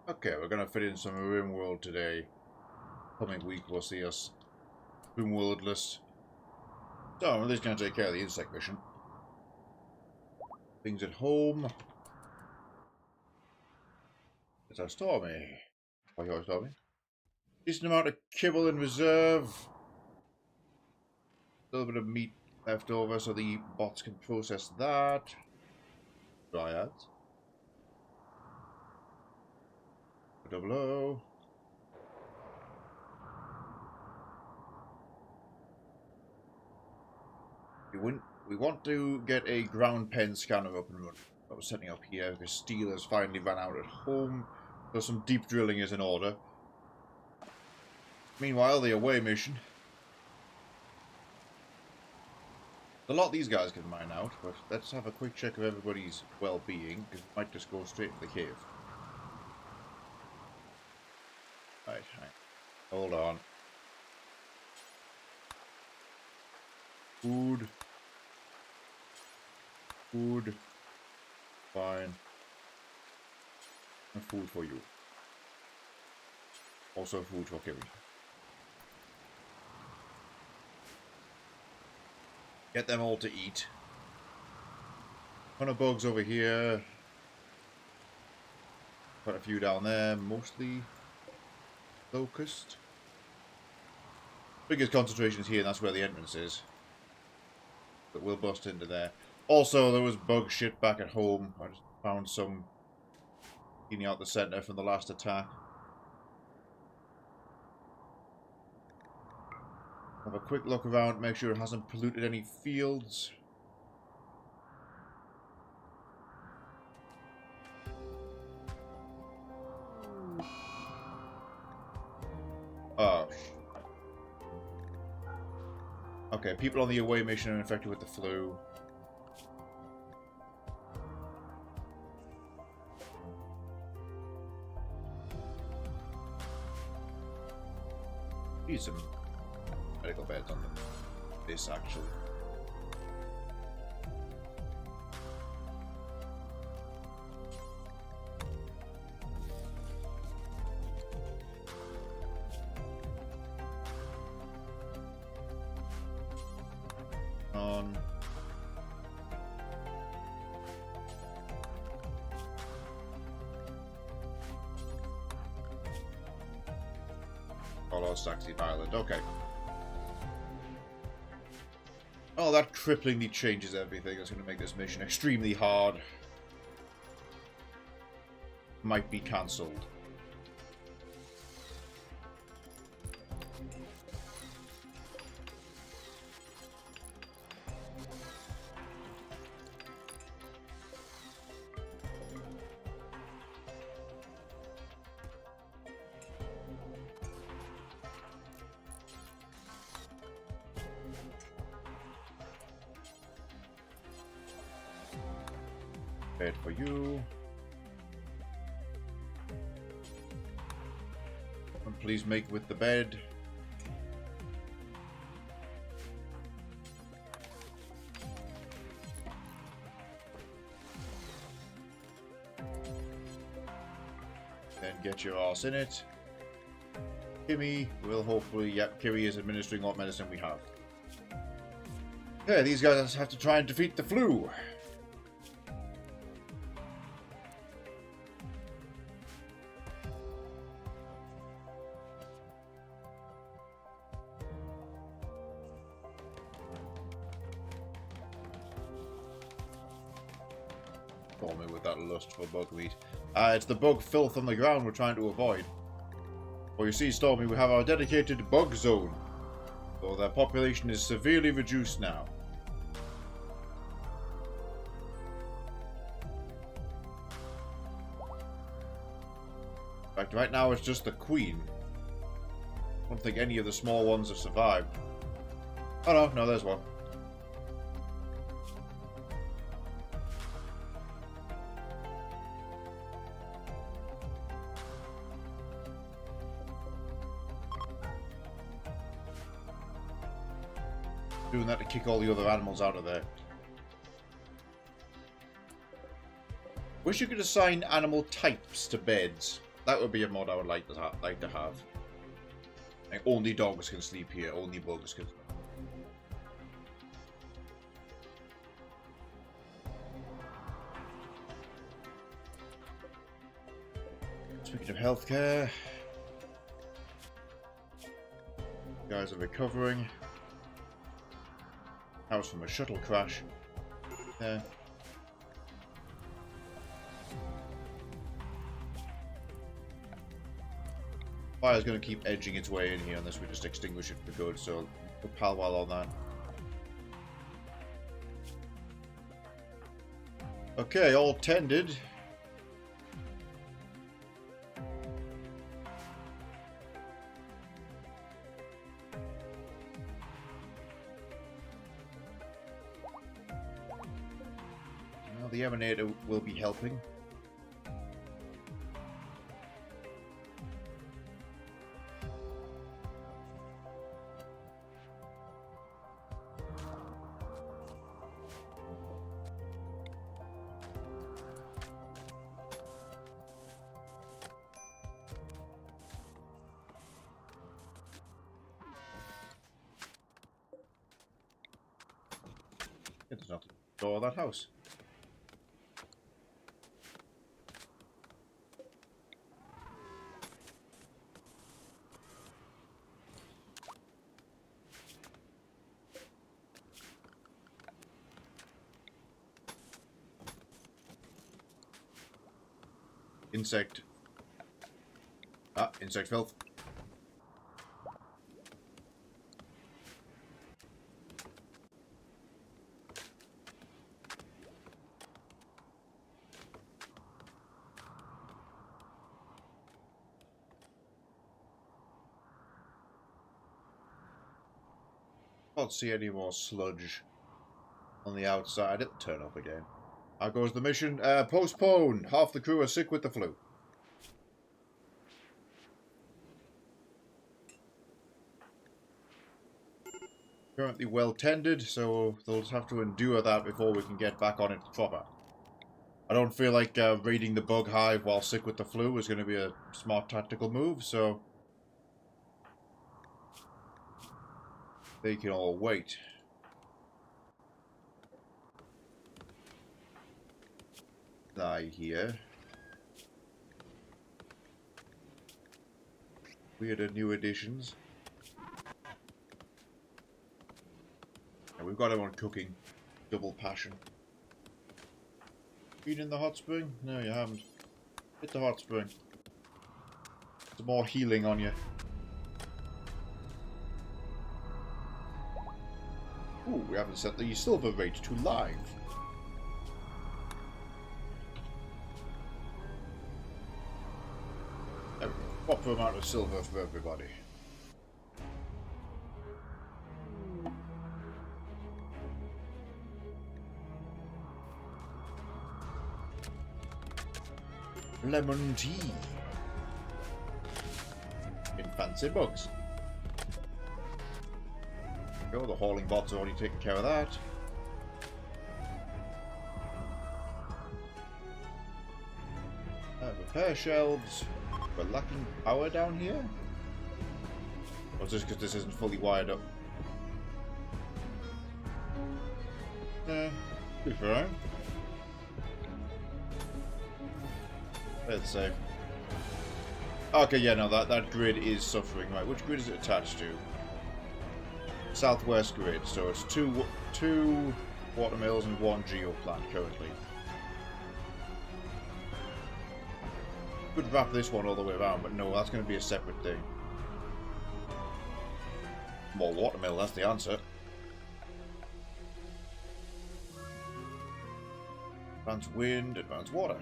Okay, we're gonna fit in some Rimworld today. Coming week we'll see us Rimworldless. So I'm at least gonna take care of the insect mission. Things at home. It's our Stormy. Why you Stormy? Decent amount of kibble in reserve. A little bit of meat left over so the bots can process that. Dryads. Double O. We want to get a ground pen scanner up and running. I was setting up here because steel has finally run out at home, so some deep drilling is in order. Meanwhile, the away mission. A lot these guys can mine out, but let's have a quick check of everybody's well-being, because we might just go straight to the cave. Right. Hold on. Food. Fine. And food for you. Also food for Kiri. Get them all to eat. Ton of bugs over here. Quite a few down there, mostly locust. Biggest concentration is here, and that's where the entrance is. But we'll bust into there. Also, there was bug shit back at home. I just found some cleaning out the center from the last attack. Have a quick look around, make sure it hasn't polluted any fields. Oh. Okay, people on the away mission are infected with the flu. Need some medical beds on this actually. On. Follow Saxy Island. Okay. Oh, that cripplingly changes everything. That's going to make this mission extremely hard. Might be cancelled. Bed for you. And please make with the bed. Then get your ass in it. Kimmy will hopefully, yep, Kiri is administering what medicine we have. Yeah, these guys have to try and defeat the flu. Me with that lust for bug meat. It's the bug filth on the ground we're trying to avoid. Well, you see, Stormy, we have our dedicated bug zone, though their population is severely reduced now. In fact, right now it's just the queen. I don't think any of the small ones have survived. Oh no, there's one. Doing that to kick all the other animals out of there. Wish you could assign animal types to beds. That would be a mod I would like to have. Like, only dogs can sleep here. Only bugs can. Speaking of healthcare, guys are recovering. That was from a shuttle crash. Yeah. Fire's going to keep edging its way in here unless we just extinguish it for good, so we'll pal well on that. Okay, all tended. Now the emanator will be helping. There's nothing to door of that house. Insect. Ah, insect filth. Can't see any more sludge on the outside. It'll turn off again. How goes the mission? Postponed. Half the crew are sick with the flu. Currently well tended, so they'll just have to endure that before we can get back on it proper. I don't feel like raiding the bug hive while sick with the flu is going to be a smart tactical move, so they can all wait. Die here. Weirder new additions. And we've got him on cooking. Double passion. Been in the hot spring? No, you haven't. Hit the hot spring. Some more healing on you. Ooh, we haven't set the silver rate to live. A proper amount of silver for everybody. Lemon tea. In fancy bugs. Oh, the hauling bots are already taking care of that. Repair shelves. We're lacking power down here? Or just because this isn't fully wired up? Be fine. Let's say. Okay, yeah, no, that grid is suffering. Right, which grid is it attached to? Southwest grid, so it's two watermills and one geoplant currently. Could wrap this one all the way around, but no, that's going to be a separate thing. More watermill, that's the answer. Advance wind, advance water.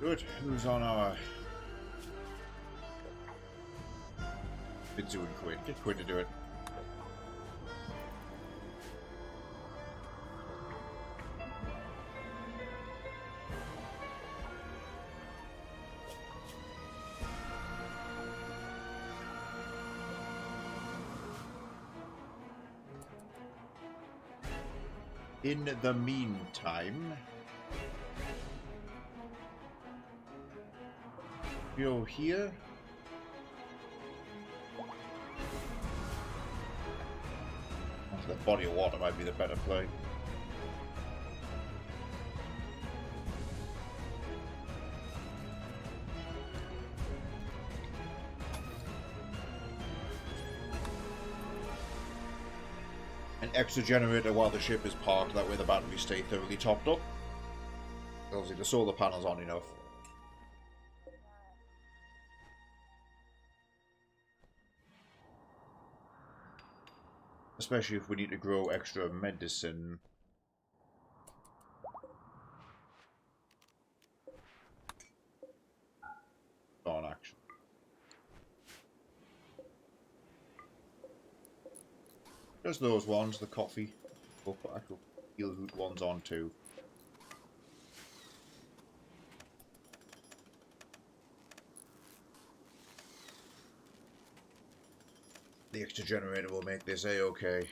Good. Who's on our... Bitsu and Quinn. Get Quinn to do it. In the meantime, go here. The body of water might be the better play. An extra generator while the ship is parked, that way the batteries stay thoroughly topped up. Obviously the solar panels aren't enough. Especially if we need to grow extra medicine. On action. Just those ones, the coffee. We'll put actual heal root ones on too. The extra generator will make this A-okay.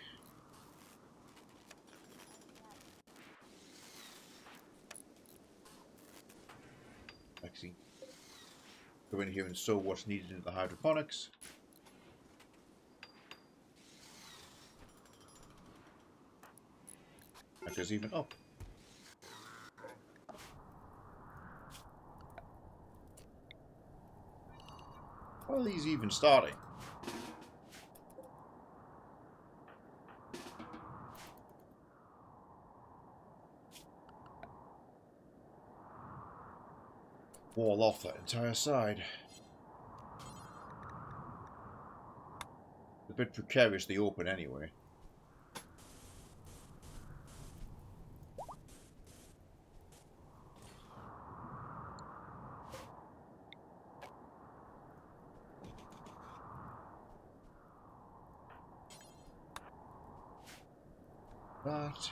Actually, go in here and sow what's needed in the hydroponics. That goes even up. How are these even starting? Wall off that entire side. A bit precariously open anyway. But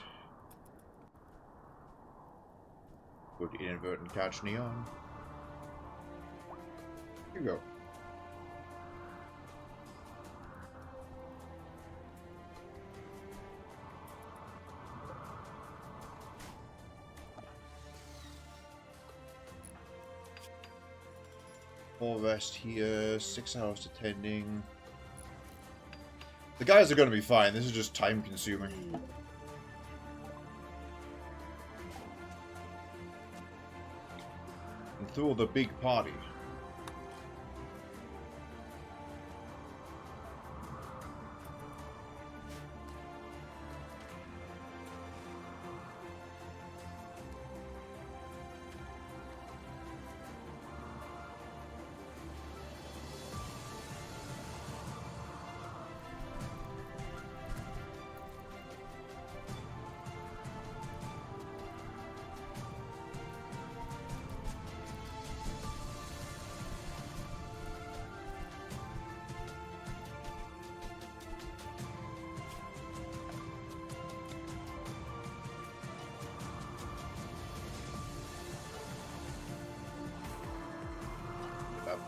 go to inadvertent catch neon. Here you go. More rest here, 6 hours to tending. The guys are going to be fine, this is just time consuming. And through the big party.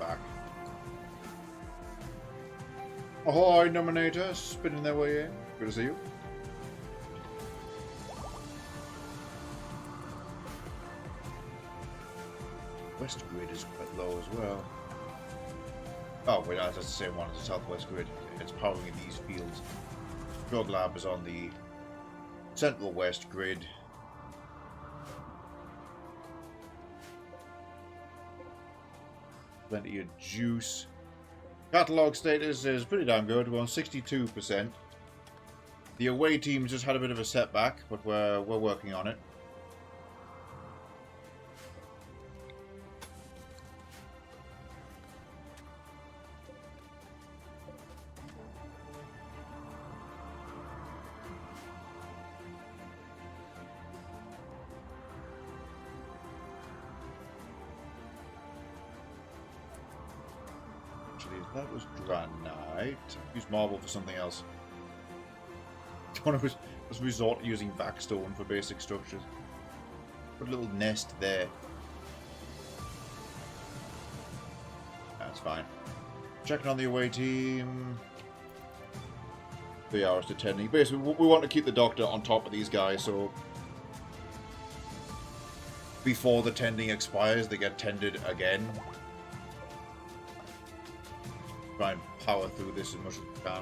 Back. Ahoy, Nominators, spinning their way in. Good to see you. West grid is quite low as well. Oh, wait, that's the same one as the southwest grid. It's powering these fields. Drug lab is on the central west grid. Plenty of juice. Catalogue status is pretty damn good. We're on 62%. The away team just had a bit of a setback, but we're working on it. That was granite. Use marble for something else. Don't was resort to using backstone for basic structures. Put a little nest there. That's fine. Checking on the away team. 3 hours to tending. Basically, we want to keep the doctor on top of these guys, so before the tending expires, they get tended again. Try and power through this as much as we can.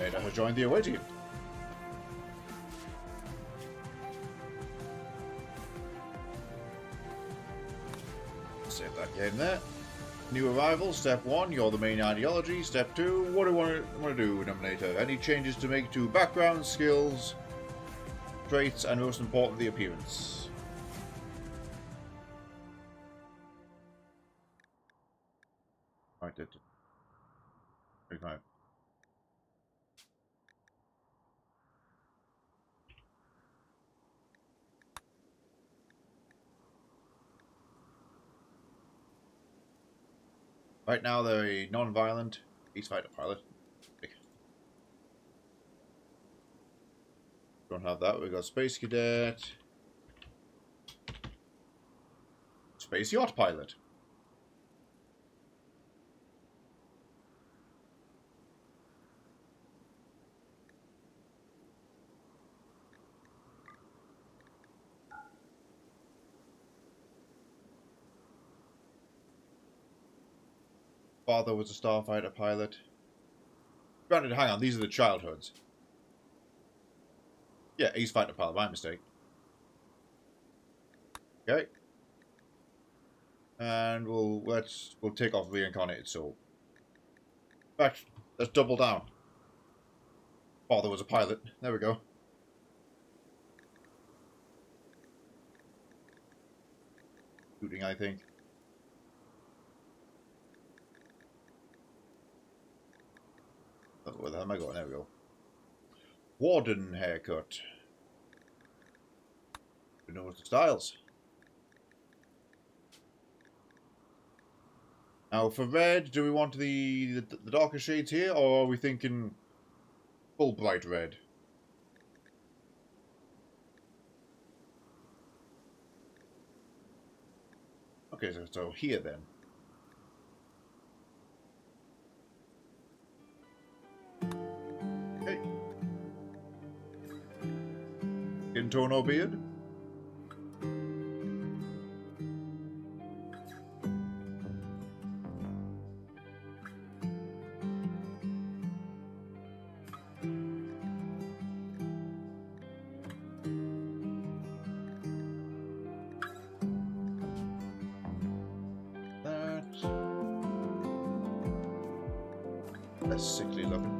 Ada has joined the away team. Save that game there. New arrival, step 1, you're the main ideology. Step 2, what do you want to do, Nominator? Any changes to make to background, skills, traits, and most importantly, appearance? Alright, did 35. Right now, they're a non-violent peace fighter pilot. Don't have that. We've got Space Cadet. Space Yacht Pilot. Father was a starfighter pilot. Granted, hang on, these are the childhoods. Yeah, ace fighter pilot, my mistake. Okay. And we'll take off reincarnated soul. In fact, let's double down. Father was a pilot. There we go. Shooting, I think. Where the hell am I going? There we go. Warden haircut. Who knows the styles? Now for red, do we want the darker shades here, or are we thinking full bright red? Okay, so here then. Okay. Skin tone or beard? That's sickly looking.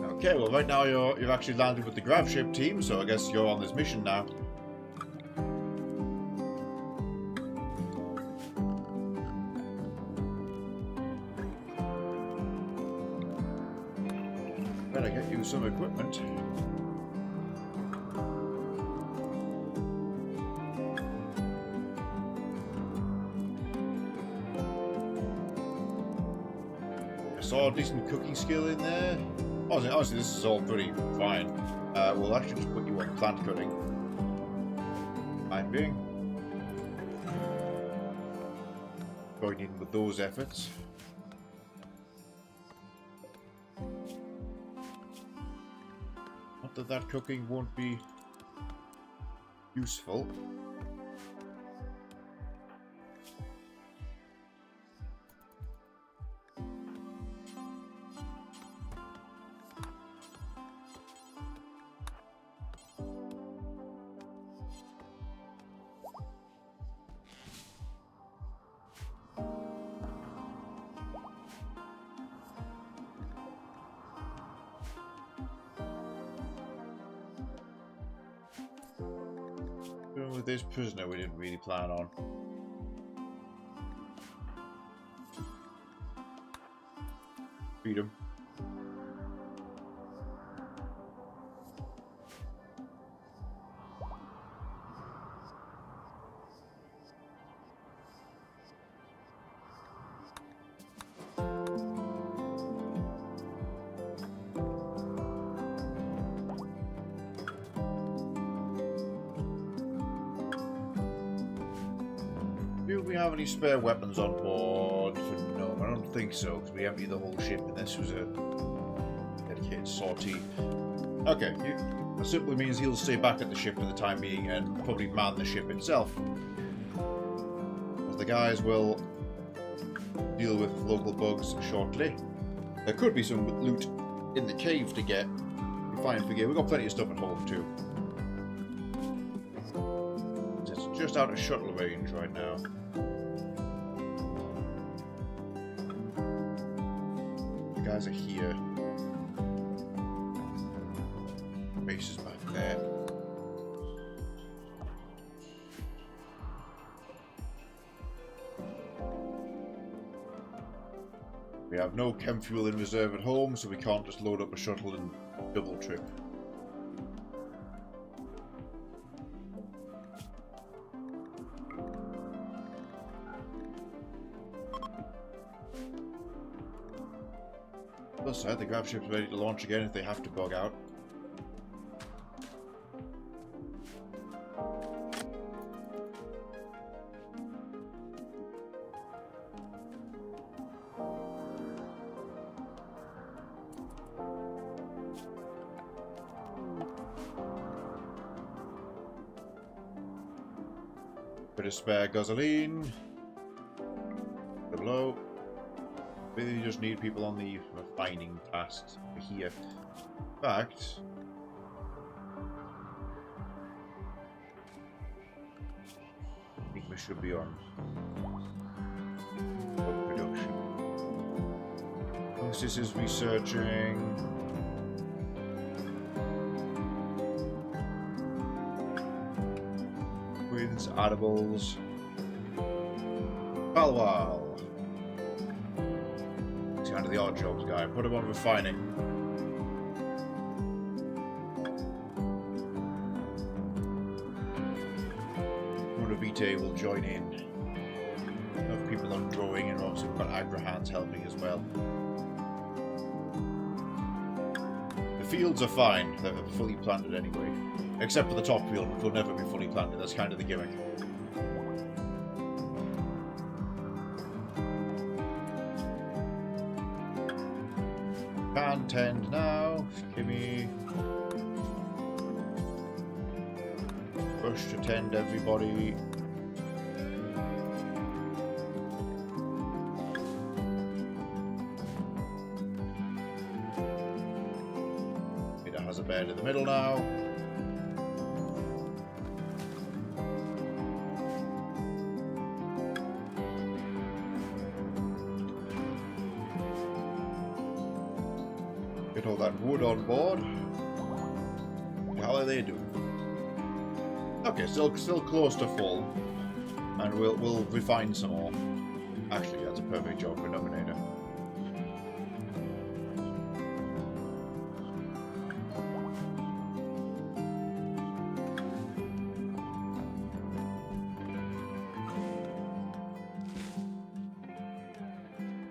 Okay, well right now you've actually landed with the grav ship team, so I guess you're on this mission now. Better get you some equipment. Saw a decent cooking skill in there. Honestly, this is all pretty fine. We'll actually just put you on plant cutting. Fine being. Going in with those efforts. Not that that cooking won't be useful. With this prisoner we didn't really plan on. Freedom. we have any spare weapons on board? No, I don't think so, because we emptied the whole ship, and this was a dedicated sortie. Okay, that simply means he'll stay back at the ship for the time being and probably man the ship itself. The guys will deal with local bugs shortly. There could be some loot in the cave to get. We're fine for gear. We've got plenty of stuff at home too. It's just out of shuttle range right now. The guys are here. Base is back there. We have no chem fuel in reserve at home, so we can't just load up a shuttle and double trip. Plus side, the grab ship's ready to launch again if they have to bug out. Bit of spare gasoline. Below. Really just need people on the refining tasks here. In fact, I think we should be on production. This is researching. Edibles. Palwal. He's kind of the odd jobs guy. Put him on refining. Vitae will join in. Enough people on growing, and obviously we've got Agrahans helping as well. The fields are fine. They're fully planted anyway. Except for the top field, which will never be fully planted. That's kind of the gimmick. Can tend now. Kimmy. Push to tend everybody. It has a bed in the middle now. Get all that wood on board. How are they doing? Okay, still close to full, and we'll refine some more. Actually, that's a perfect job for Nominator.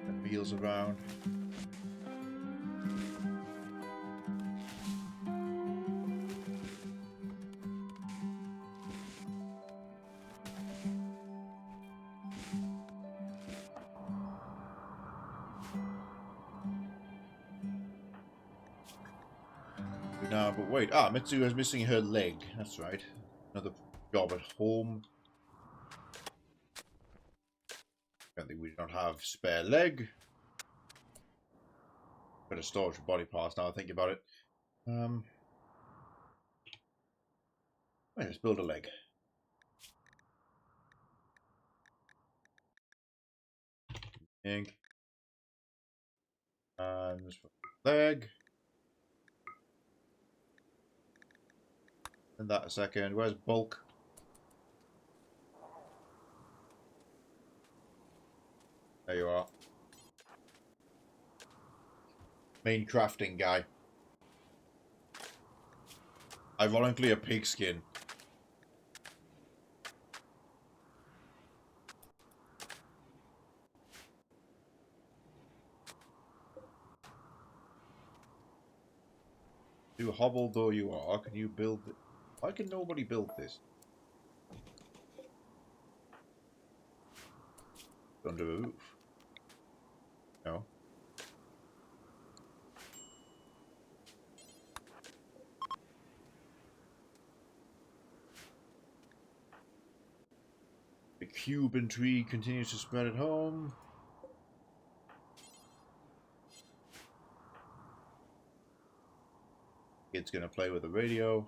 And wheels around. No, but wait. Ah, Mitsu is missing her leg. That's right. Another job at home. Apparently we don't have spare leg. Better storage for body parts now I think about it. Wait, let's build a leg. Ink. And this leg. In that a second. Where's bulk? There you are. Main crafting guy. Ironically, a pigskin. You hobbled though you are, can you build it? Why can nobody build this? Under a roof. No. The Cuban tree continues to spread at home. Kid's gonna play with the radio.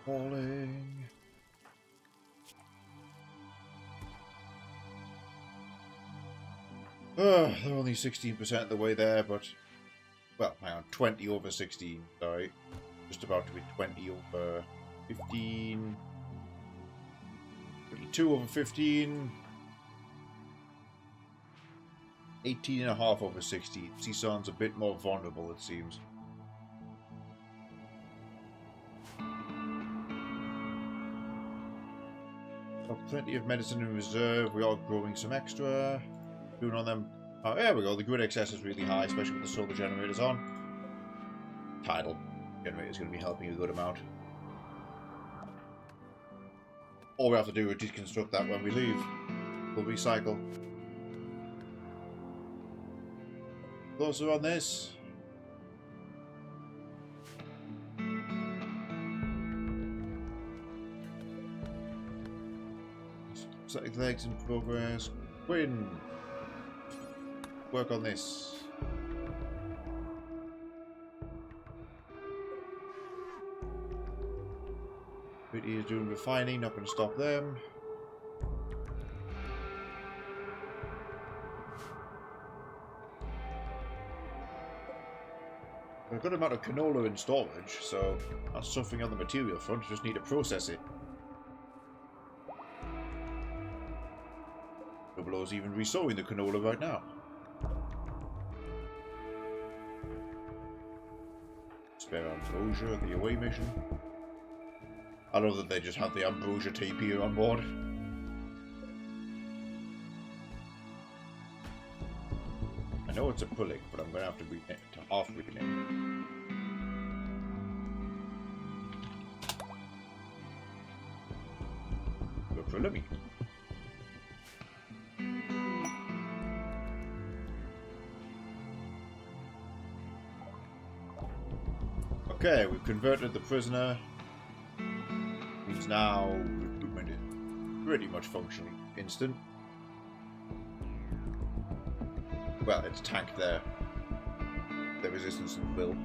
Falling. They're only 16% of the way there, but... Well, hang on, 20 over 16, sorry. Just about to be 20 over 15... 22 over 15... 18.5 over 16. Season's a bit more vulnerable, it seems. Got plenty of medicine in reserve. We are growing some extra. Doing on them. Oh, there we go. The grid excess is really high, especially with the solar generators on. Tidal generator is going to be helping a good amount. All we have to do is deconstruct that when we leave. We'll recycle. Closer on this. Static legs in progress. Win! Work on this. Pretty is doing refining, not going to stop them. Got a good amount of canola in storage, so not suffering on the material front, just need to process it. Is even resowing the canola right now. Spare ambrosia, the away mission. I love that they just have the ambrosia tape here on board. I know it's a pulling, but I'm going to have to rename it to half rename. Good for Lemmy. Okay, we've converted the prisoner. He's now recruitment is pretty much functionally instant. Well, it's tanked there. Their resistance and will.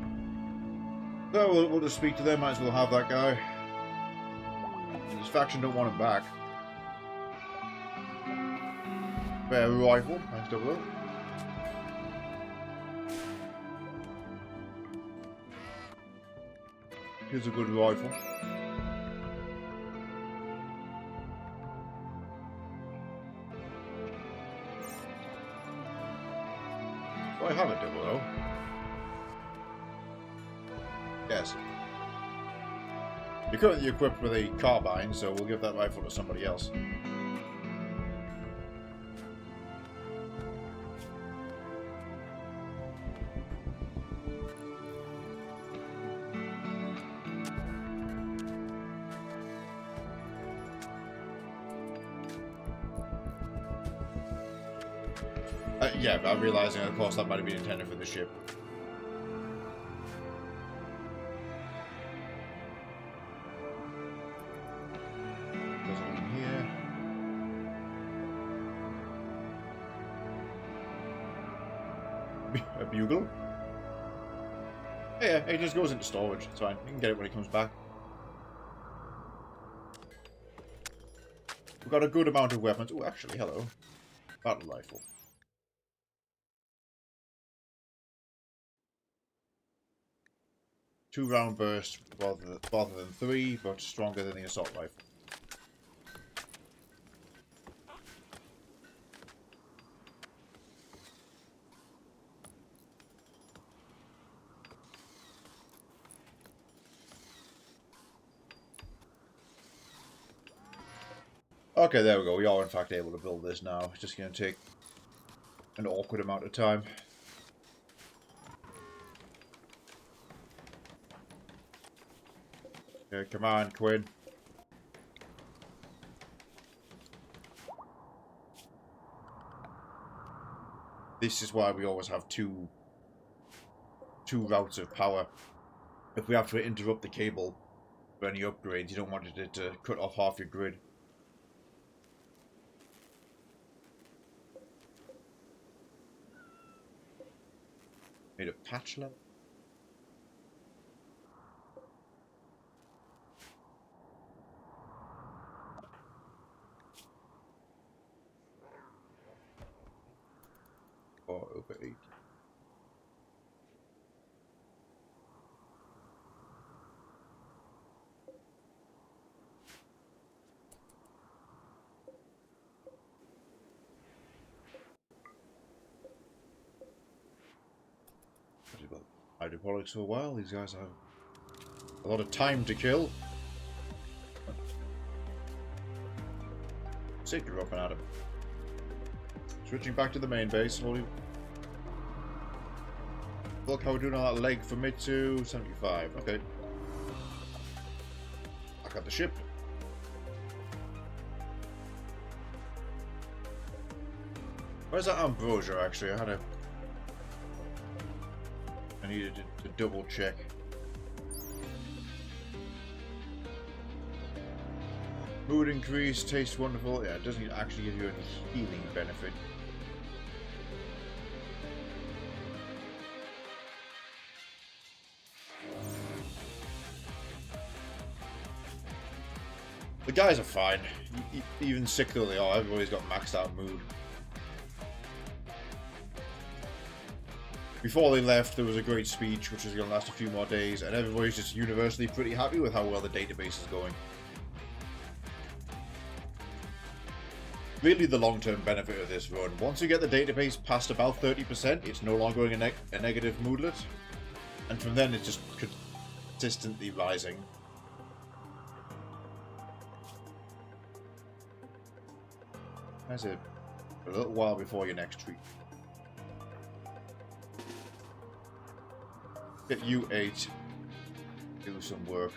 So we'll just speak to them, might as well have that guy. His faction don't want him back. Fair rifle, thanks to Will. Here's a good rifle. Do I have a double though? Yes. You're currently equipped with a carbine, so we'll give that rifle to somebody else. Yeah, but I'm realizing, of course, that might have been intended for the ship. Doesn't here. A bugle? Yeah, it just goes into storage. It's fine. You can get it when it comes back. We've got a good amount of weapons. Oh, actually, hello. Battle rifle. 2-round burst rather than 3, but stronger than the assault rifle. Okay, there we go. We are in fact able to build this now. It's just going to take an awkward amount of time. Okay, come on, Quinn. This is why we always have two routes of power. If we have to interrupt the cable for any upgrades, you don't want it to cut off half your grid. Made a patch level. Or over 8. Hydroponics for a while. These guys have a lot of time to kill. Sick, you're up and at him. Switching back to the main base. Holy. Look how we're doing on that leg from mid to 75. Okay. Back at the ship. Where's that ambrosia actually? I needed to double check. Mood increase, taste wonderful. Yeah, it doesn't actually give you any healing benefit. The guys are fine. Even sick though they are, everybody's got maxed out mood. Before they left, there was a great speech, which is going to last a few more days, and everybody's just universally pretty happy with how well the database is going. Really the long-term benefit of this run, once you get the database past about 30%, it's no longer a negative moodlet, and from then it's just consistently rising. That's it. A little while before your next treat. Get you 8. Do some work.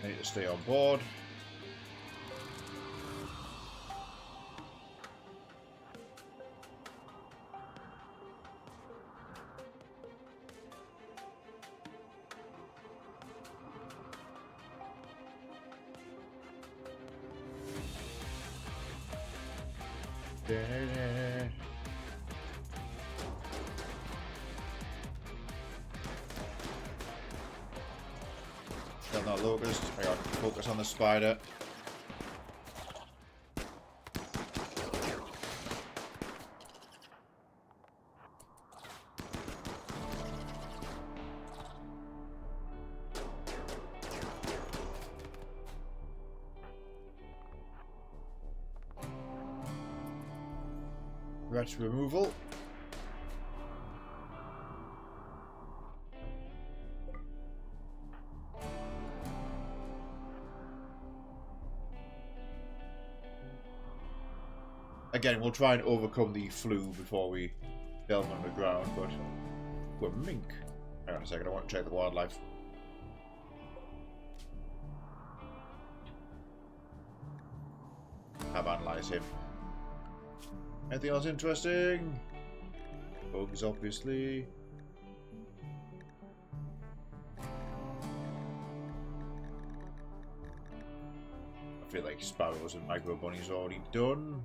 Need to stay on board. Got that locust. I got to focus on the spider. Threat removal. Again, we'll try and overcome the flu before we delve underground, but we're mink. Hang on a second, I want to check the wildlife. Have analyze him. Anything else interesting? Bugs, obviously. I feel like sparrows and micro bunnies are already done.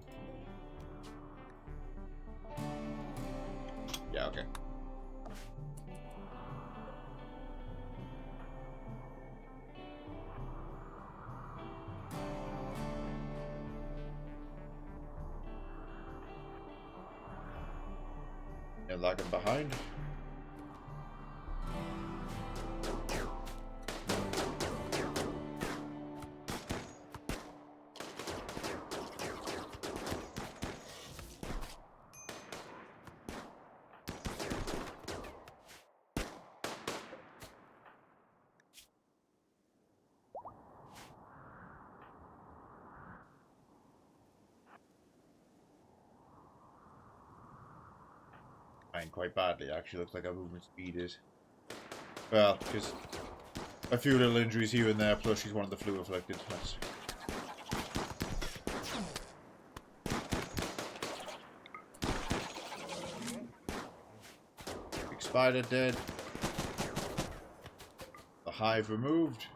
Yeah, okay. And lagging behind. Quite badly, actually. Looks like our movement speed is. Well, because a few little injuries here and there, plus she's one of the flu afflicted. That's... Big spider dead. The hive removed.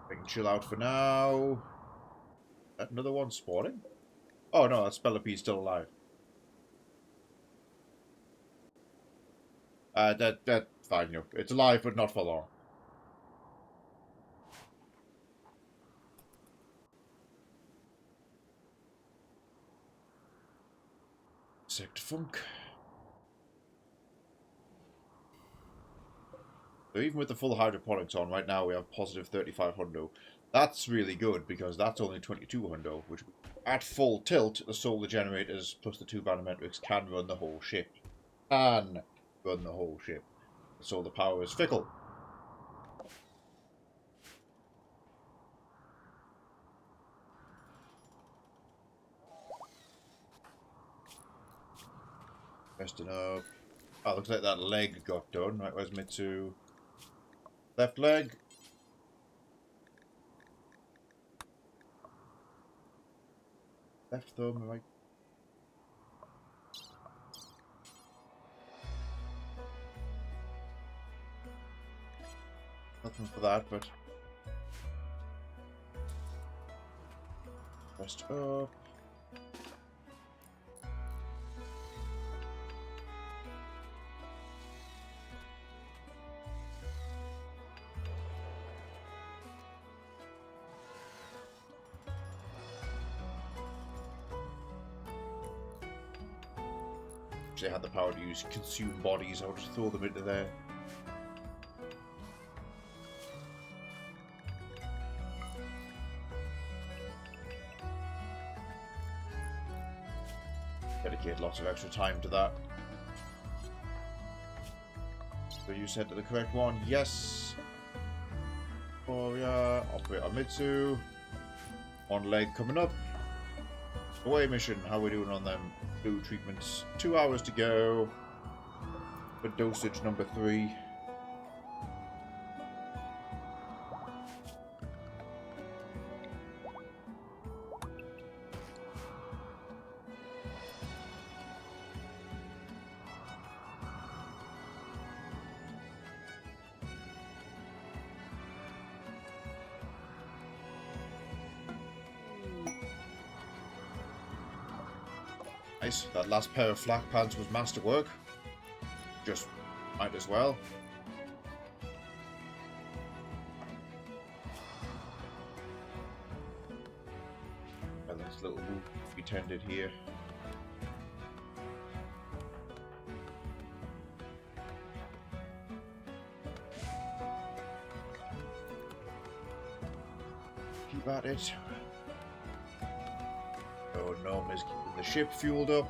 We can chill out for now. That another one spawning? Oh no, that Spellopede's still alive. That's fine, you know. It's alive, but not for long. Sect Funk. So even with the full hydroponics on, right now we have positive 35 hundo. That's really good, because that's only 22 hundo, which at full tilt, the solar generators plus the two banometrics can run the whole ship. Can run the whole ship. The solar power is fickle. Resting up. Oh, looks like that leg got done. Right, where's Mitsu? Left leg. Left thumb, right. Nothing for that, but rest up. If they had the power to use consume bodies, I would just throw them into there. Dedicate lots of extra time to that. So you said to the correct one, yes. Oh yeah, operate on Mitsu. One leg coming up. Away mission, how are we doing on them? Blue treatments. 2 hours to go. For dosage number 3. Nice. That last pair of flak pants was masterwork. Just might as well. And this little wound to be tended here. Keep at it. Oh no, is keeping the ship fueled up.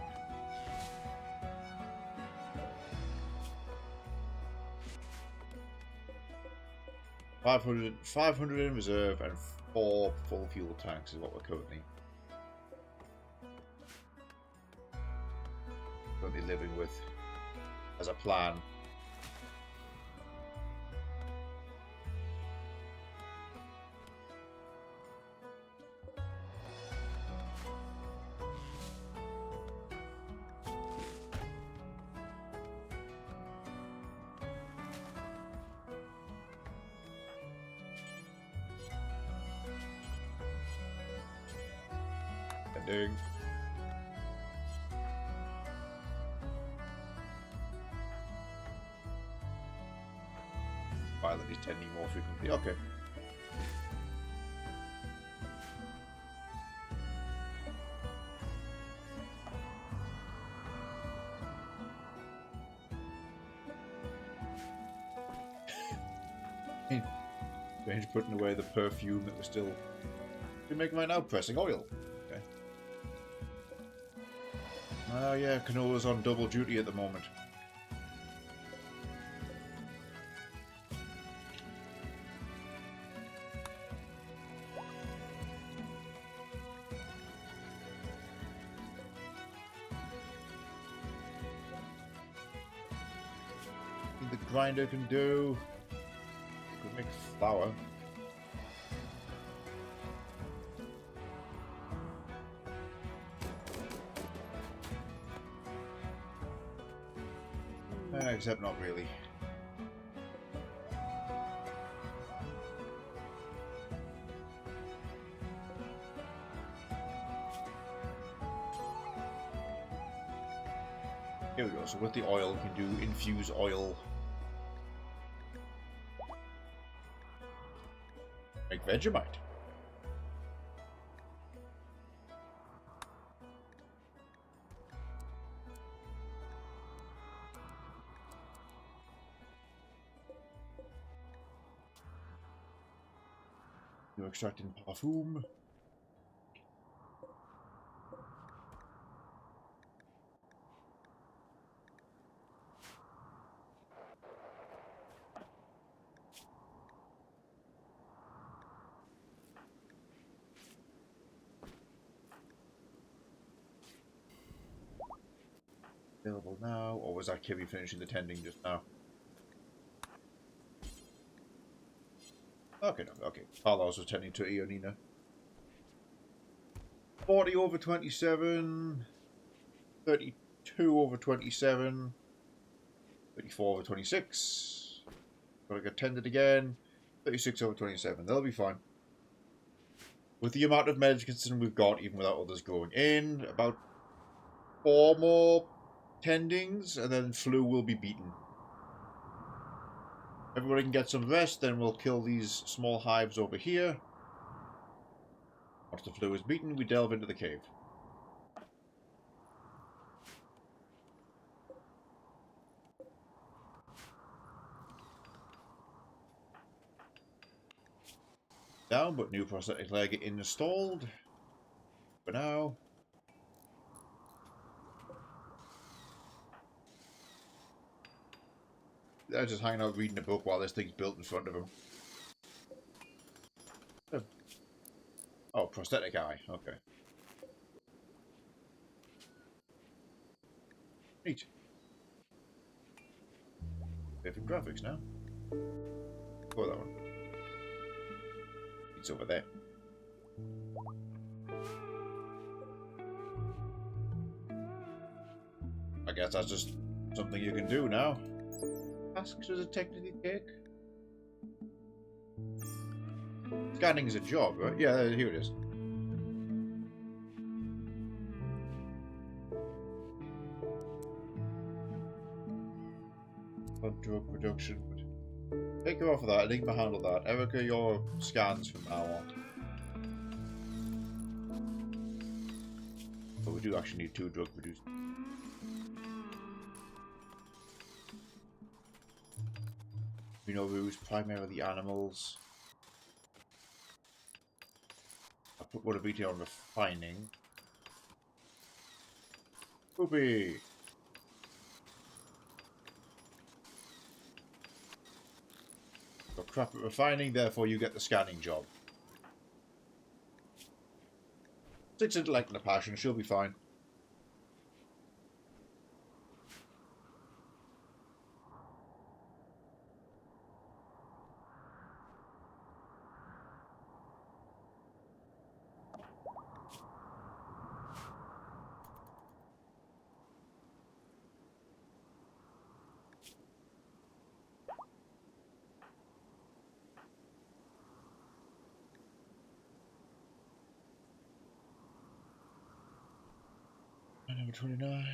Five hundred in reserve and 4 full fuel tanks is what we're currently living with as a plan. Ending. Pilot is tending more frequently. Okay. Strange putting away the perfume that we're still making right now, pressing oil. Okay. Oh yeah, Canola's on double duty at the moment. The grinder can do. It could make flour. Except not really. Here we go. So with the oil, we can do infuse oil. Make Vegemite. You're extracting parfum. Available now, or was that Kibby finishing the tending just now? Okay, no, okay. Carlos was tending to Ionina. 40 over 27, 32 over 27, 34 over 26. Gotta get tended again. 36 over 27. They'll be fine. With the amount of medicine we've got, even without others going in, about 4 more tendings, and then flu will be beaten. Everybody can get some rest, then we'll kill these small hives over here. Once the flu is beaten, we delve into the cave. Down, but new prosthetic leg installed. For now. They're just hanging out reading a book while this thing's built in front of them. Oh, prosthetic eye. Okay. Neat. Different graphics now. Oh, that one. It's over there. I guess that's just something you can do now. Tasks does it technically take? Scanning is a job, right? Yeah, here it is. Drug production. Take her off of that. Enigma handle that. Erica, your scans from now on. But we do actually need 2 drug producers. We know who's primarily animals. I'll put mobility on refining. Poopy! Got crap at refining, therefore you get the scanning job. 6 intellect and a passion, she'll be fine. Number 29.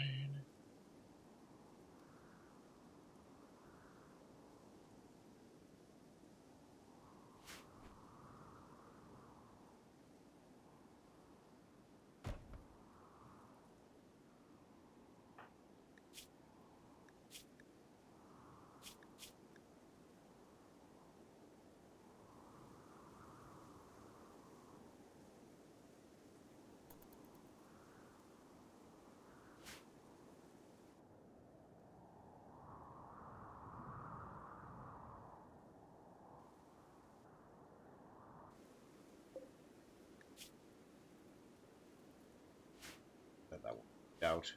out.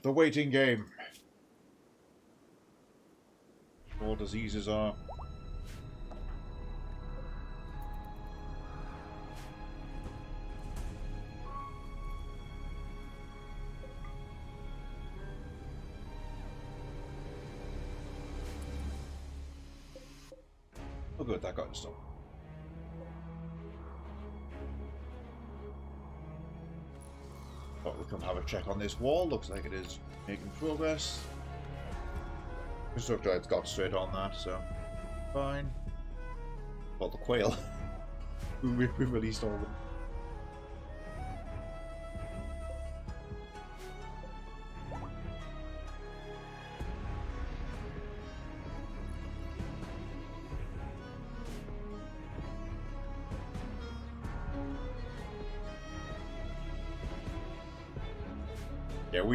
The waiting game. All diseases are. Oh good, that got stopped. But we'll come have a check on this wall. Looks like it is making progress. Constructor has got straight on that, so fine. Well, the quail. we released all of them.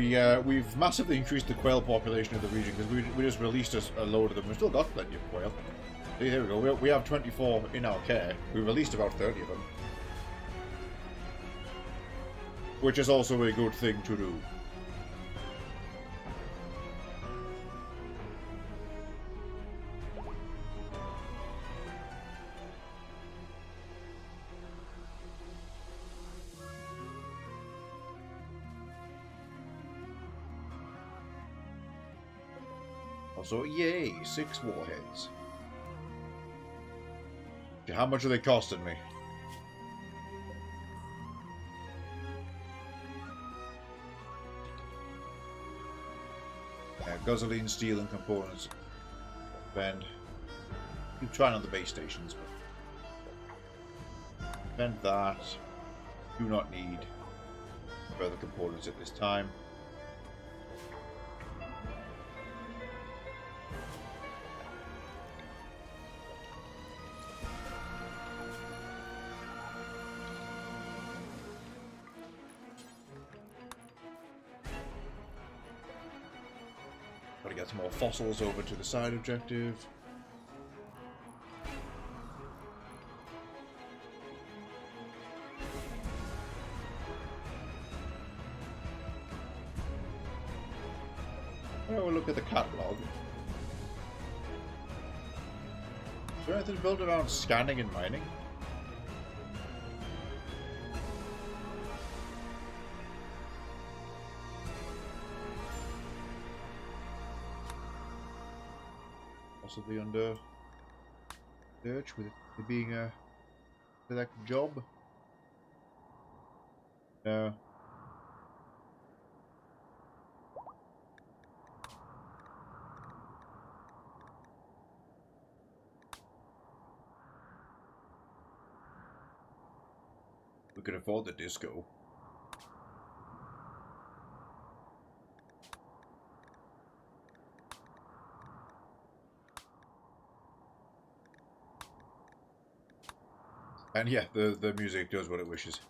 Yeah, we've massively increased the quail population of the region because we just released a load of them. We've still got plenty of quail. See, here we go. We have 24 in our care. We released about 30 of them, which is also a good thing to do. Also, yay, 6 warheads. How much are they costing me? Gasoline, steel, and components. Vend. Keep trying on the base stations. Vend that. Do not need further components at this time. Gotta get some more fossils over to the side objective. Oh, we'll look at the catalogue. Is there anything built around scanning and mining? Possibly under search with it being a select job. No. We could afford the disco. And yeah, the music does what it wishes.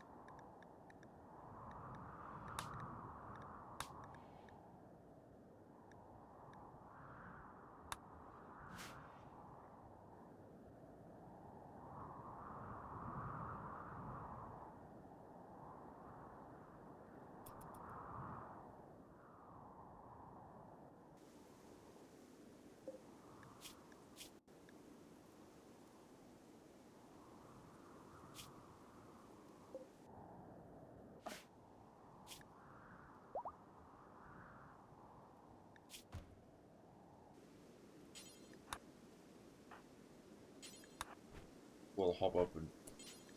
We'll hop up and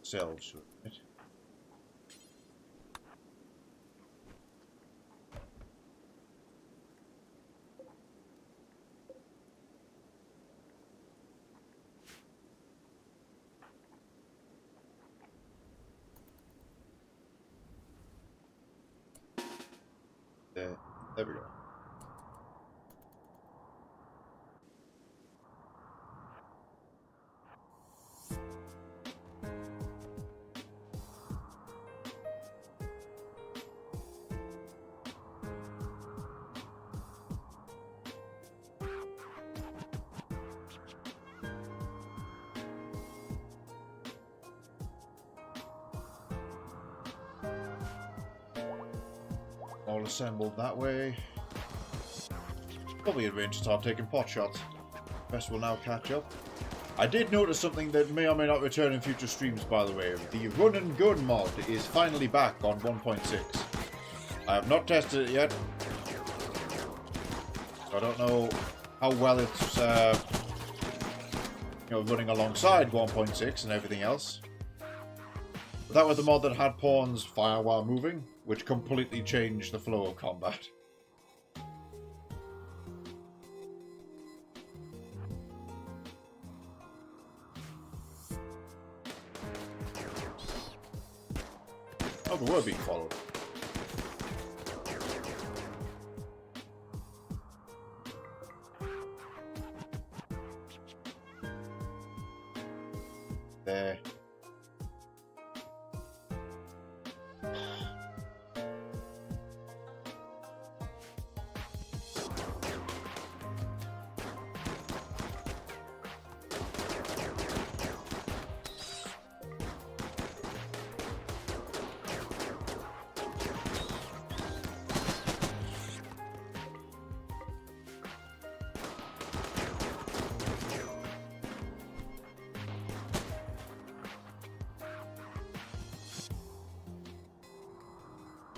sell it. There we go. all assembled that way. Probably arrange to start taking pot shots. Best will now catch up. I did notice something that may or may not return in future streams, by the way. The Run and Gun mod is finally back on 1.6. I have not tested it yet. So I don't know how well it's running alongside 1.6 and everything else. But that was the mod that had pawns fire while moving, which completely changed the flow of combat. Oh, we were being followed. There.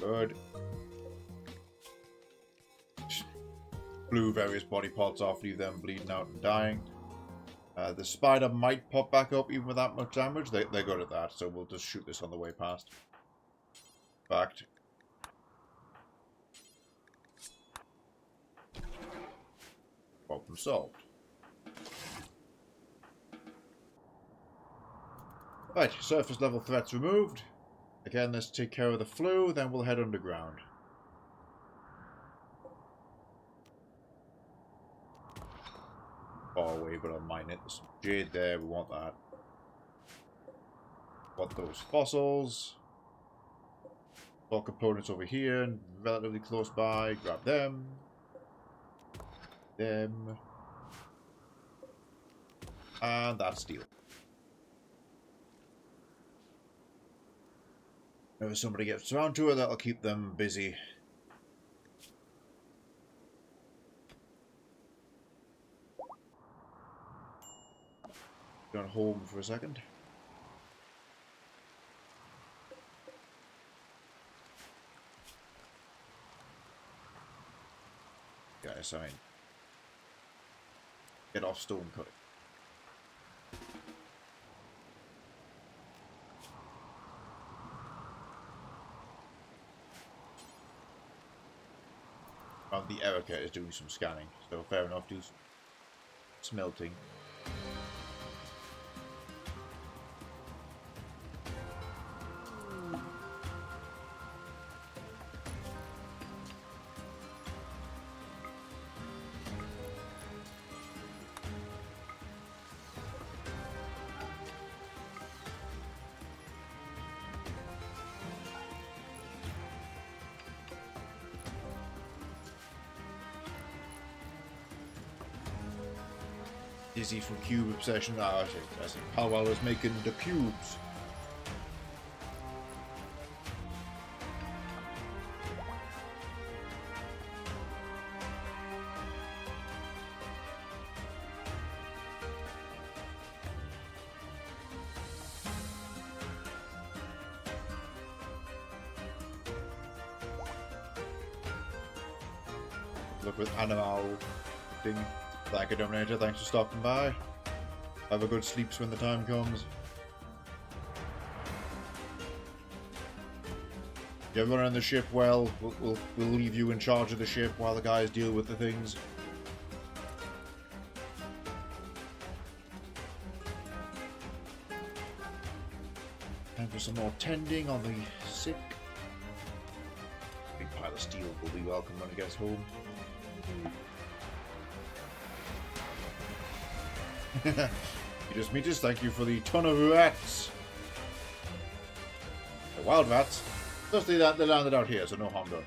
Good. Blew various body parts off, leave them bleeding out and dying. The spider might pop back up even with that much damage. They're good at that, so we'll just shoot this on the way past. Fact. Problem solved. Right, surface level threats removed. Again, let's take care of the flu, then we'll head underground. Far away, but I'll mine it. There's some jade there, we want that. Want those fossils. All components over here, relatively close by. Grab them. Them. And that's steel. If somebody gets around to it, that'll keep them busy. Going home for a second. Guys, I mean, get off stone cutting. The Erica is doing some scanning, so fair enough, do some smelting. Dizzy from cube obsession. Ah, I see. How I was making the cubes. Look with animal thing. Thank you, Dominator. Thanks for stopping by. Have a good sleeps when the time comes. If you're running the ship well, we'll leave you in charge of the ship while the guys deal with the things. Time for some more tending on the sick. Big pile of steel will be welcome when it gets home. You just meet us. Thank you for the ton of rats. The wild rats. Just they landed out here, so no harm done.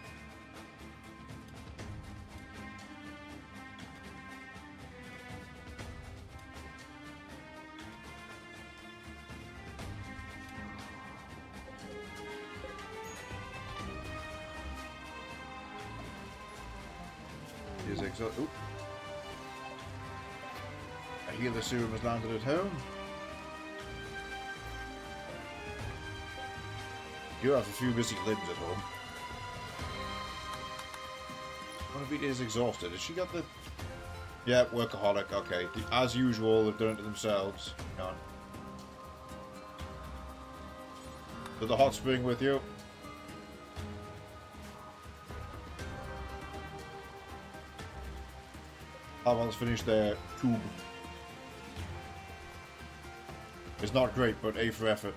is exhausted. I hear the serum has landed at home. You have a few missing limbs at home. Bonavita is exhausted. Has she got the... Yeah, workaholic. Okay. As usual, they've done it to themselves. Hang on. To the hot spring with you. Almost finished their tube. It's not great, but A for effort.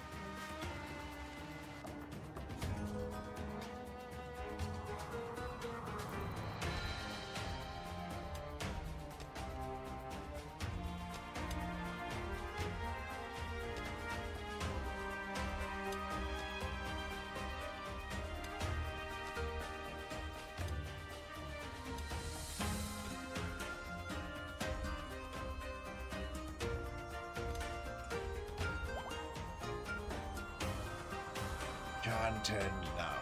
Can't tend now.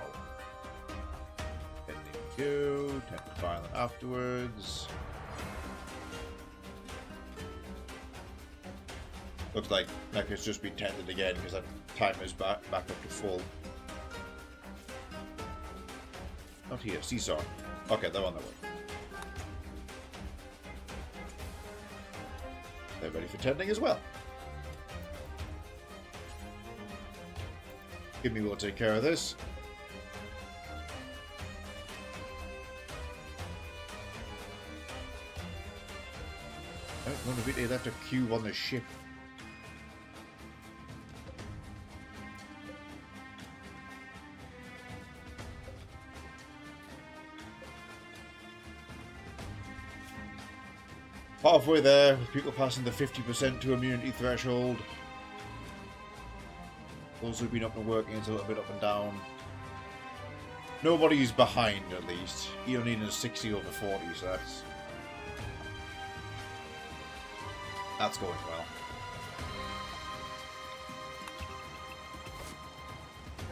Tending you. Tend to violent afterwards. Looks like it's just been tended again because that timer's back up to full. Not here. Seesaw. Okay, they're on their way. They're ready for tending as well. Gimme will take care of this. I don't wonder if they left a cube on the ship. Halfway there, with people passing the 50% to immunity threshold. Those who've been up and working, it's a little bit up and down. Nobody's behind, at least. You only need a 60 over 40, so that's going well.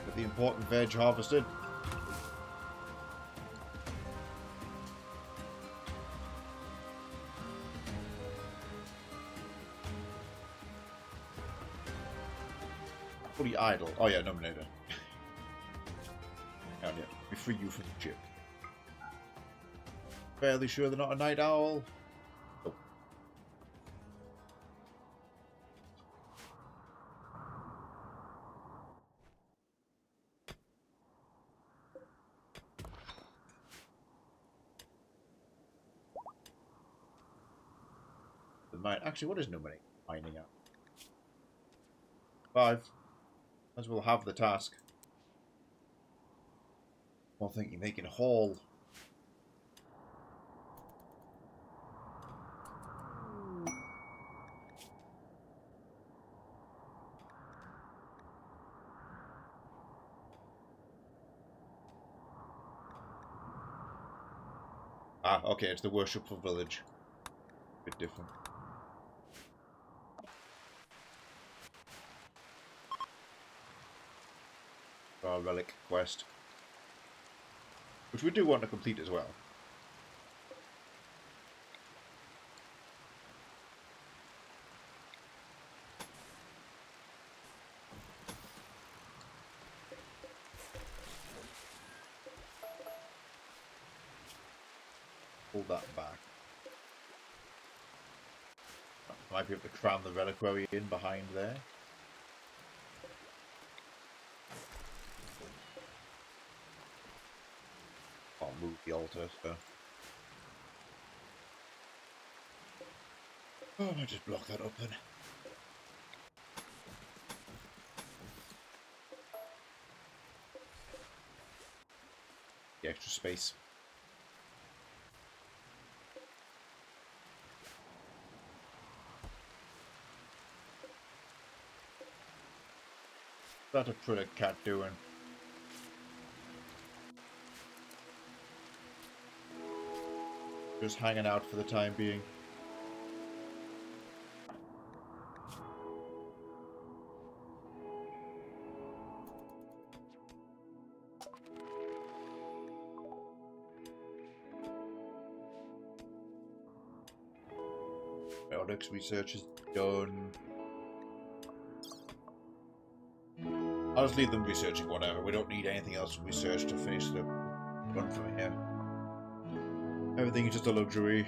But the important veg harvested. Fully idle. Oh yeah, nominator. Oh yeah, we free you from the chip. Fairly sure they're not a night owl. Oh. The mine. Actually, what is nominating? Mining out. 5. Might as well have the task. More thinking they can haul. Ah, okay, it's the worshipful village. Bit different. Our relic quest, which we do want to complete as well. Pull that back. Might be able to cram the reliquary in behind there. Can't move the altar, so. Oh, I just block that open. The extra space. What's that a pretty cat doing? Just hanging out for the time being. Alex research is done. I'll just leave them researching whatever. We don't need anything else researched to finish the run from here. Everything is just a luxury.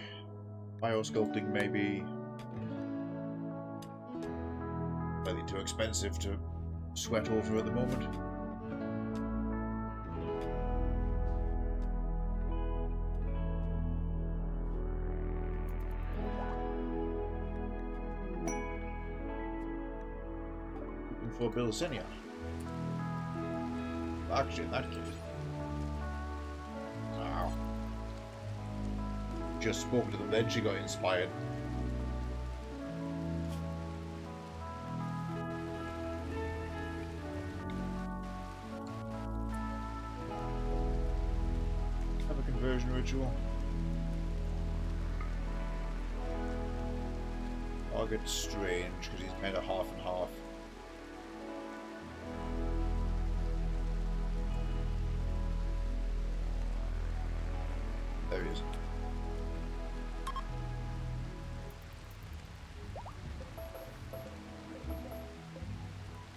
Biosculpting maybe slightly too expensive to sweat over at the moment. Looking for Bilicinia. Actually, in that case. Wow. Just spoke to them, then she got inspired. Have a conversion ritual. Target's strange because he's kind of half and half. There he is.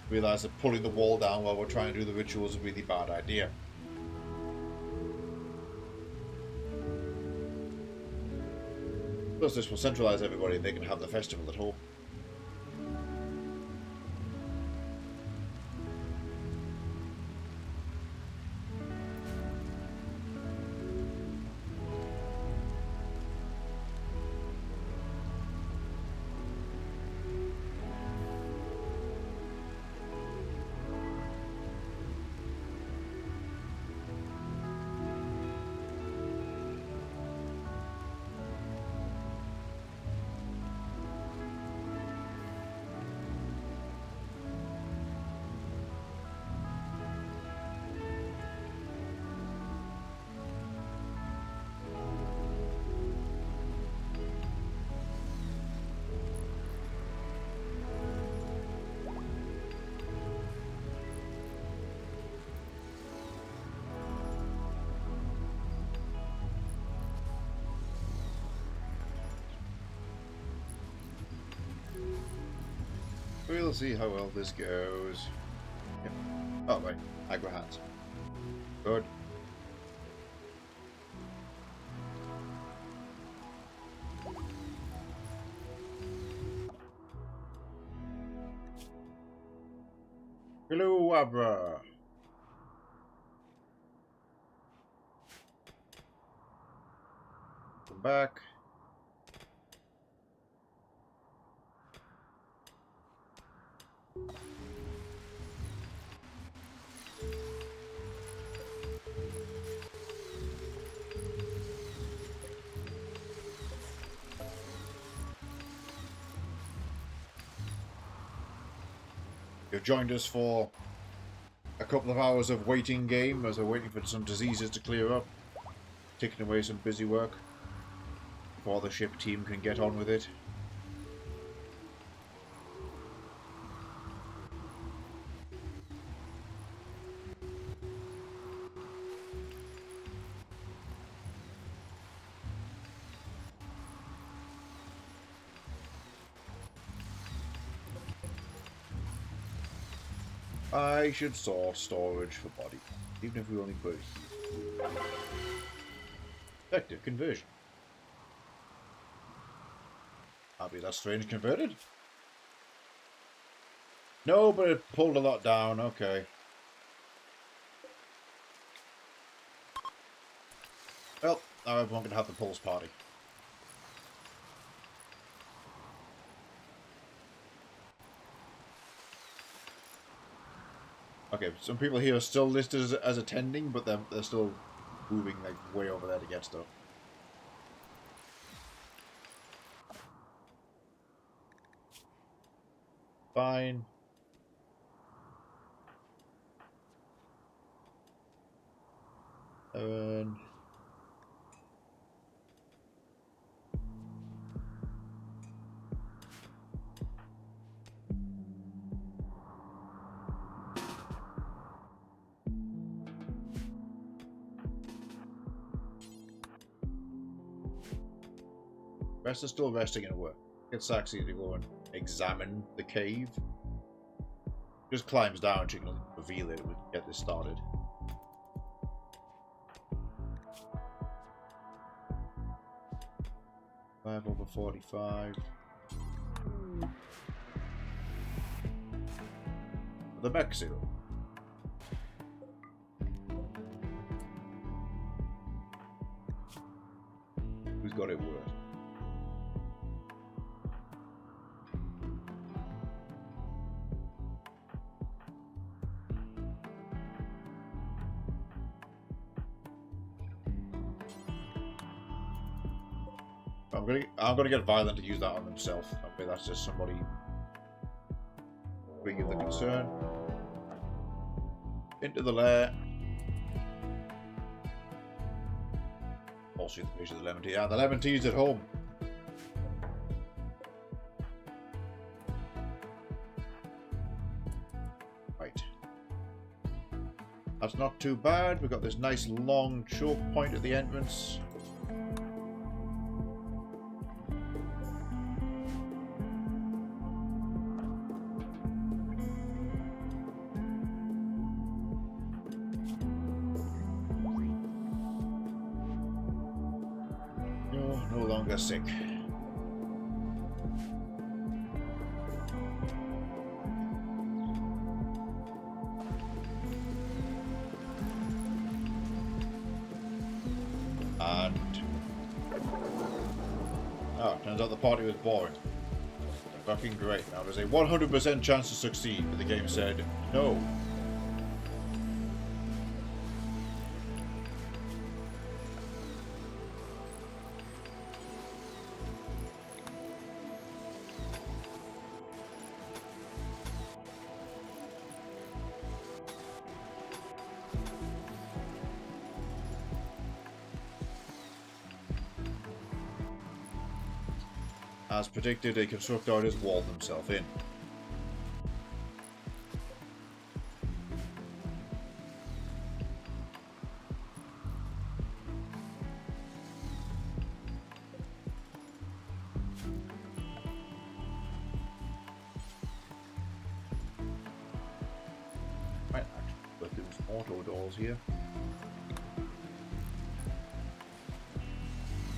Realize that pulling the wall down while we're trying to do the ritual is a really bad idea. Plus, this will centralize everybody and they can have the festival at home. We'll see how well this goes. Yep. Oh, right. Aggro hands. Good. Hello, Abra. Come back. You've joined us for a couple of hours of waiting game as we're waiting for some diseases to clear up, taking away some busy work before the ship team can get on with it. I should sort storage for body, even if we only put it here. Effective conversion. Maybe that strange converted? No, but it pulled a lot down, okay. Well, now everyone can have the pulse party. Okay, some people here are still listed as attending, but they're still moving like way over there to get stuff. Fine. Rest is still resting in work. Get Saxy to go and examine the cave. Just climbs down, she can reveal it. We can get this started. Over 45. The mech seal. Who's got it worse? I'm gonna get Violent to use that on himself. Okay, that's just somebody bringing the concern. Into the lair. Also the page of the lemon tea. And the lemon tea is at home. Right. That's not too bad. We've got this nice long choke point at the entrance. No longer sick. And oh, turns out the party was boring. Fucking great. Now there's a 100% chance to succeed, but the game said no. As predicted, a constructor has walled himself in. Might actually put those auto doors here.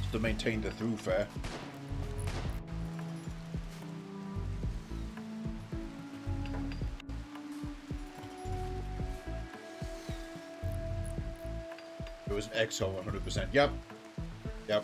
Just to maintain the throughfare. It was an EXO 100%. Yep. Yep.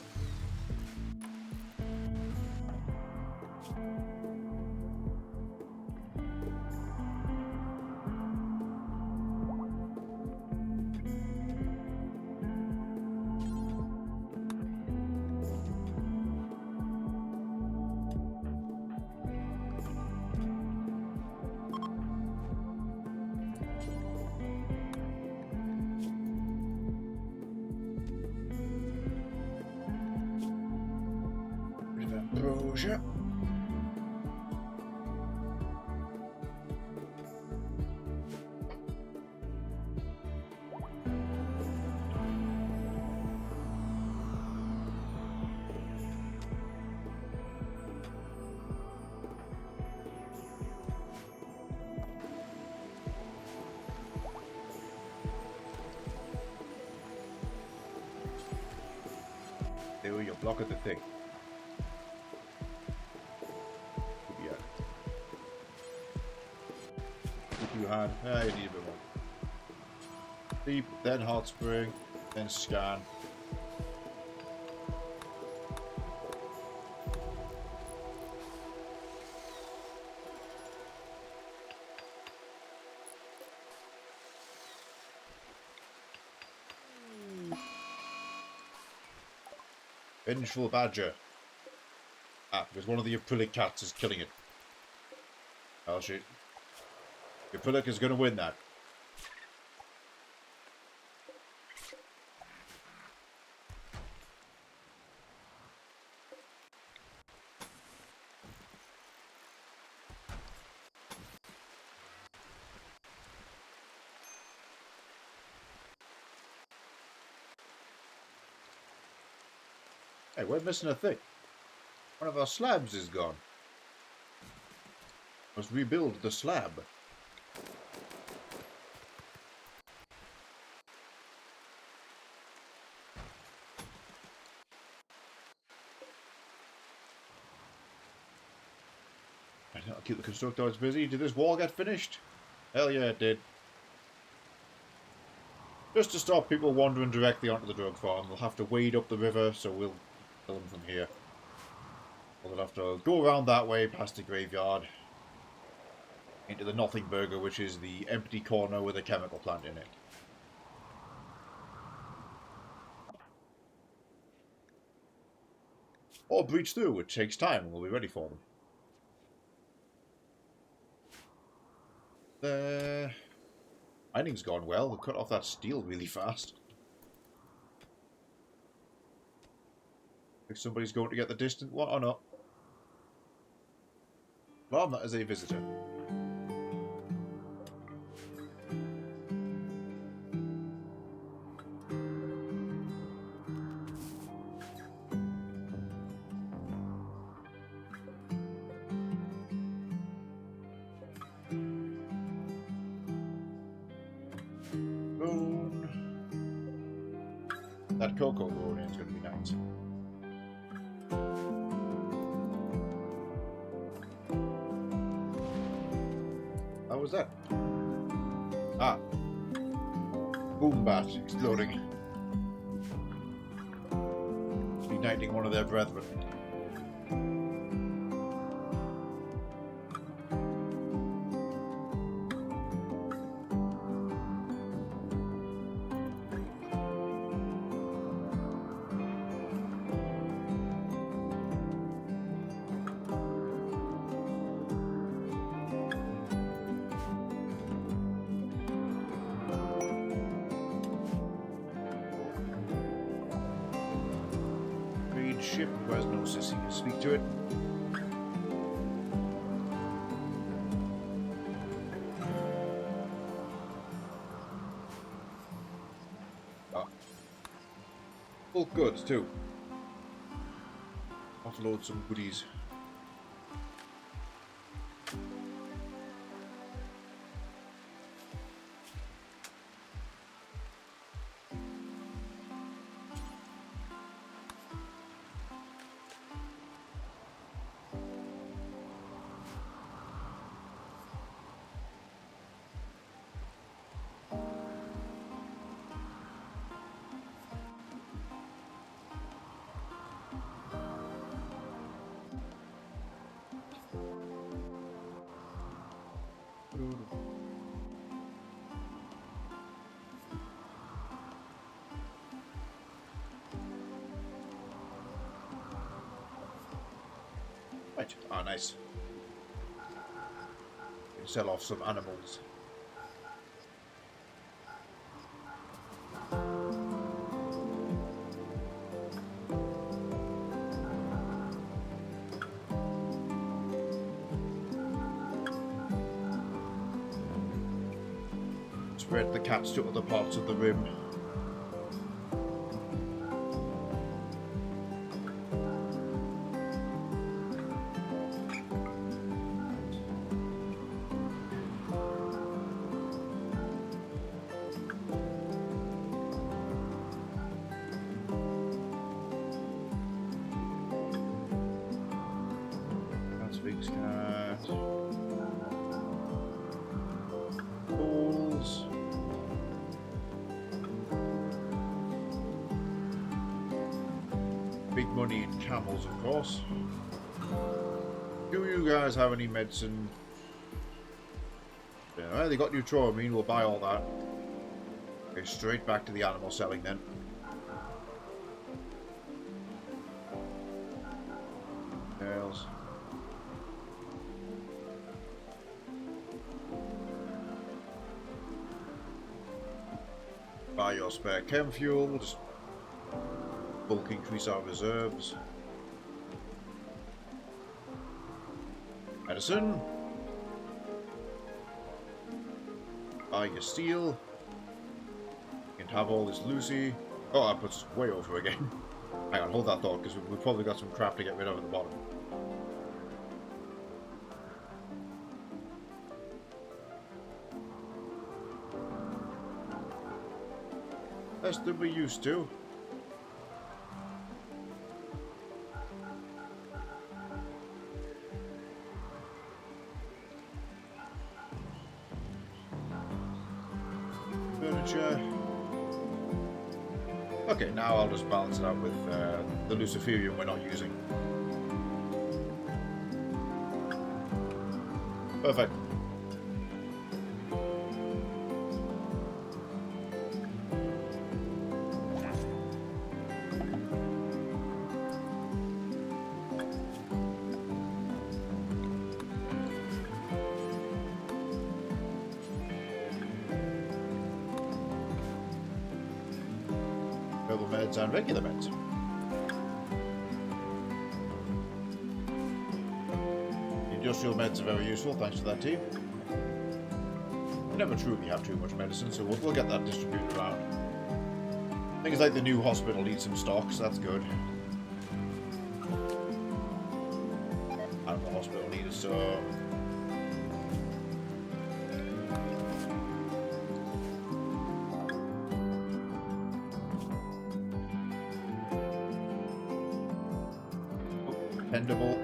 Ambrosia. There we go, block at the thing. You need a bit more. Deep, then hot spring, then scan. Vengeful badger. Ah, because one of the acrylic cats is killing it. Oh shit. Acrylic is going to win that. Hey, we're missing a thing. One of our slabs is gone. Must rebuild the slab. I'll keep the constructors busy. Did this wall get finished? Hell yeah, it did. Just to stop people wandering directly onto the drug farm, we'll have to wade up the river, so we'll kill them from here. We'll have to go around that way, past the graveyard, into the Nothing Burger, which is the empty corner with a chemical plant in it. Or breach through, which takes time, and we'll be ready for them. The mining's gone well. We'll cut off that steel really fast. If somebody's going to get the distant one or not. Well, that is a visitor. That cocoa road is going to be nice. How was that? Ah. Boom bat exploding. Igniting one of their brethren. Ship who has no sissy to speak to it. Ah. Bulk goods too. Offload some goodies. Right. Ah, nice. Can sell off some animals. Spread the cats to other parts of the rim. That's big cat. Balls. Big money in camels, of course. Do you guys have any medicine? Yeah, they got Neutroamine, we'll buy all that. Okay, straight back to the animal selling then. Tails. Buy your spare chem fuel, we'll just bulk increase our reserves. Medicine. Buy your steel. You can have all this Lucy. Oh, that puts us way over again. Hang on, hold that thought, because we've probably got some crap to get rid of at the bottom. Less than we used to. Furniture. Okay, now I'll just balance it out with the Luciferium we're not using. Perfect. Herbal meds and regular meds. Industrial meds are very useful, thanks to that team. We never truly have too much medicine, so we'll get that distributed around. Things like the new hospital need some stock, so that's good. And the hospital needs some. Dependable.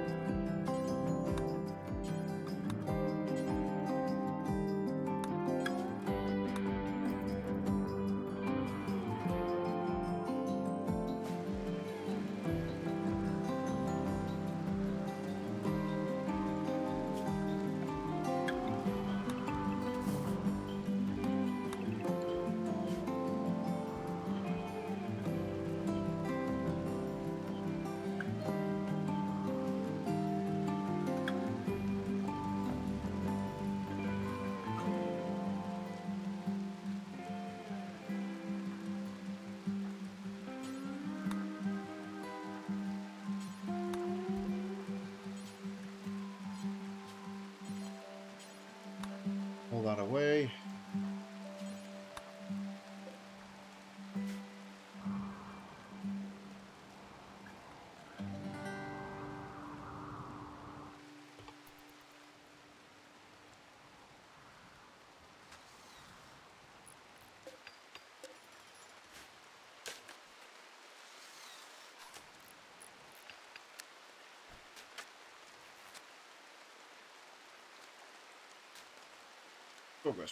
Pull that away.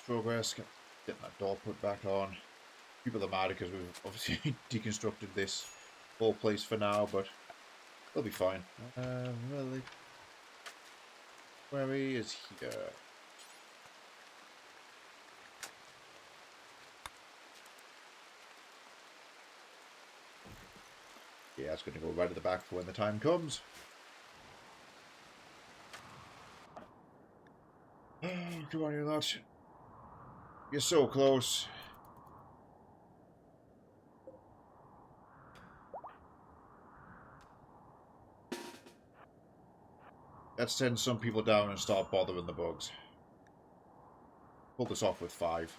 Progress. Get that door put back on. People are mad because we've obviously deconstructed this whole place for now, but they'll be fine. Really? Where he is here. Yeah, it's going to go right at the back for when the time comes. Come on, you lot. You're so close. Let's send some people down and start bothering the bugs. Pull this off with 5.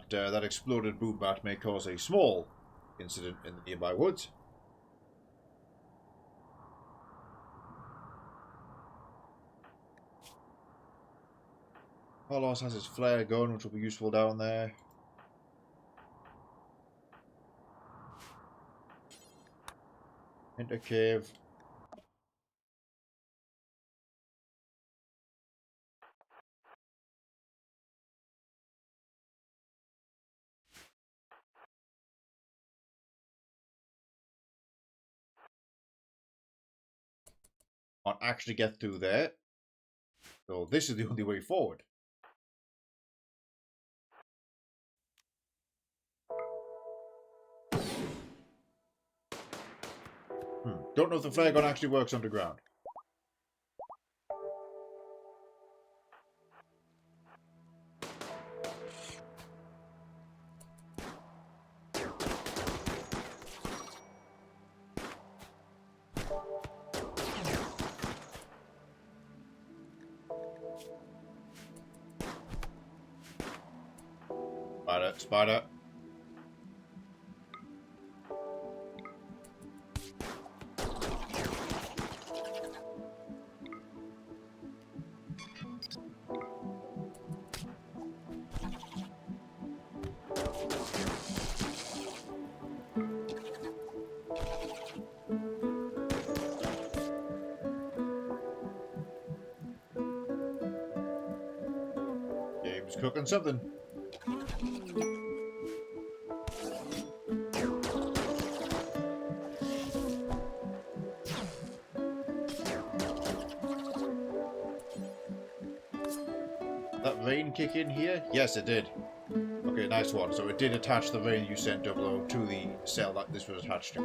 That exploded boom bat may cause a small incident in the nearby woods. Carlos has his flare gun, which will be useful down there. Enter cave. Can't actually get through there. So this is the only way forward. Don't know if the flare gun actually works underground. Spider, spider. Game's cooking something. That rain kick in here? Yes, it did. Okay, nice one. So it did attach the rain you sent below to the cell that this was attached to.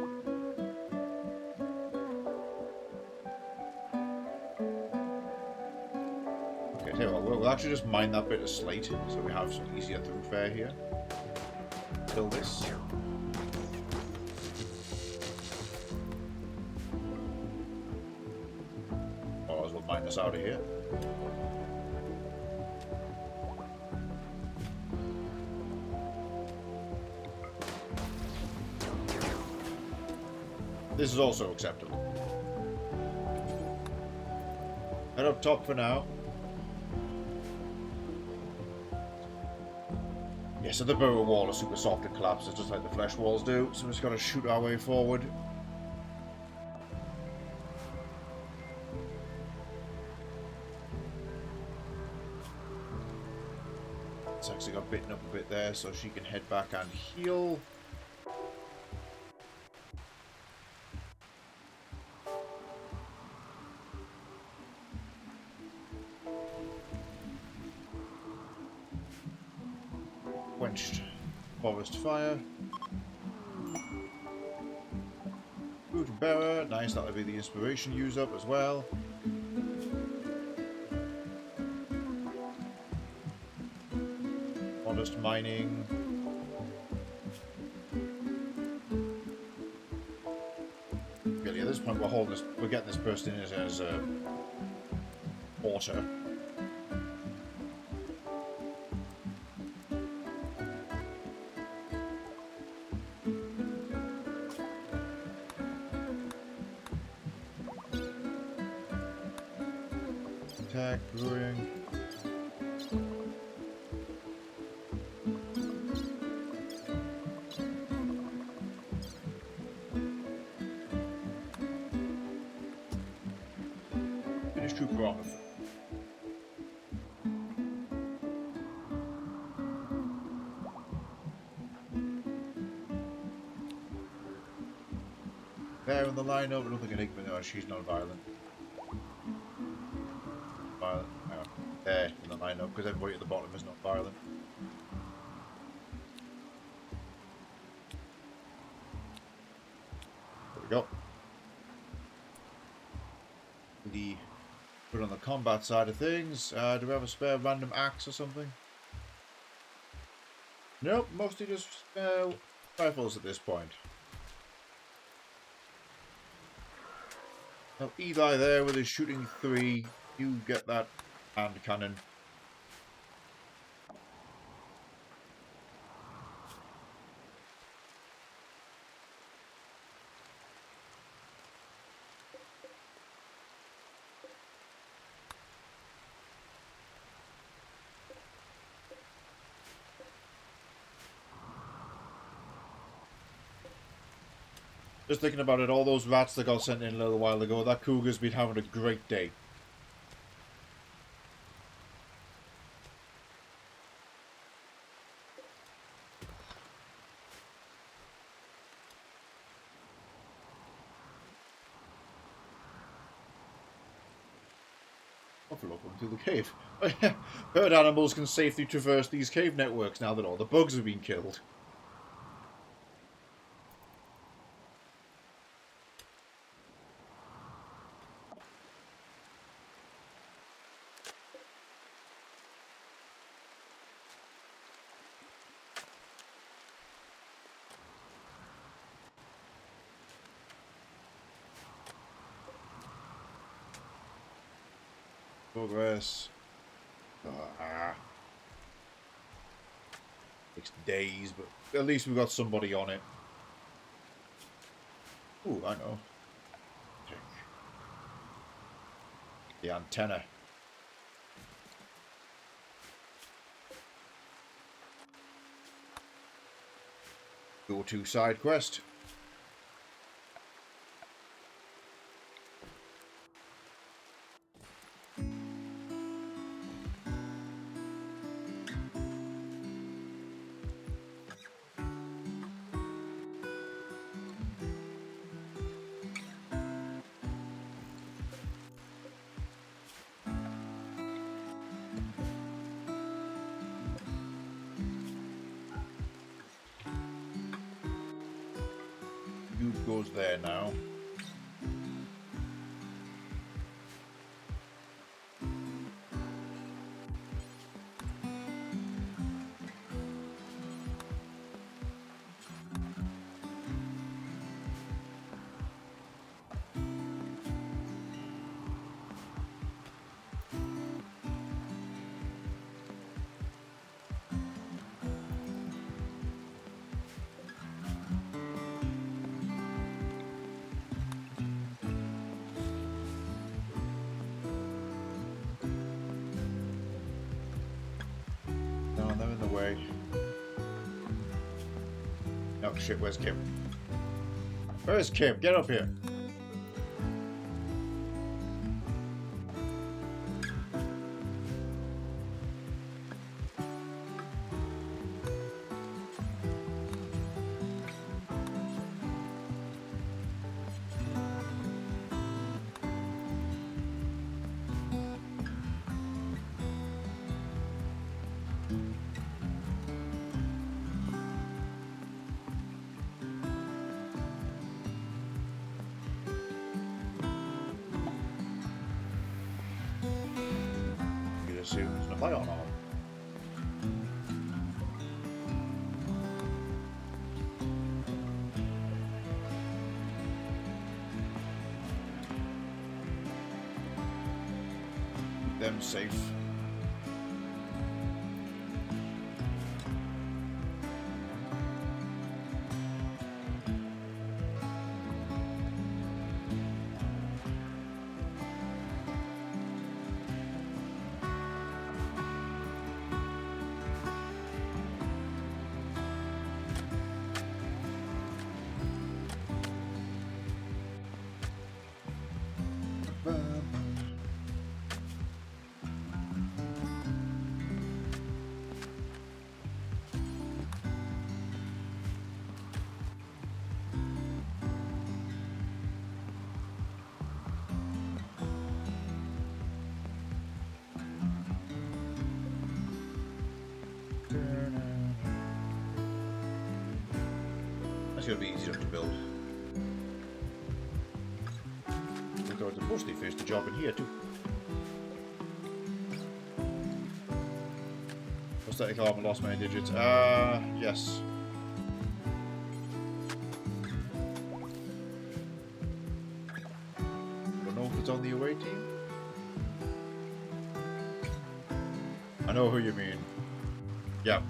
Okay, tell you what, we'll actually just mine that bit of slate so we have some easier thoroughfare here. Kill this. Or as well mine this out of here. This is also acceptable. Head up top for now. Yeah, so the burrow wall is super soft and collapses just like the flesh walls do, so we're just going to shoot our way forward. It's actually got bitten up a bit there, so she can head back and heal. Quenched forest fire. Food bearer, nice, that'll be the inspiration use up as well. Modest mining. Really, at this point we're getting this burst in as a water. Attack, brewing. Finish trooper off. There in the lineup, I don't think Enigma, no, she's not violent. There in the lineup because everybody at the bottom is not violent. There we go. Put on the combat side of things. Do we have a spare random axe or something? Nope, mostly just rifles at this point. Now Eli there with his shooting 3. You get that hand cannon. Just thinking about it, all those rats that got sent in a little while ago, that cougar's been having a great day. Buffalo come through the cave. Herd animals can safely traverse these cave networks now that all the bugs have been killed. Progress. Takes days, but at least we've got somebody on it. Ooh, I know. The antenna. Go to side quest. Tube goes there now. No, they're in the way. Oh shit, where's Kim? Where's Kim? Get up here. Assume there's no fire on. Keep them safe. That's going to be easy enough to build. We've got to mostly finish the job in here too. Prosthetic armor lost many digits. Yes. Don't know if it's on the away team. I know who you mean. Yeah.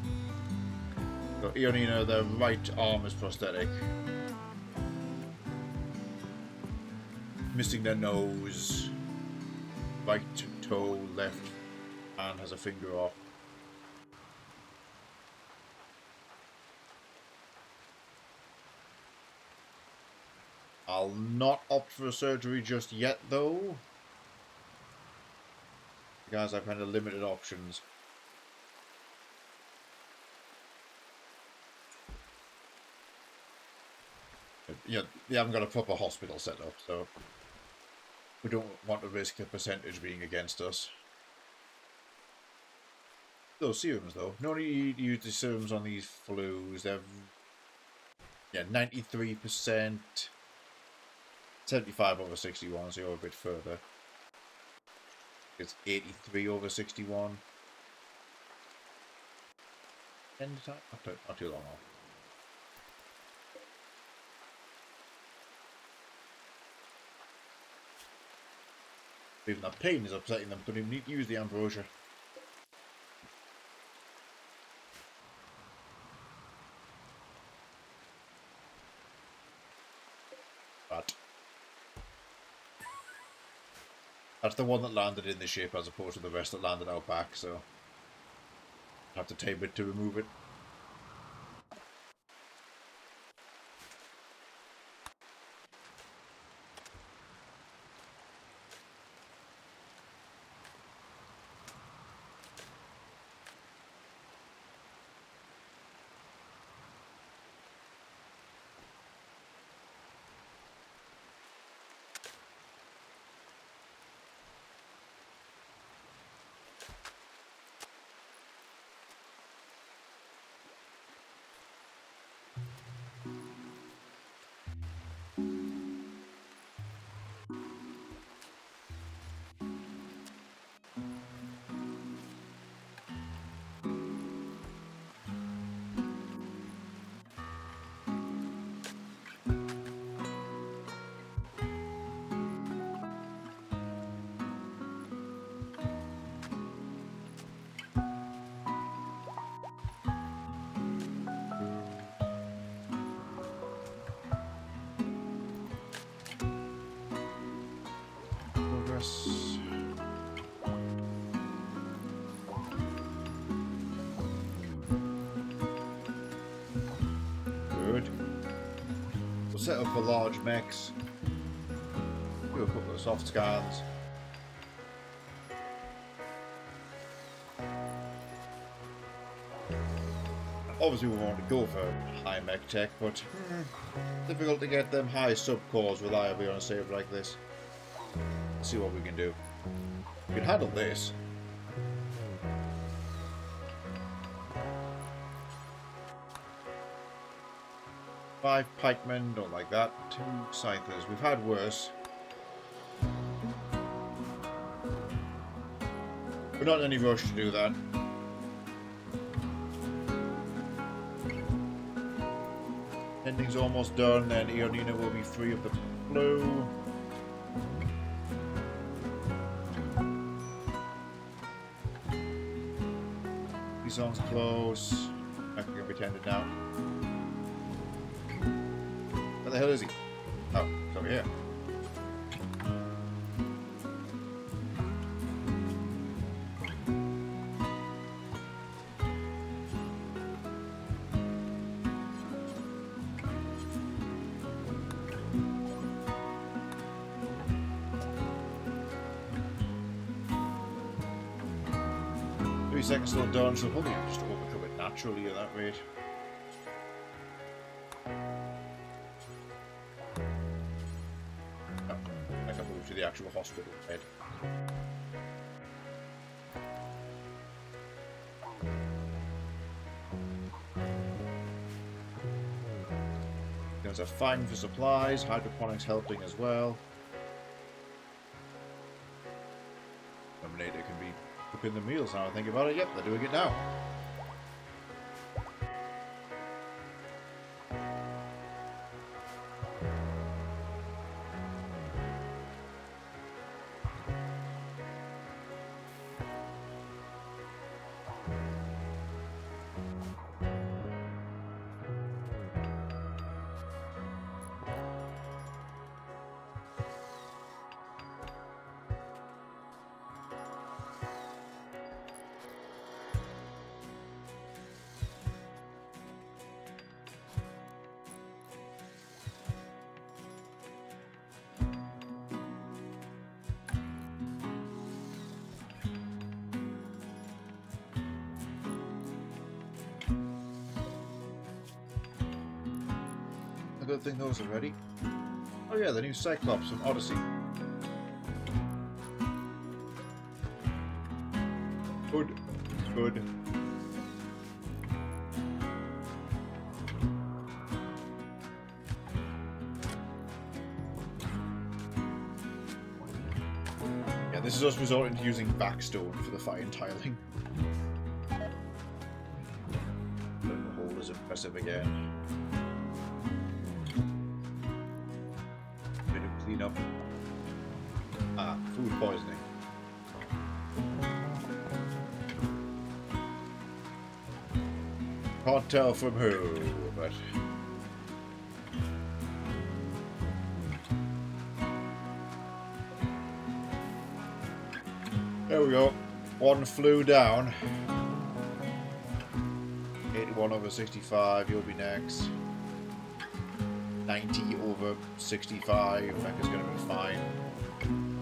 So Ionina, their right arm is prosthetic. Missing their nose. Right toe, left hand has a finger off. I'll not opt for a surgery just yet, though. Because I've kind of limited options. Yeah, they haven't got a proper hospital set up, so we don't want to risk the percentage being against us. Those serums, though. No need to use the serums on these flus. They're 93%, 75 over 61, so you're a bit further. It's 83 over 61. End time? Not too long off. Even that pain is upsetting them. Don't even need to use the ambrosia. That's the one that landed in the ship as opposed to the rest that landed out back, so I have to tame it to remove it. Progress. Good. We'll set up for large mechs. Do a couple of soft scans. Obviously we want to go for high mech tech, but difficult to get them high sub-cores reliably on a save like this. Let's see what we can do. We can handle this. Five pikemen, don't like that. Two scythers. We've had worse. We're not in any rush to do that. Ending's almost done, then Ionina will be free of the flow. Bison's close. I can be tended now. Where the hell is he? Oh, he's over here. Seconds still done, so hopefully just overcome it naturally at that rate. Oh, I can move to the actual hospital bed. There's a fine for supplies, hydroponics helping as well. Terminator can be cooking the meals now I think about it. Yep, they're doing it now. I don't think those are ready. Oh yeah, the new Cyclops from Odyssey. Good. Good. Yeah, this is us resorting to using backstone for the fine tiling. The hole is impressive again. Clean up. Ah, food poisoning. Can't tell from who, but There we go. One flew down. 81 over 65, you'll be next. 90 over 65, I think it's going to be fine. In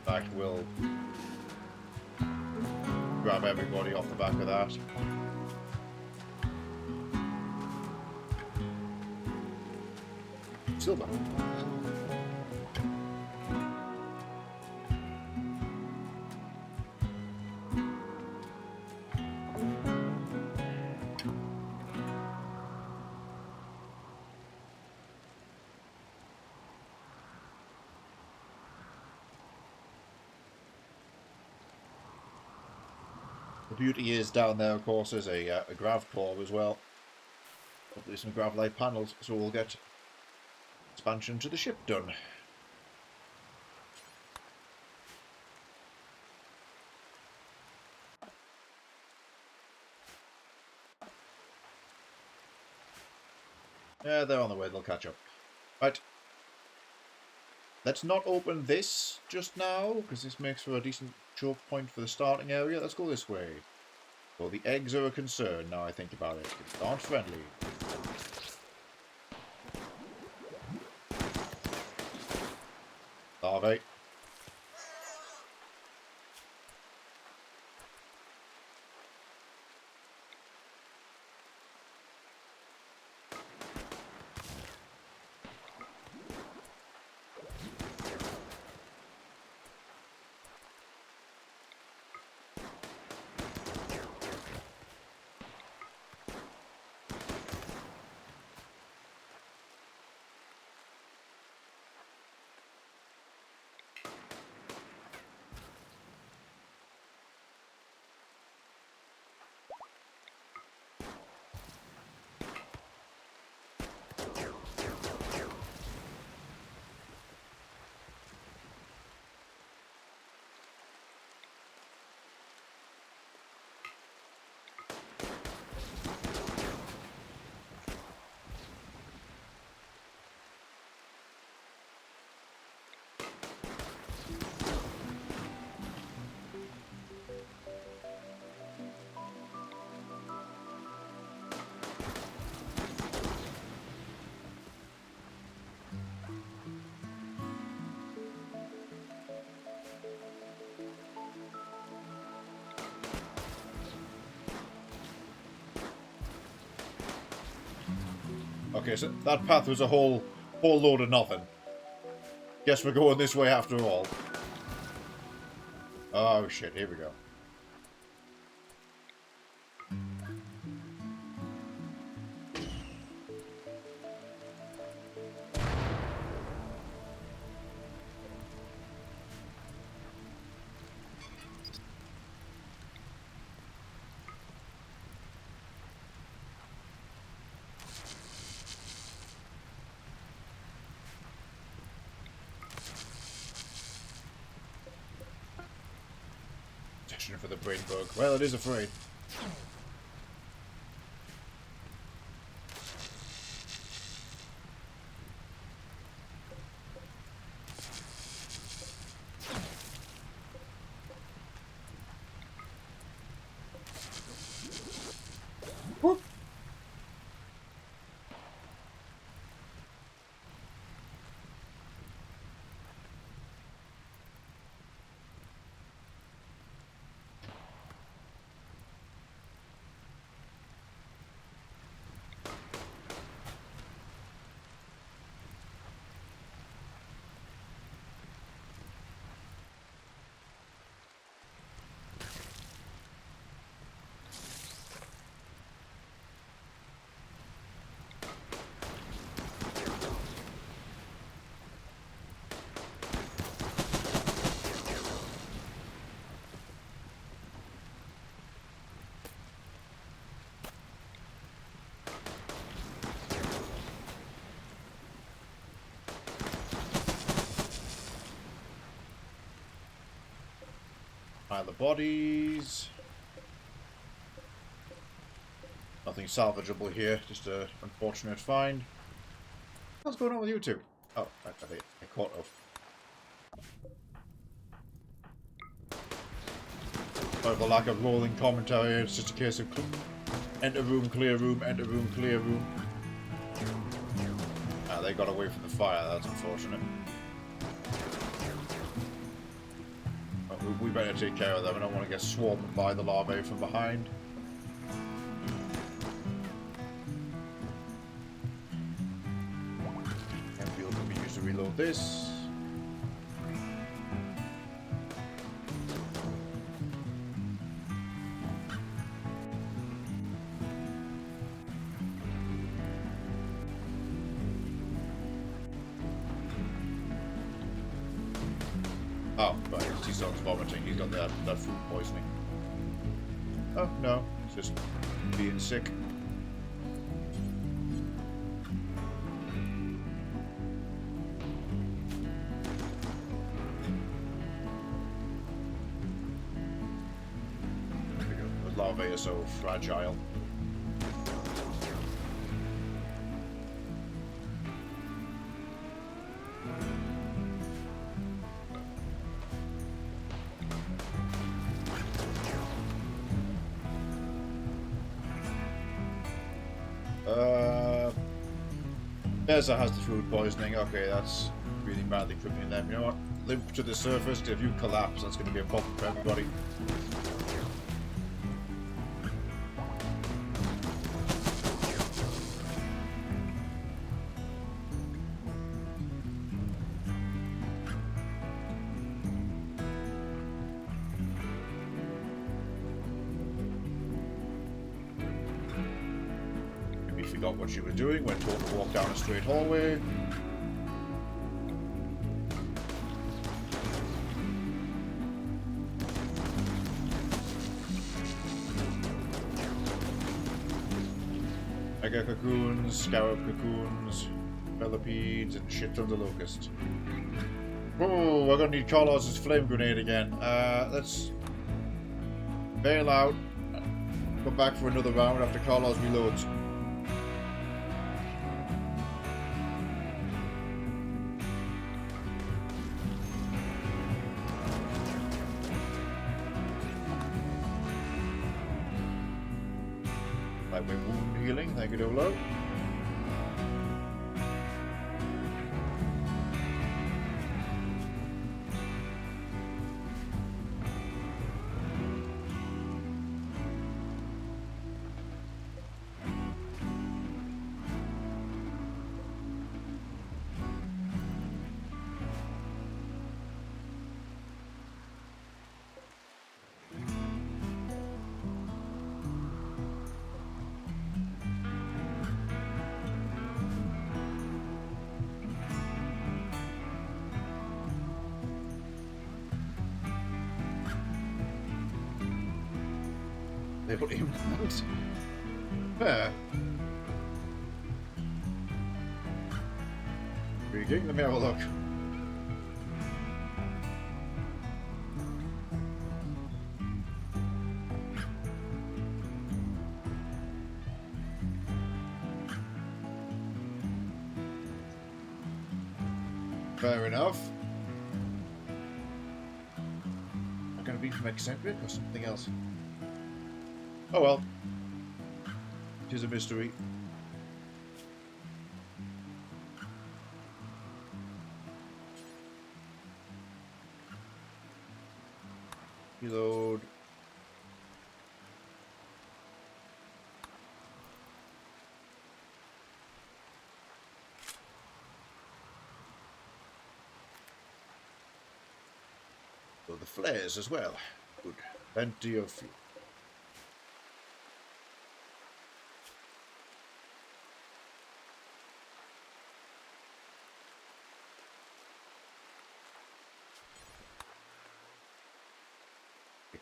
fact, we'll grab everybody off the back of that. Silver. The beauty is down there, of course, is a grav core as well. Hopefully some grav light panels, so we'll get expansion to the ship done. Yeah, they're on the way, they'll catch up. Right. Let's not open this just now, because this makes for a decent choke point for the starting area. Let's go this way. Well, the eggs are a concern now I think about it. They aren't friendly. Larvae. Okay, so that path was a whole load of nothing. Guess we're going this way after all. Oh shit, here we go. For the brain bug. Well, it is afraid. Whoop. Pile the bodies. Nothing salvageable here, just a unfortunate find. What's going on with you two? Oh, I caught up. sorry for the lack of rolling commentary. It's just a case of enter room, clear room, enter room, clear room. Ah, they got away from the fire. That's unfortunate. We better take care of them. I don't want to get swarmed by the larvae from behind. And fuel can be used to reload this. Oh, right, T-Son's vomiting. He's got that food poisoning. Oh, no. It's just being sick. There we go. The larvae are so fragile. Beza has the food poisoning. Okay, that's really badly crippling them. You know what? Limp to the surface. If you collapse, that's going to be a problem for everybody. Forgot what she was doing, went told to walk down a straight hallway. Mega cocoons, scarab cocoons, millipedes, and shit from the locust. Oh, we're gonna need Carlos's flame grenade again. Let's bail out. Come back for another round after Carlos reloads. Lightweight wound healing, thank you, Dolo. They put implants. Fair. Intriguing. Let me have a look. Fair enough. Not going to be from eccentric or something else. Oh well. It is a mystery. Reload. So the flares as well. Good. Plenty of fuel.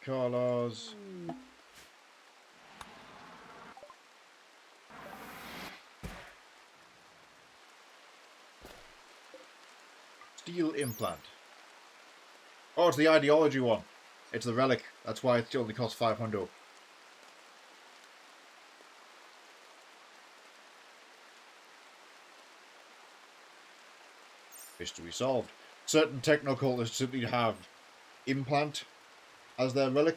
Carlos. Steel implant. Oh, it's the ideology one. It's the relic. That's why it only costs 500. Mystery solved. Certain technocultists simply have implant as their relic.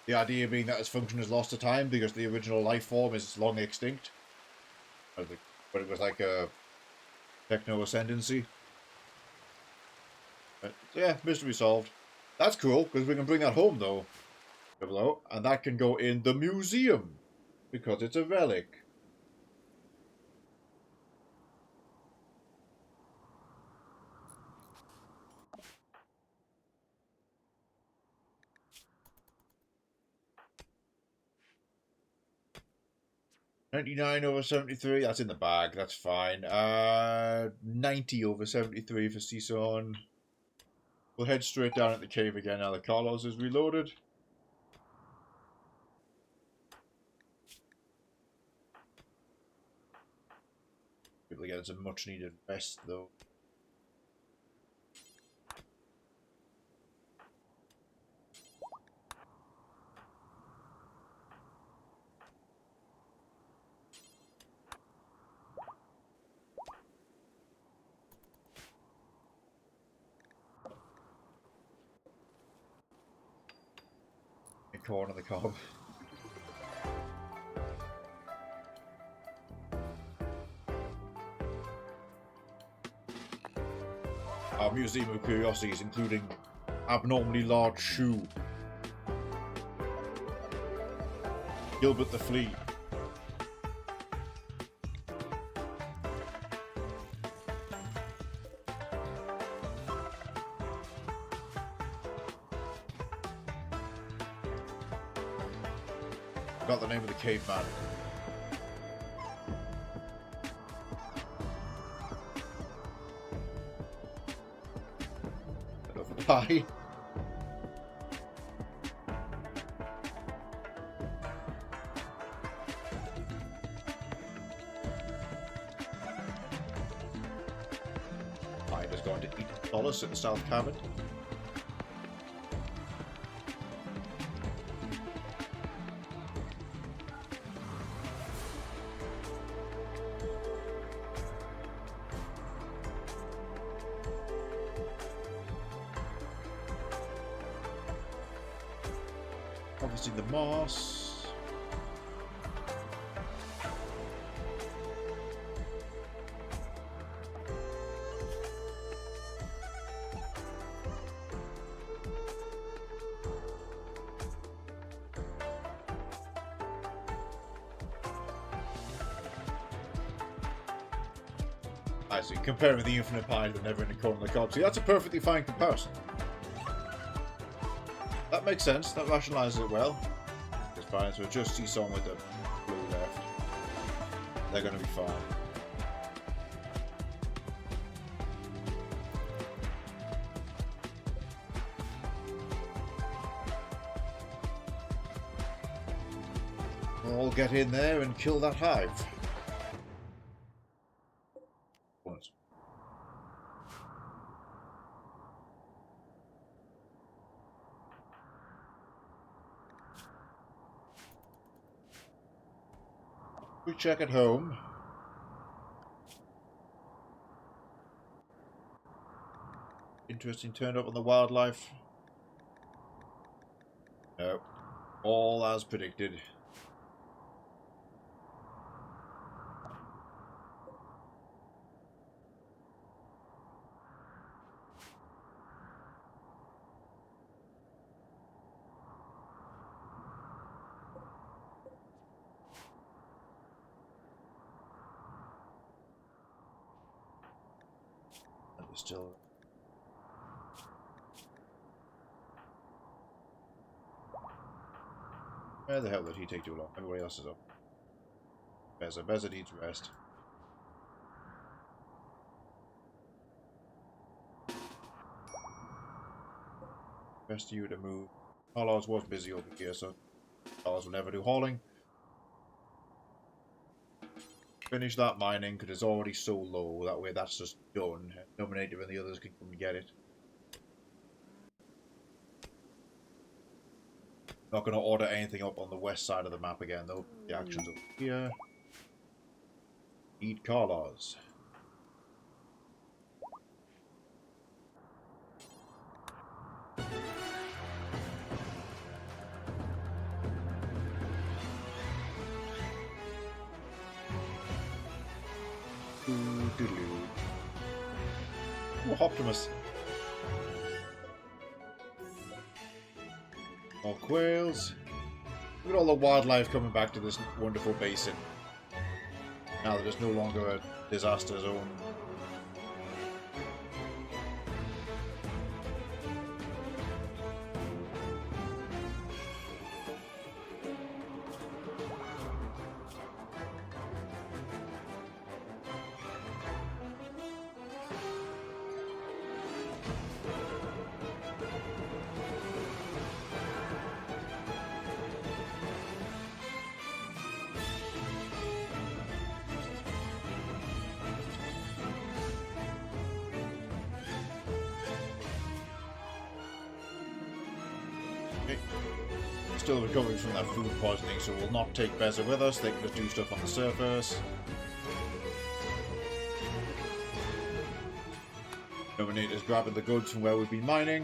The idea being that its function is lost to time because the original life form is long extinct. But it was like a techno-ascendancy. But yeah, mystery solved. That's cool, because we can bring that home, though. And that can go in the museum, because it's a relic. $99/73, that's in the bag, that's fine. $90/73 for Season. We'll head straight down at the cave again now that Carlos is reloaded. People get some much needed rest though. A corn on the cob. Our museum of curiosities, including abnormally large shoe, Gilbert the Flea, got the name of the caveman. Pie. Pie is going to eat Solace at the South Cabin. Obviously the moss. I see. Comparing the infinite pie to the never ending corn on the cob. See, that's a perfectly fine comparison. That makes sense. That rationalizes it well. It's fine. So just see someone with the blue left. They're going to be fine. We'll all get in there and kill that hive. Once. We check at home. Interesting turned up on the wildlife. No. All as predicted. Still. Where the hell did he take too long? Everybody else is up. Beza needs rest. Best of you to move. Carlos was busy over here, so Carlos will never do hauling. Finish that mining because it's already so low. That way that's just done. Nominative and the others can come and get it. Not going to order anything up on the west side of the map again though. The action's over here. Eat Carlos. Oh, Optimus. More quails. Look at all the wildlife coming back to this wonderful basin. Now that it's no longer a disaster zone. Still recovering from that food poisoning, so we'll not take Beza with us. They can just do stuff on the surface. Dominator's grabbing the goods from where we've been mining.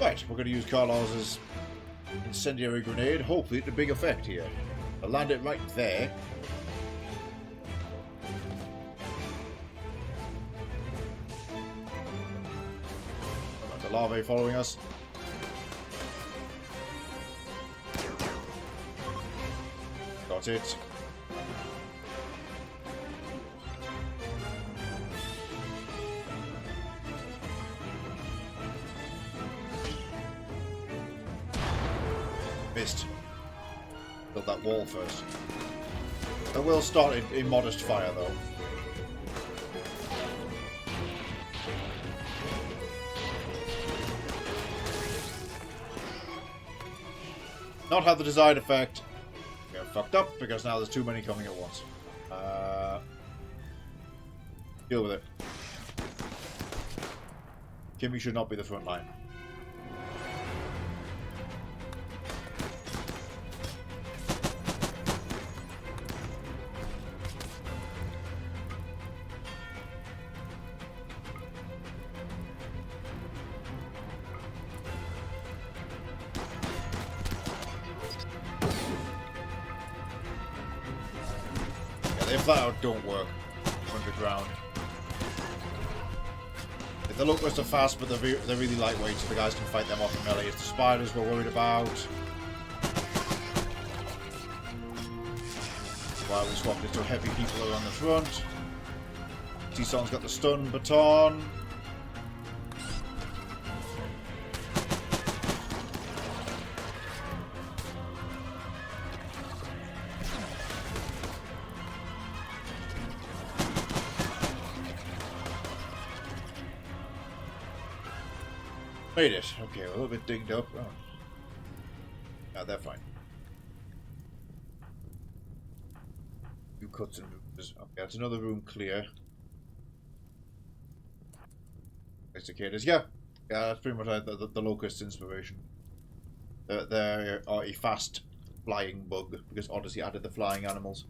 Right, we're going to use Carlos's incendiary grenade, hopefully to big effect here. I'll land it right there. Larvae following us. Got it. Missed. Build that wall first. I will start in modest fire though. Not had the desired effect. We got fucked up because now there's too many coming at once. Deal with it. Kimmy should not be the front line. They flat out don't work underground. The locusts are fast, but they're really lightweight, so the guys can fight them off in melee. It's the spiders we're worried about. While we swapped it to heavy people around the front. T-Son's got the stun baton. Made it. Okay, a little bit dinged up. Oh. No, they're fine. Few cuts and moves. Okay, that's another room clear. Cicadas. Yeah, that's pretty much the locust inspiration. They are a fast flying bug because Odyssey added the flying animals.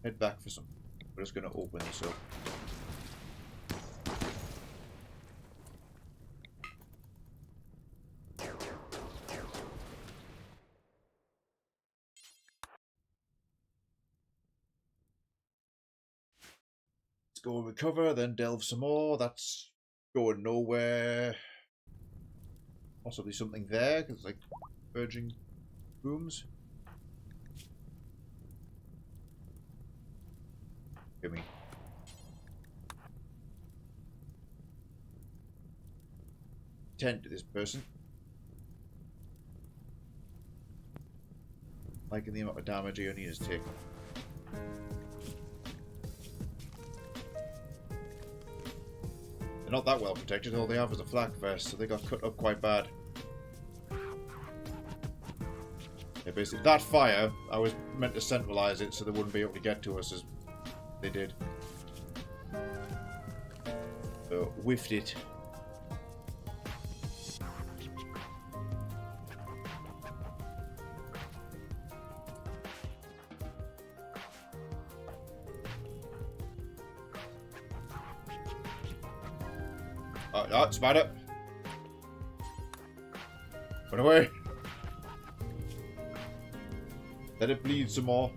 Head back for some. We're just going to open this up. Let's go recover, then delve some more. That's going nowhere. Possibly something there, because it's like verging rooms. Me. Tend to this person. Liking the amount of damage he only has taken. not that well protected. All they have is a flak vest, so they got cut up quite bad. Yeah, basically, that fire, I was meant to centralize it so they wouldn't be able to get to us as they did. So, whiffed it. Oh, spider! Run away! Let it bleed some more.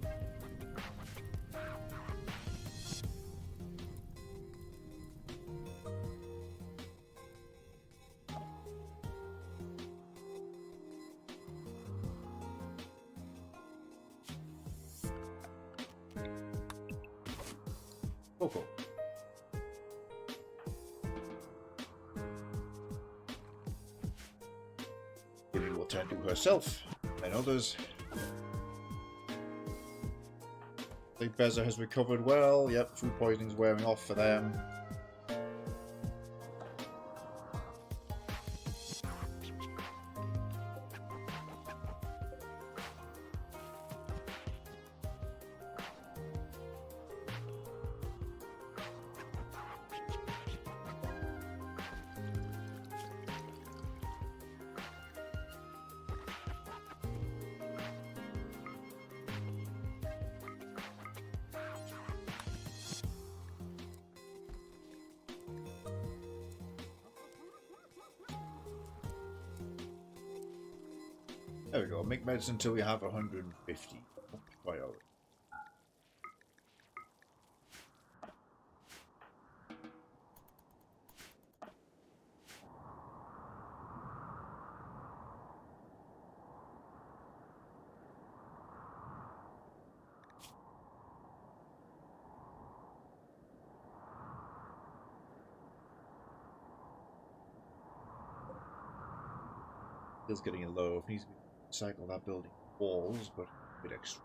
Coco. Gilly will tend to herself and others. I think Beza has recovered well. Yep, food poisoning's wearing off for them. There we go. Make medicine until we have 150. Right over. Still getting low. Needs to cycle that building walls, but a bit extra.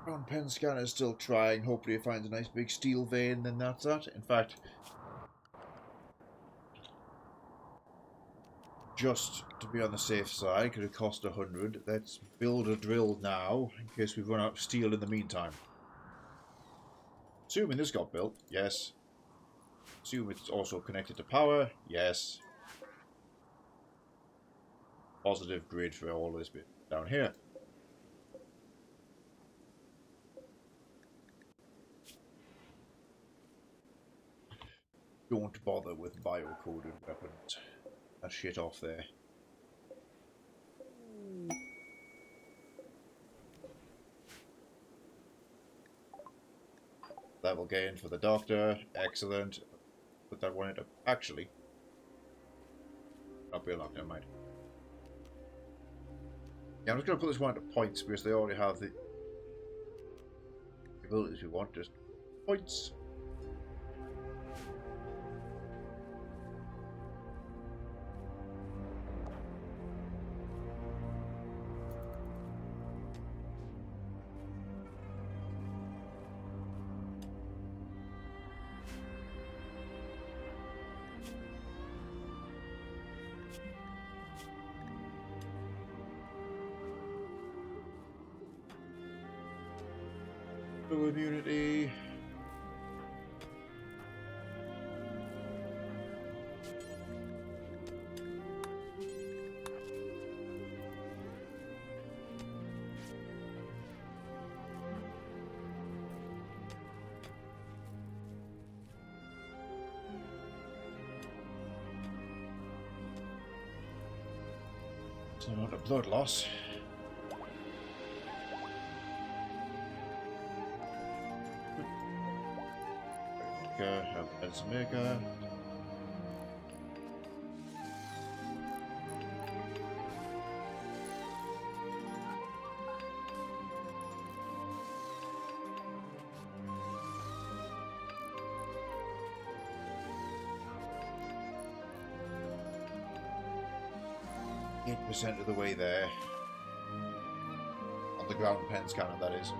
Brown pen scanner is still trying. Hopefully it finds a nice big steel vein, then that's that. In fact, just to be on the safe side, could have cost 100. Let's build a drill now, in case we run out of steel in the meantime. Assuming this got built, yes. Assume it's also connected to power, yes. Positive grid for all this bit down here. Don't bother with biocoded weapons. That shit off there. Level gain for the doctor. Excellent. Put that one into... Actually. Not be unlocked, never mind. Yeah, I'm just going to put this one into points because they already have the abilities we want. Just points. Immunity. It's not a blood loss. Have Elsmega. %8 of the way there. ground pens cannon, that is.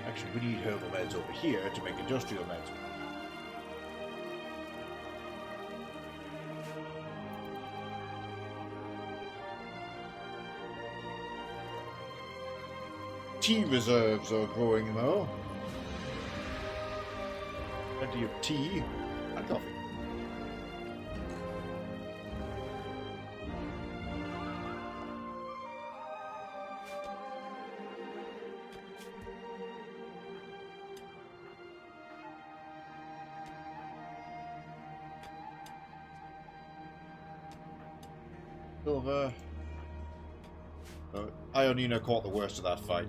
Actually, we need herbal meds over here to make industrial meds. Tea reserves are growing though. Plenty of tea and coffee. Silver. Ionina caught the worst of that fight.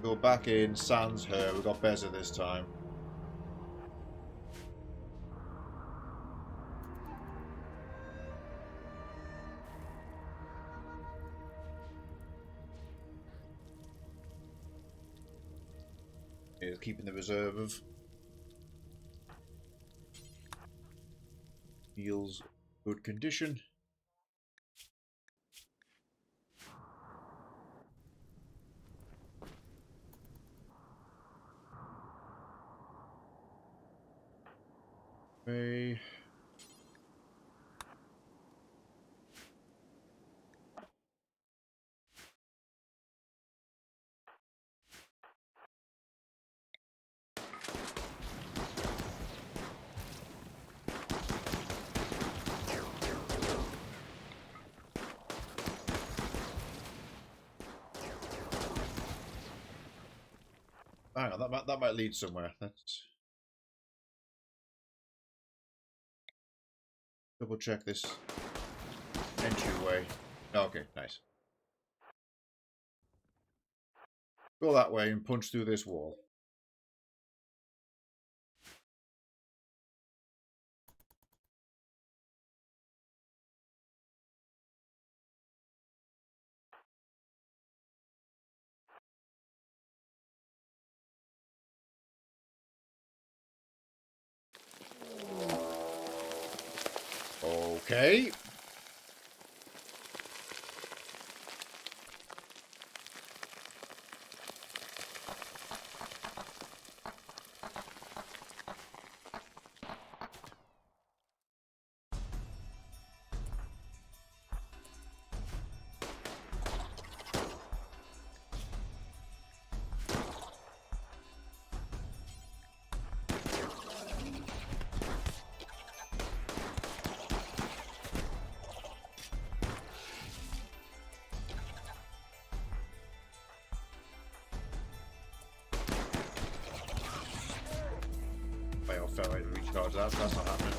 Go back in, sans her. We got Beza this time. Is keeping the reserve of heals good condition. Okay. Hang on, that might lead somewhere. Let's double check this entryway. Okay, nice. Go that way and punch through this wall. Okay. I fell right to recharge that. That's not happening.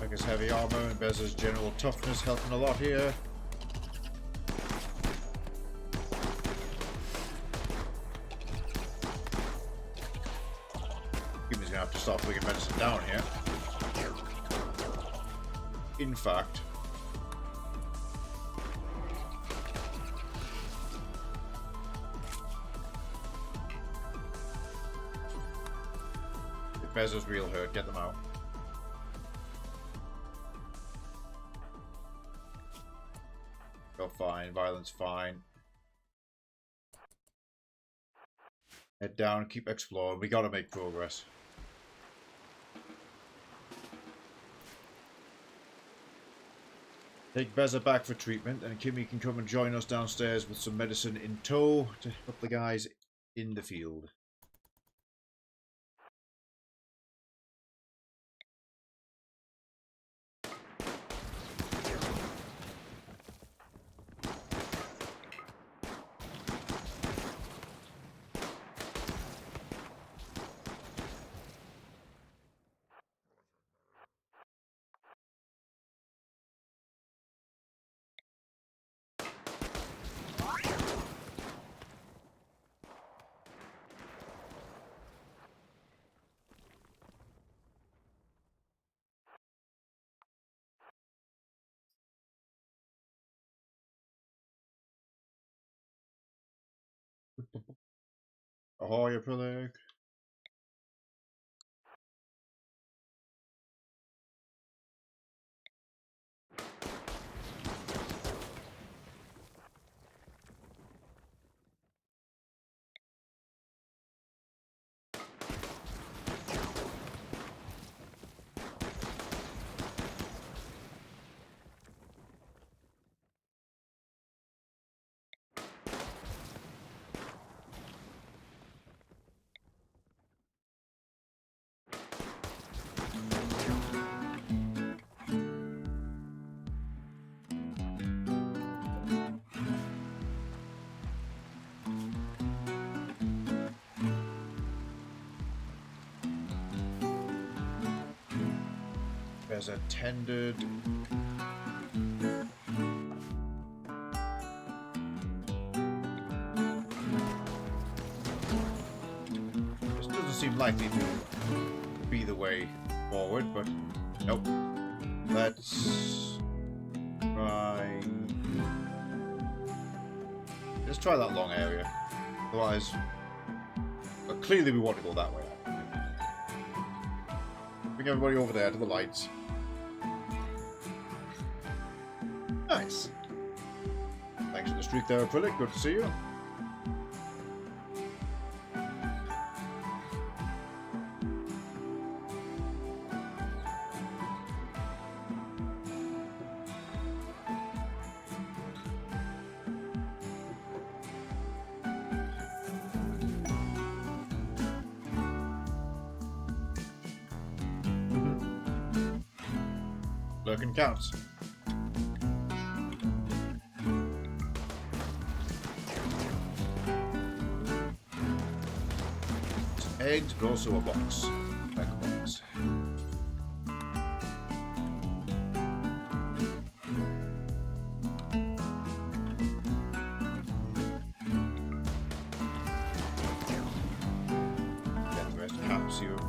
I guess heavy armor and Beza's general toughness helping a lot here. He's gonna have to start bringing medicine down here. In fact, if Beza's real hurt, get them out. Go fine, violence fine. Head down, keep exploring. We gotta make progress. Take Beza back for treatment, and Kimmy can come and join us downstairs with some medicine in tow to help the guys in the field. Ahoy, acrylic. There's a tendered. This doesn't seem likely to be the way forward, but nope. Let's try. Let's try that long area. Otherwise, but clearly we want to go that way. Bring everybody over there to the lights. Nice. Thanks for the streak there, Acrylic. Good to see you. Lurkin counts. Eggs, but also a box. Like a box. Get the rest of capsule.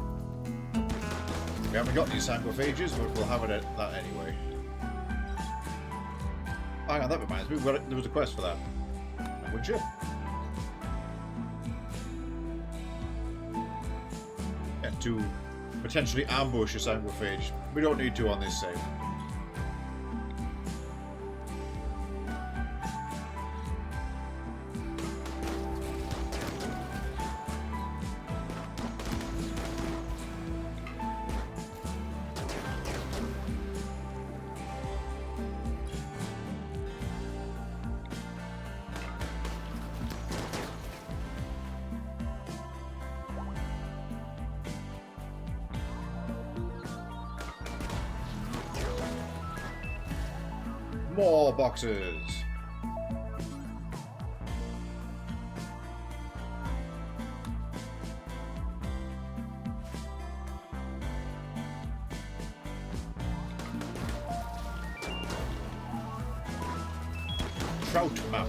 We haven't got these sarcophages, but we'll have it at that anyway. Hang on, that reminds me, there was a quest for that. Would you? To potentially ambush a sarcophage. We don't need to on this save. More boxes. Trout map.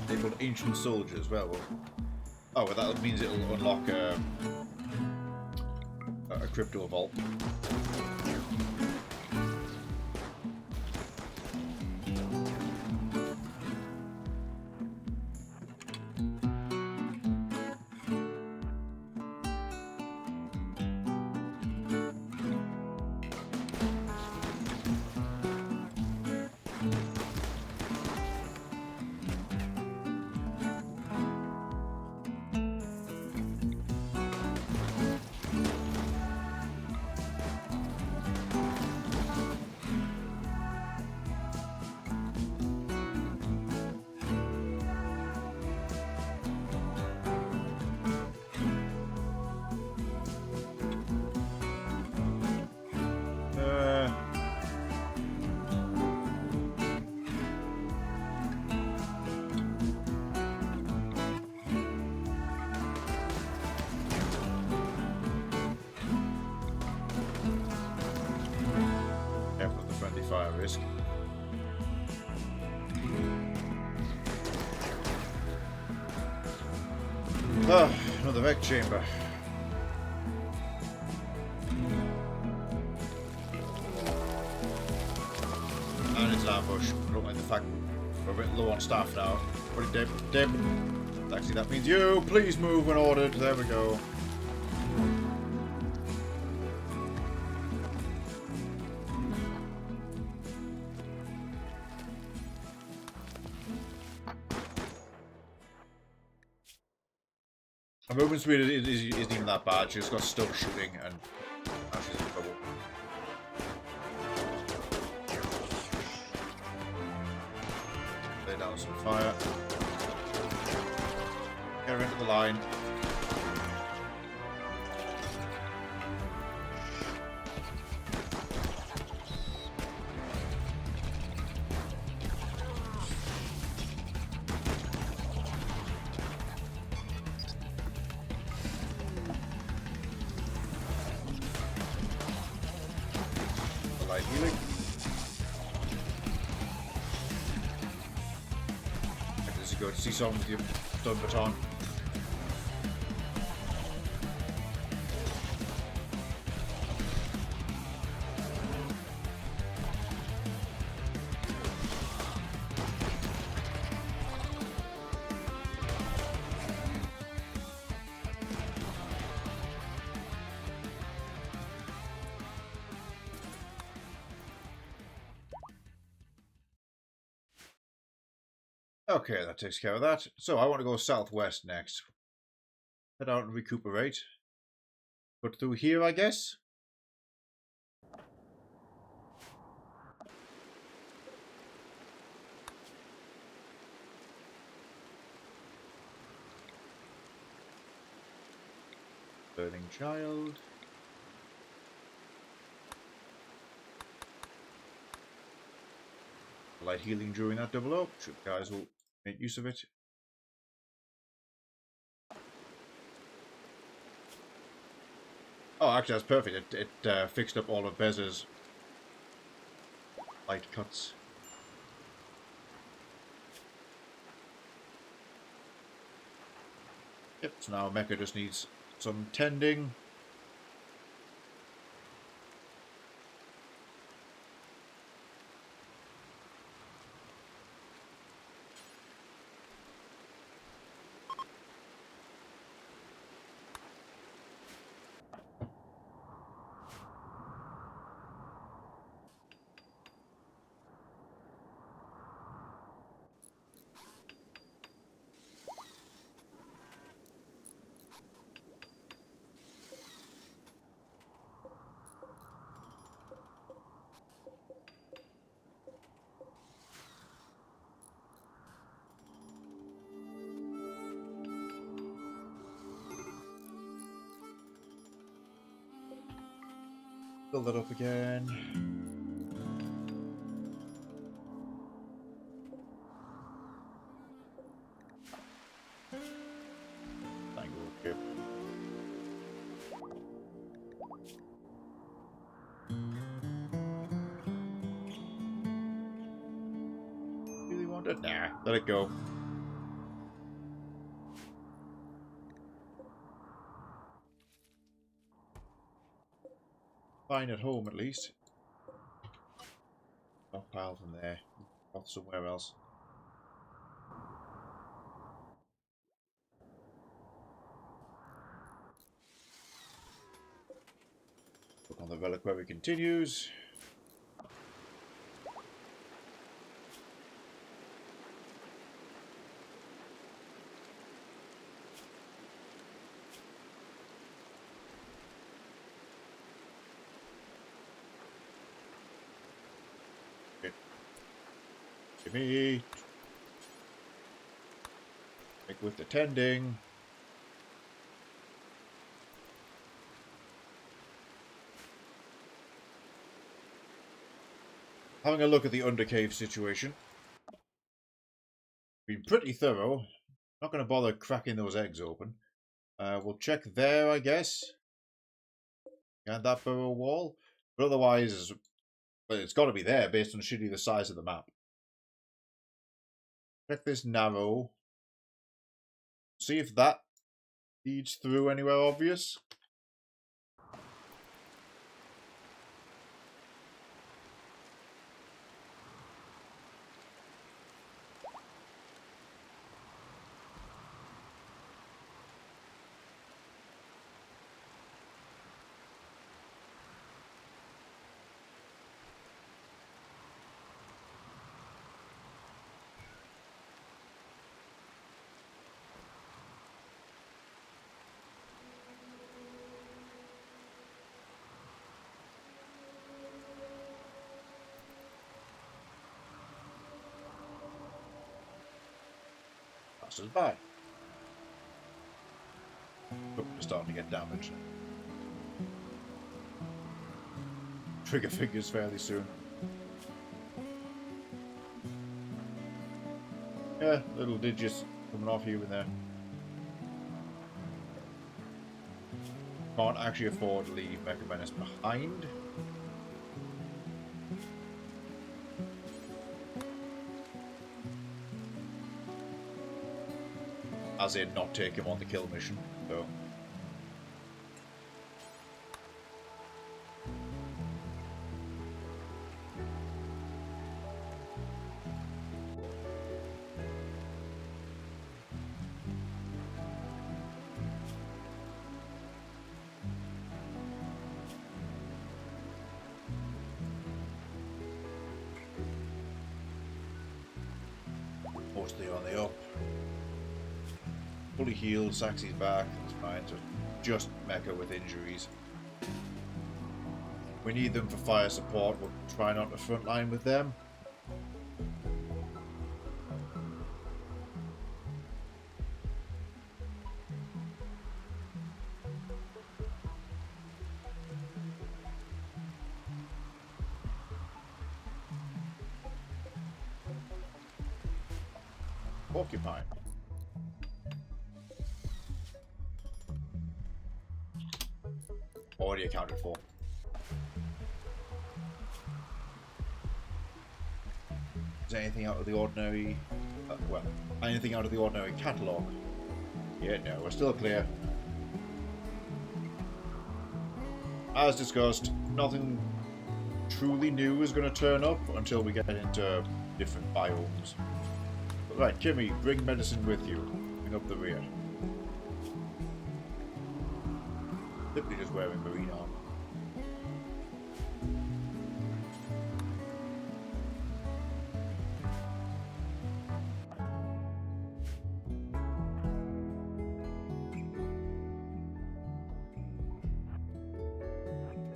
Labeled ancient soldiers. Well, oh, well, that means it'll unlock a crypto vault. Fire risk. Ah, another vec chamber. And it's an ambush. I don't like the fact We're a bit low on staff now. What dip, dip. Actually, that means you. Please move when ordered. There we go. Her movement speed isn't even that bad. She's got still shooting, and now she's in trouble. Lay down some fire. Get her into the line. Light healing. This is good to see someone with your stun baton. Okay, that takes care of that. So I want to go southwest next. Head out and recuperate. But through here, I guess? Burning child. Light healing during that double up. Sure, guys will make use of it. Oh, actually, that's perfect. It fixed up all of Bez's light cuts. Yep, so now Mecha just needs some tending. Fill that up again. Tangle chip. Really want it? Nah, let it go. Fine at home, at least. Stockpile from there. Off somewhere else. Look on the reliquary continues. Gimme. Like with the tending. Having a look at the undercave situation. Been pretty thorough. Not going to bother cracking those eggs open. We'll check there, I guess. And that burrow wall. But otherwise, well, it's got to be there based on shitty the size of the map. Check this narrow. See if that leads through anywhere obvious. Pass us by. Oh, we're starting to get damaged. Trigger fingers fairly soon. Yeah, little digits coming off here and there. Can't actually afford to leave Mecha Menace behind. As in, not take him on the kill mission, so. Mostly on the up. Fully healed, Saxy's back, that's fine, so just Mecha with injuries. We need them for fire support, we'll try not to frontline with them. Porcupine. Already accounted for. Is there anything out of the ordinary? Well, anything out of the ordinary catalogue? Yeah, no, we're still clear. As discussed, nothing truly new is going to turn up until we get into different biomes. But right, Kimmy, bring medicine with you. Bring up the rear. Simply just wearing marine armor.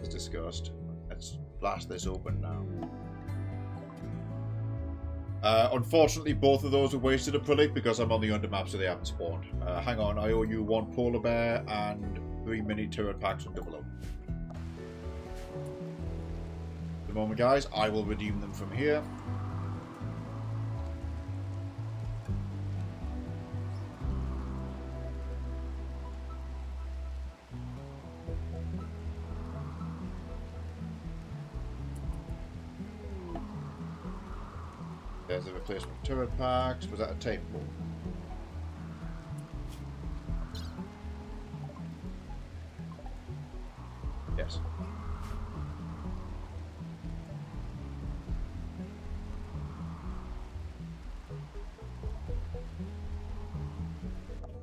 As discussed, let's blast this open now. Unfortunately, both of those are wasted a product because I'm on the undermap, so they haven't spawned. Hang on, I owe you 1 polar bear and 3 mini turret packs from Double O. The moment, guys, I will redeem them from here. There's the replacement turret packs. Was that a tape ball? Yes.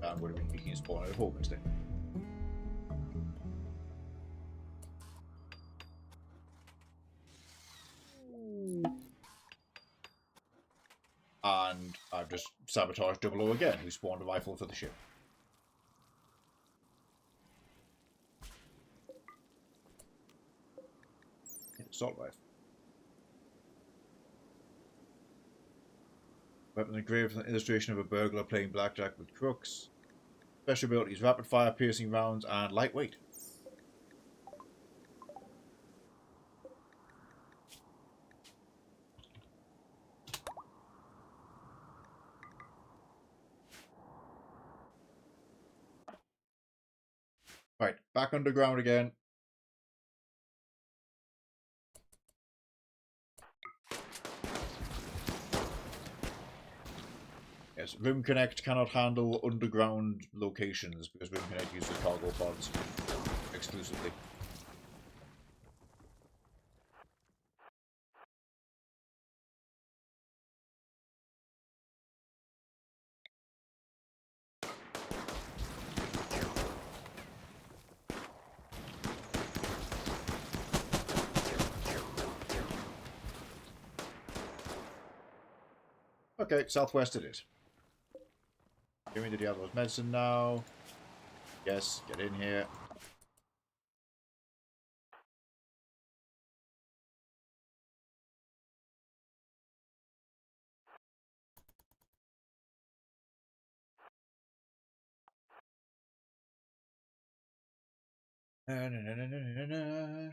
I'm going to be making a spawn at home instead. And I've just sabotaged Double O again, who spawned a rifle for the ship. Assault rifle. Weapon engraved with an illustration of a burglar playing blackjack with crooks. Special abilities: rapid fire, piercing rounds, and lightweight. Right, back underground again. Yes, Rim Connect cannot handle underground locations because Rim Connect uses cargo pods exclusively. Okay, southwest it is. Give me the Diablo's medicine now. Yes, get in here. Na, na, na, na, na, na, na.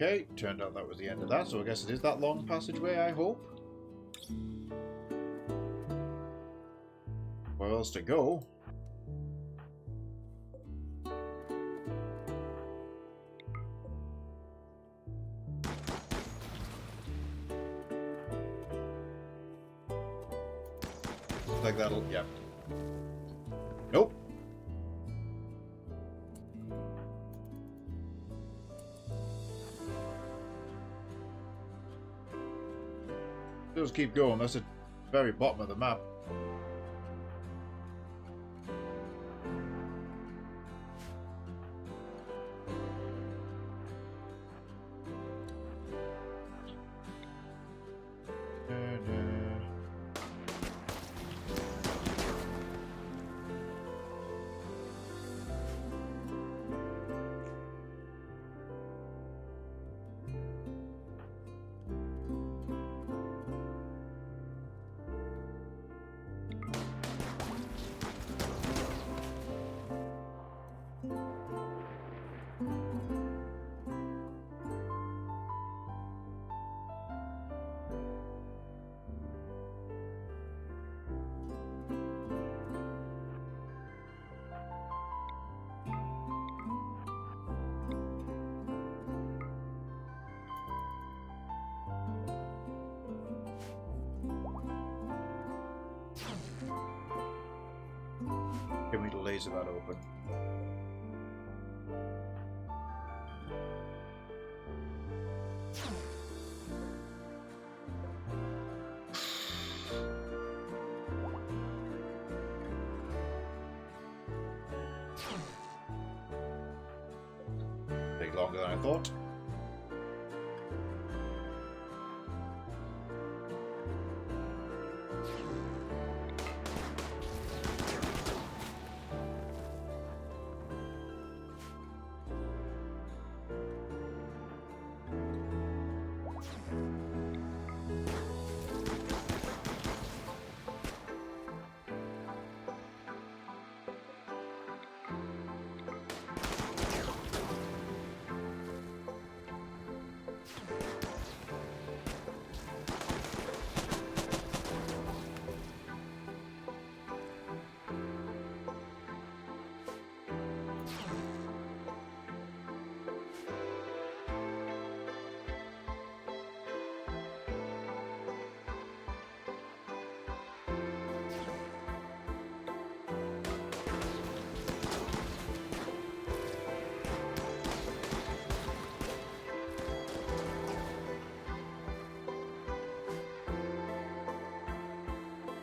Okay, turned out that was the end of that, so I guess it is that long passageway, I hope. Where else to go? Like that'll... yeah. Nope. Just keep going, that's the very bottom of the map. Give me the laser that open. Take longer than I thought.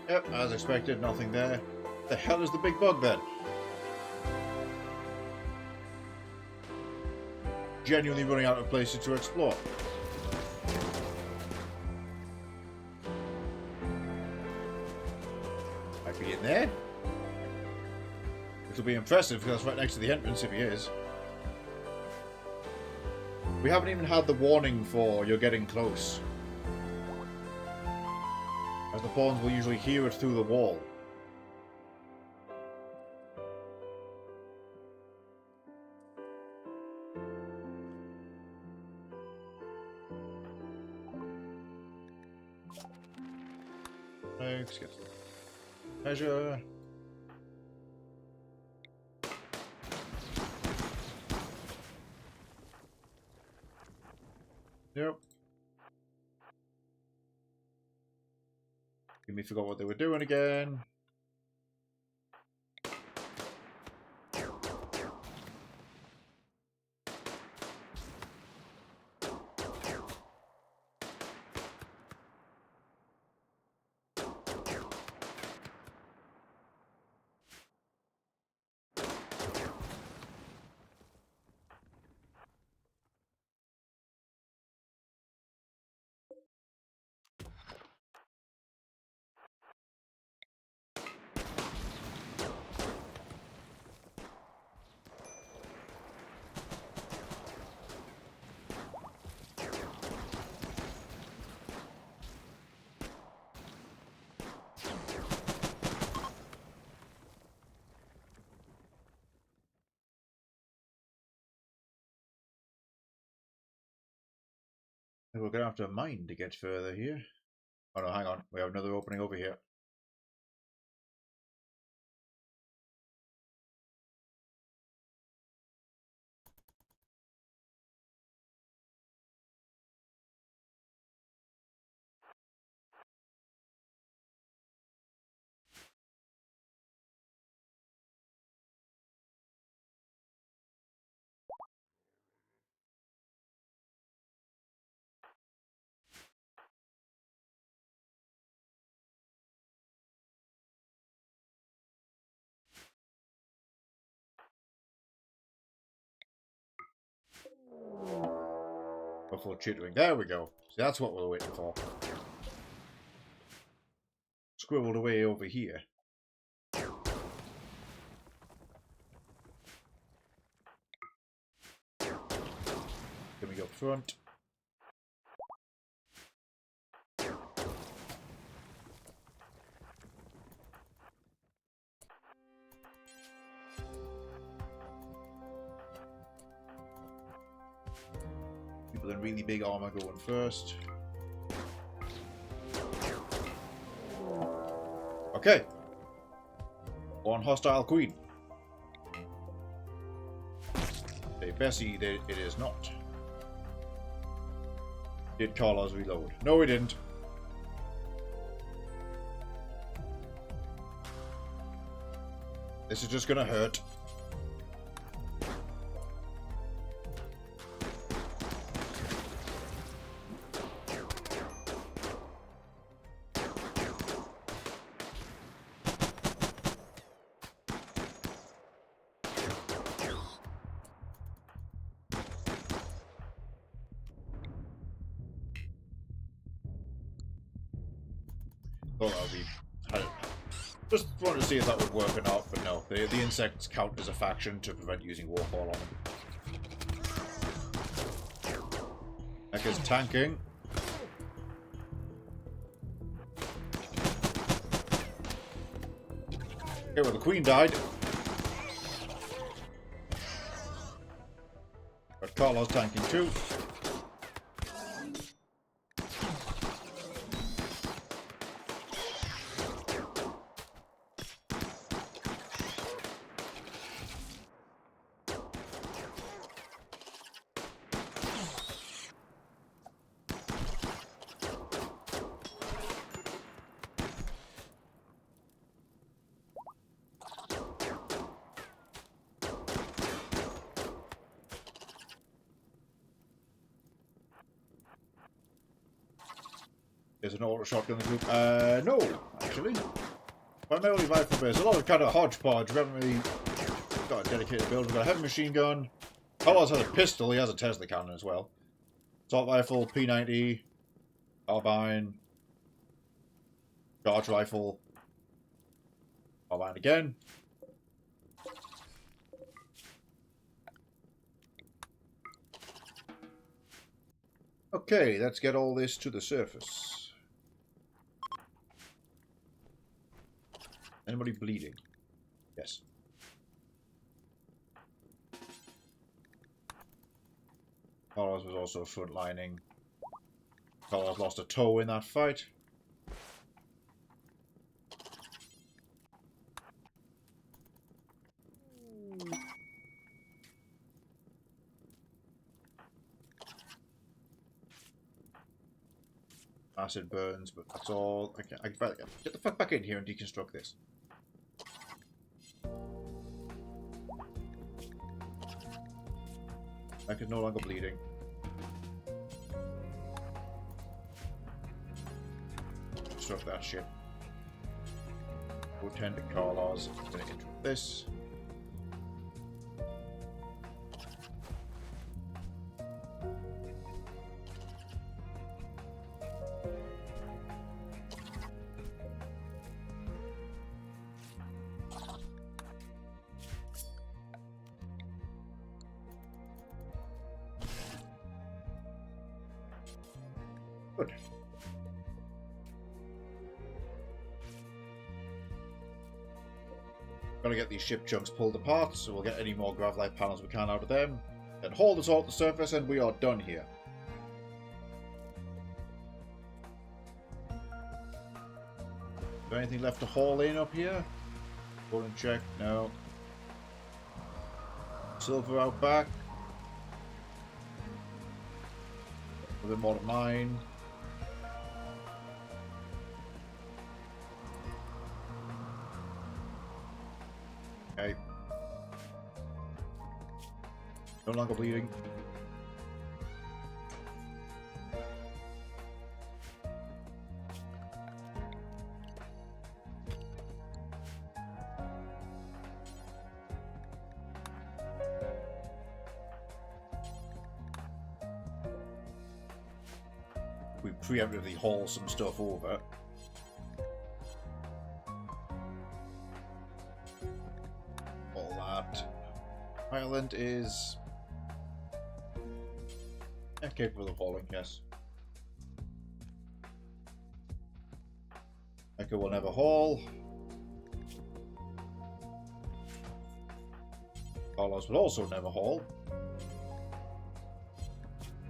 Yep, as expected, nothing there. The hell is the big bug then? Genuinely running out of places to explore. Might be in there. It'll be impressive because that's right next to the entrance if he is. We haven't even had the warning for you're getting close. As the pawns will usually hear it through the wall. Let's get to the treasure. Yep. We forgot what they were doing again. And we're going to have to mine to get further here. Oh no, hang on. We have another opening over here. Before chittering. There we go. See, that's what we're waiting for. Scribbled away over here. Coming up front. People in really big armor going first. Okay. One hostile queen. Say Bessie, it is not. Did Carlos reload? No, he didn't. This is just gonna hurt. Thought that would be... Just wanted to see if that would work or not, but no. The insects count as a faction to prevent using Warfall on them. Mecha's tanking. Okay, well the queen died. But Carlos tanking too. There's an auto shotgun in the group. No, actually. Primarily rifle based. A lot of kind of hodgepodge. We haven't really got a dedicated build. We've got a heavy machine gun. Carlos has a pistol. He has a Tesla cannon as well. Assault rifle, P90, carbine, charge rifle, carbine again. Okay, let's get all this to the surface. Anybody bleeding? Yes. Carlos was also frontlining. Carlos lost a toe in that fight. Acid burns, but that's all. I get the fuck back in here and deconstruct this. Mech is no longer bleeding. Deconstruct that shit. Go tend to Carlos. I'm gonna enter this. Good. Gotta get these ship chunks pulled apart, so we'll get any more Gravlight panels we can out of them. Then haul this all to the surface and we are done here. there anything left to haul in up here? Go and check. No. Silver out back. A bit more to mine. Okay. No longer bleeding. We preemptively haul some stuff over. All that. Island is capable of hauling, yes. Echo will never haul. Carlos will also never haul.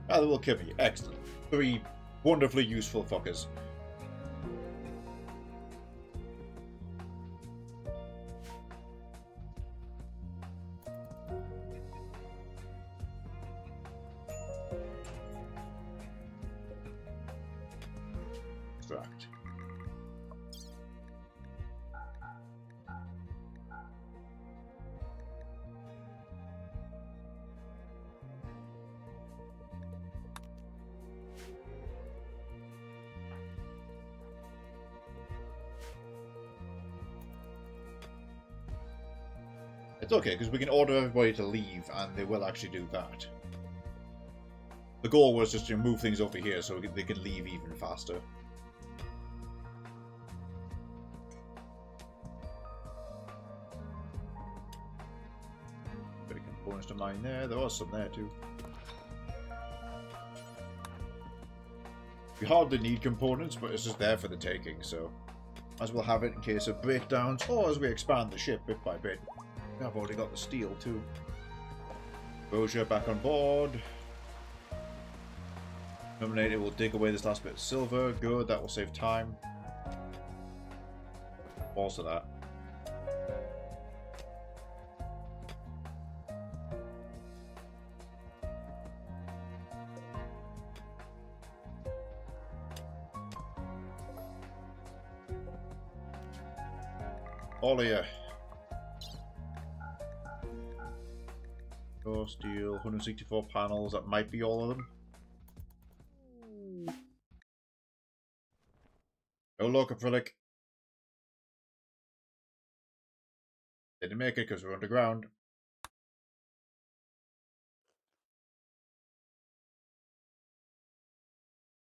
Ah, they will kill me. Excellent. 3 wonderfully useful fuckers. Extract. It's okay, because we can order everybody to leave, and they will actually do that. The goal was just to move things over here so they can leave even faster. Bit of components to mine there. There was some there too. We hardly need components, but it's just there for the taking, so as we'll have it in case of breakdowns, or as we expand the ship bit by bit. I've already got the steel too. Boja back on board. Nominated will dig away this last bit of silver. Good, that will save time. Also that. All of you. Steel, 164 panels, that might be all of them. No luck, acrylic. Didn't make it because we're underground.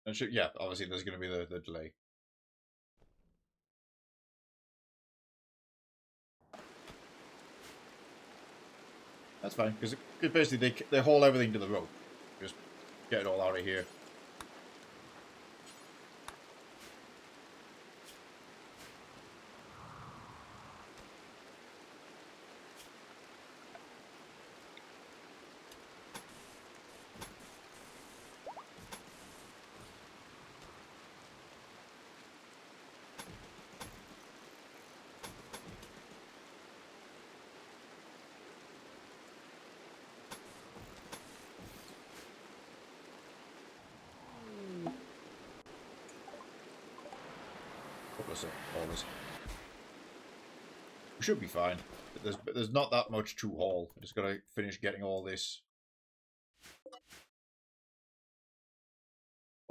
And yeah, obviously there's going to be the delay. That's fine, because basically they haul everything to the road. Just get it all out of here. We should be fine. There's not that much to haul. I just gotta finish getting all this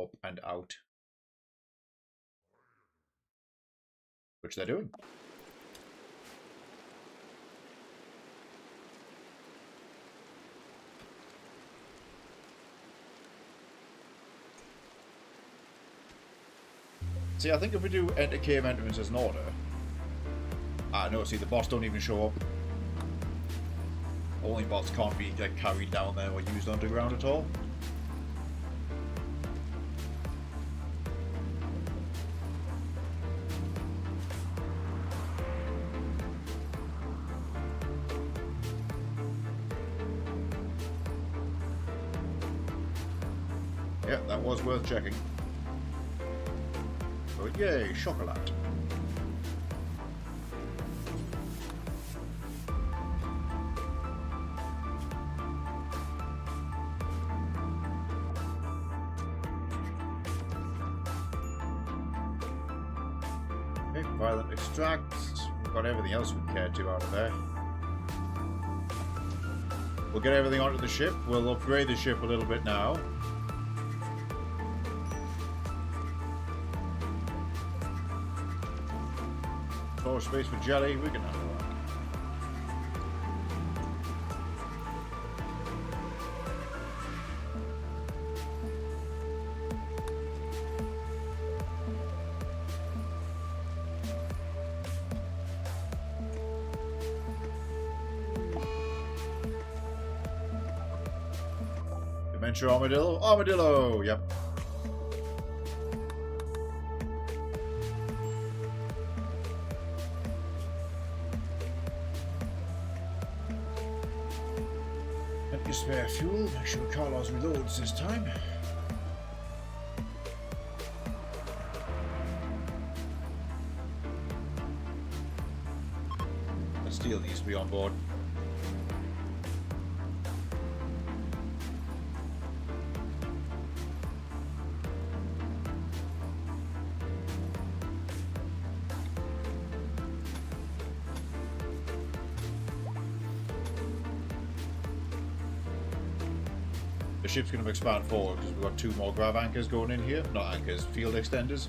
up and out, which they're doing. See, I think if we do enter cave entrance as an order... Ah, no, see, the bots don't even show up. Only bots can't be like, carried down there or used underground at all. Yeah, that was worth checking. So, yay, chocolate. Violent extract. We've got everything else we care to out of there. We'll get everything onto the ship. We'll upgrade the ship a little bit now. Storage space for jelly. We can handle that. Dementia armadillo? Armadillo! Yep. Empty spare fuel. Make sure Carlos reloads this time. The steel needs to be on board. The ship's going to expand forward because we've got 2 more grav anchors going in here. Not anchors, field extenders.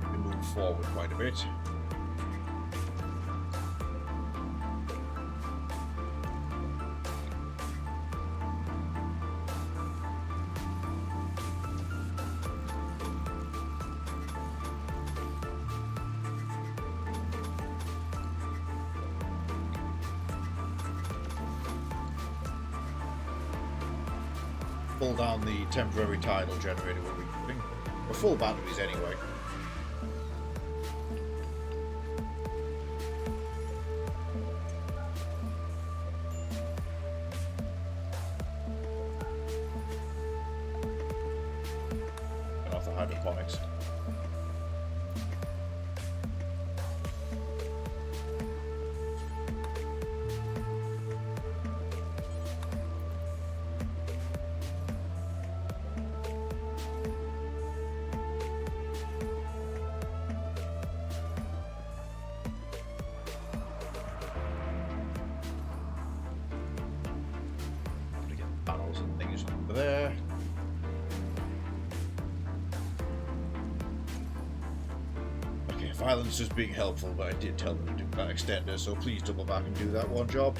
We move forward quite a bit. Pull down the temporary tidal generator we're using. We're full batteries anyway. And off the hydroponics. Panels and things over there. Okay, violence is being helpful, but I did tell them to do that extender, so please double back and do that one job.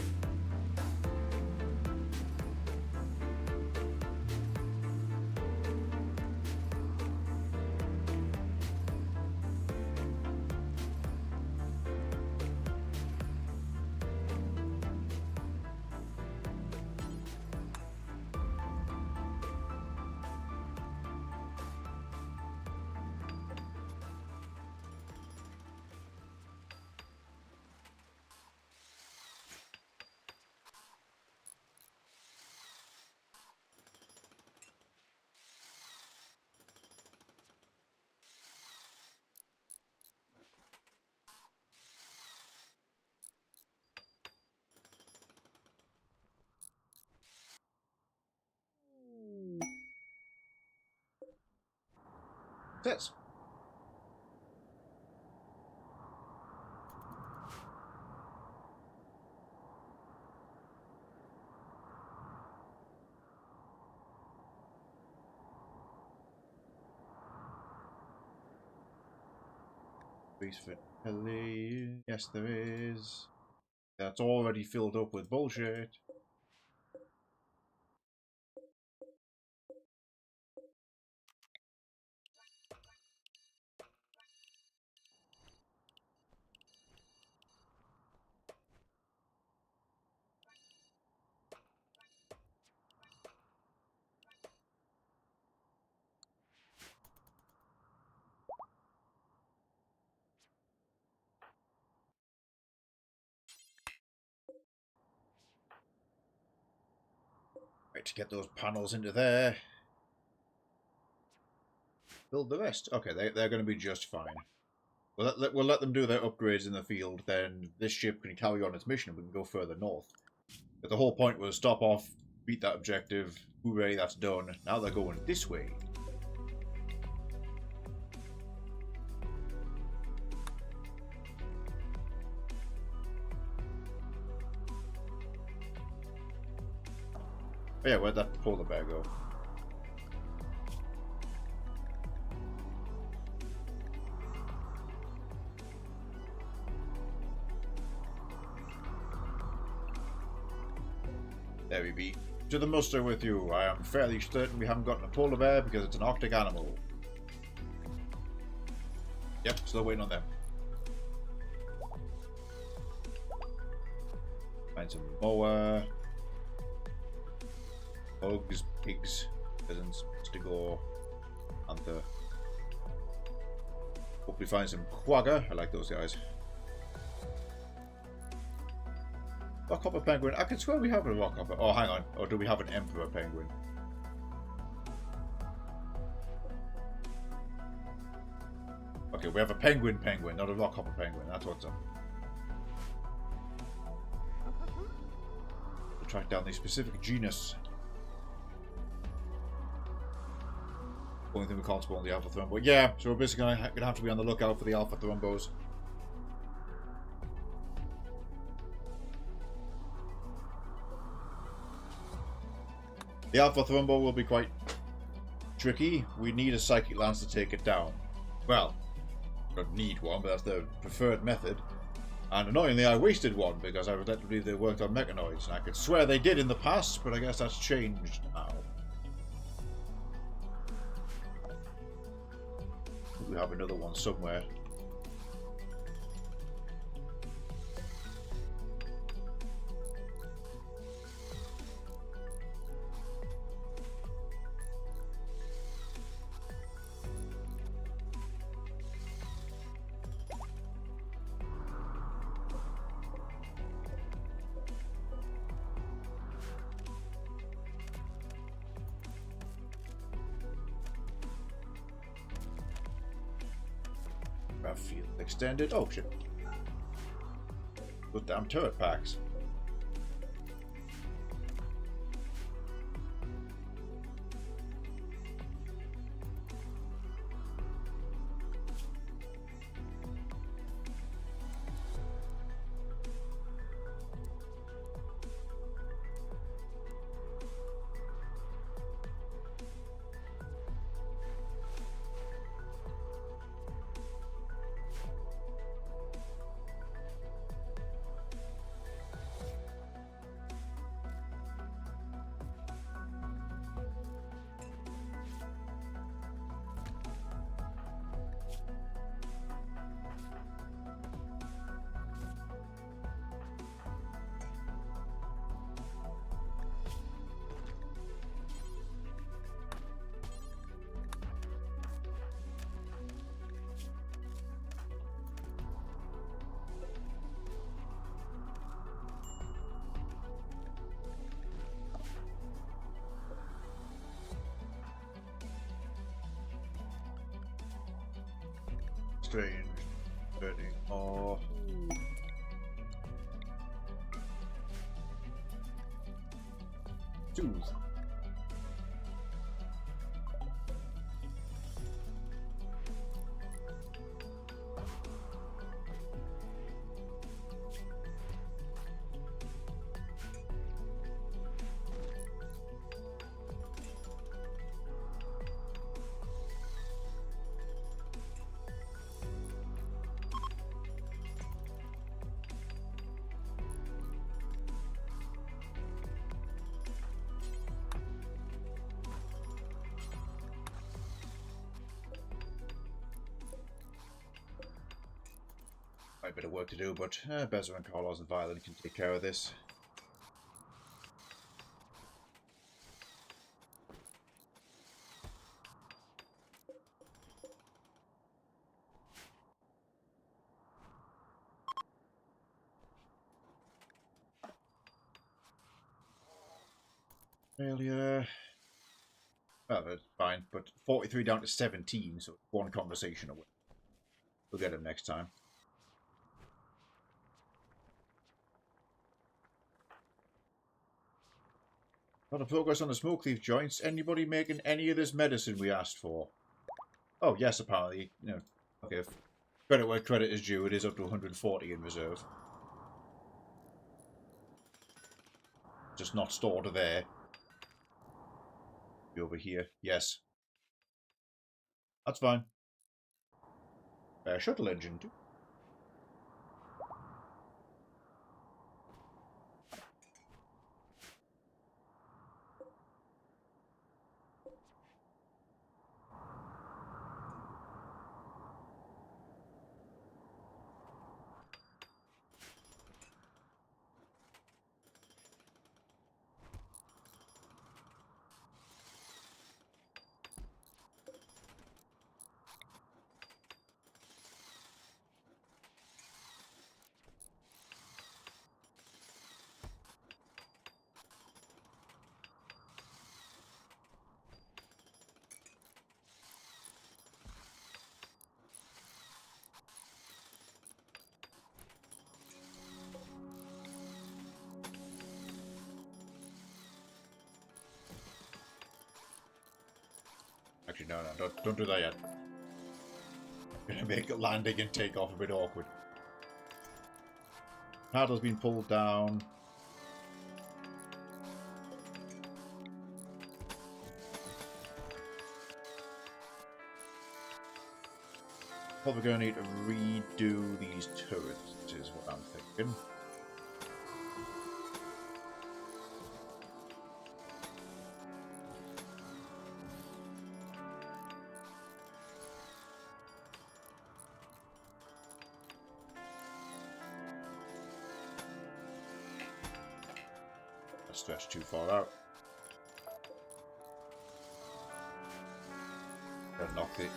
Yes. Space for Kelly. Yes, there is. That's already filled up with bullshit. Right, to get those panels into there. Build the rest. Okay, they're going to be just fine. We'll let them do their upgrades in the field, then this ship can carry on its mission and we can go further north. But the whole point was stop off, beat that objective, hooray, that's done. Now they're going this way. Oh yeah, where'd that polar bear go? There we be. To the muster with you. I am fairly certain we haven't gotten a polar bear because it's an Arctic animal. Yep, still waiting on them. Find some more bugs, pigs, pheasants, stigor, panther. Hopefully find some quagga. I like those guys. Rockhopper penguin. I could swear we have a rockhopper. Oh, hang on. Or do we have an emperor penguin? Okay, we have a penguin, not a rockhopper penguin. That's what's up. We'll track down the specific genus. Only thing we can't spawn the alpha thrombo. Yeah, so we're basically gonna have to be on the lookout for the alpha thrombos. The Alpha Thrumbo will be quite tricky. We need a Psychic Lance to take it down. Well, don't need one, but that's the preferred method. And annoyingly, I wasted one because I was led to believe they worked on mechanoids. And I could swear they did in the past, but I guess that's changed now. We have another one somewhere. Field extended. Oh shit. Those damn turret packs. Strange. Burning. Oh. Tooth. A bit of work to do, but Bezer and Carlos and Violet can take care of this. Failure. Well, that's fine, but 43 down to 17, so one conversation away. We'll get him next time. A lot of progress on the smoke thief joints. Anybody making any of this medicine we asked for? Oh, yes, apparently. You know, okay, credit where credit is due. It is up to 140 in reserve. Just not stored there. Be over here. Yes. That's fine. Shuttle engine, too. Actually, no, don't do that yet. Gonna make landing and takeoff a bit awkward. Paddle's been pulled down. Probably gonna need to redo these turrets, is what I'm thinking. Stretch too far out.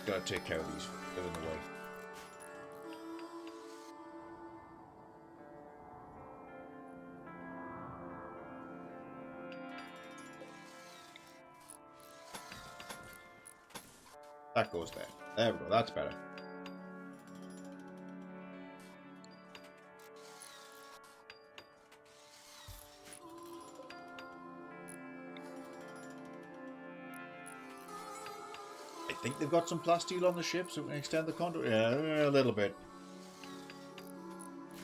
Gotta take care of these. Get in the way. That goes there. There we go. That's better. I think they've got some plasteel on the ship, so we can extend the conduit. Yeah, a little bit.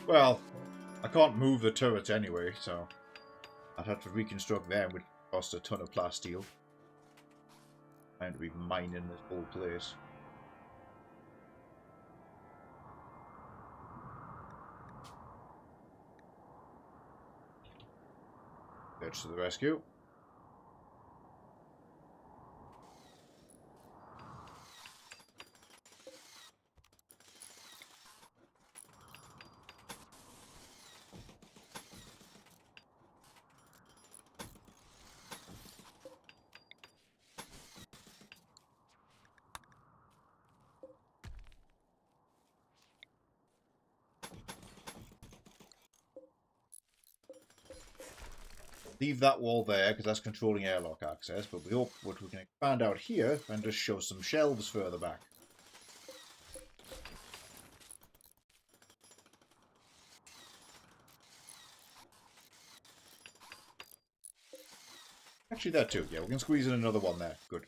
Well, I can't move the turrets anyway, so I'd have to reconstruct them, which cost a ton of plasteel. Trying to be mining this whole place. Search to the rescue. Leave that wall there, because that's controlling airlock access, but we hope what we can expand out here and just show some shelves further back. Actually, that too. Yeah, we can squeeze in another one there. Good.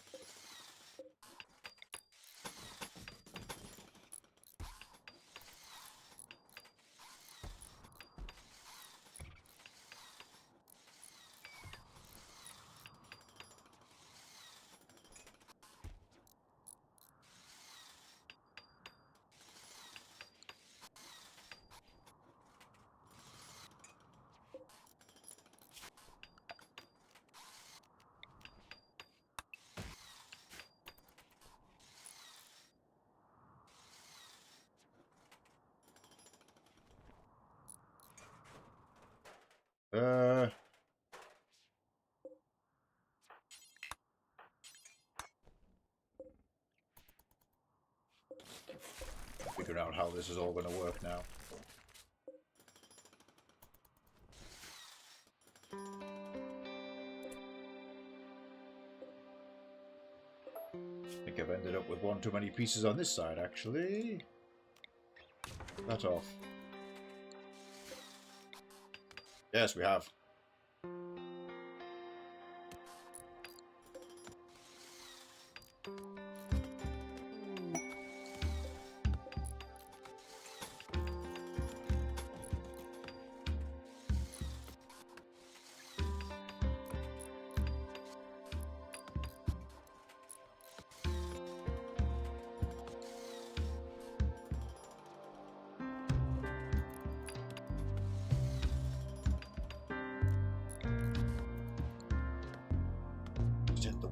Figure out how this is all going to work now. I think I've ended up with one too many pieces on this side, actually. That off. Yes, we have.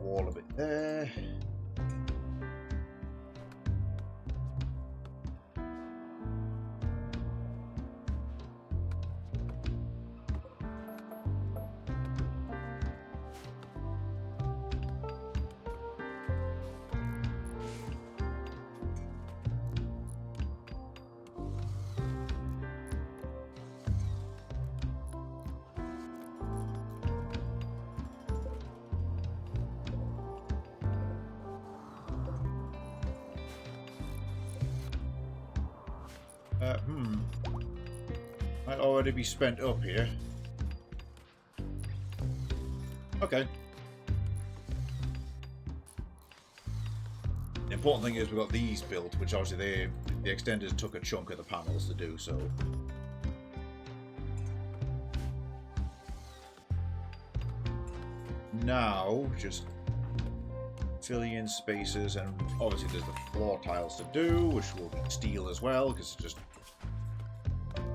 wall a bit there. Might already be spent up here. Okay. The important thing is we've got these built, which obviously the extenders took a chunk of the panels to do, so... Now, just filling in spaces, and obviously there's the floor tiles to do, which will be steel as well, because it's just...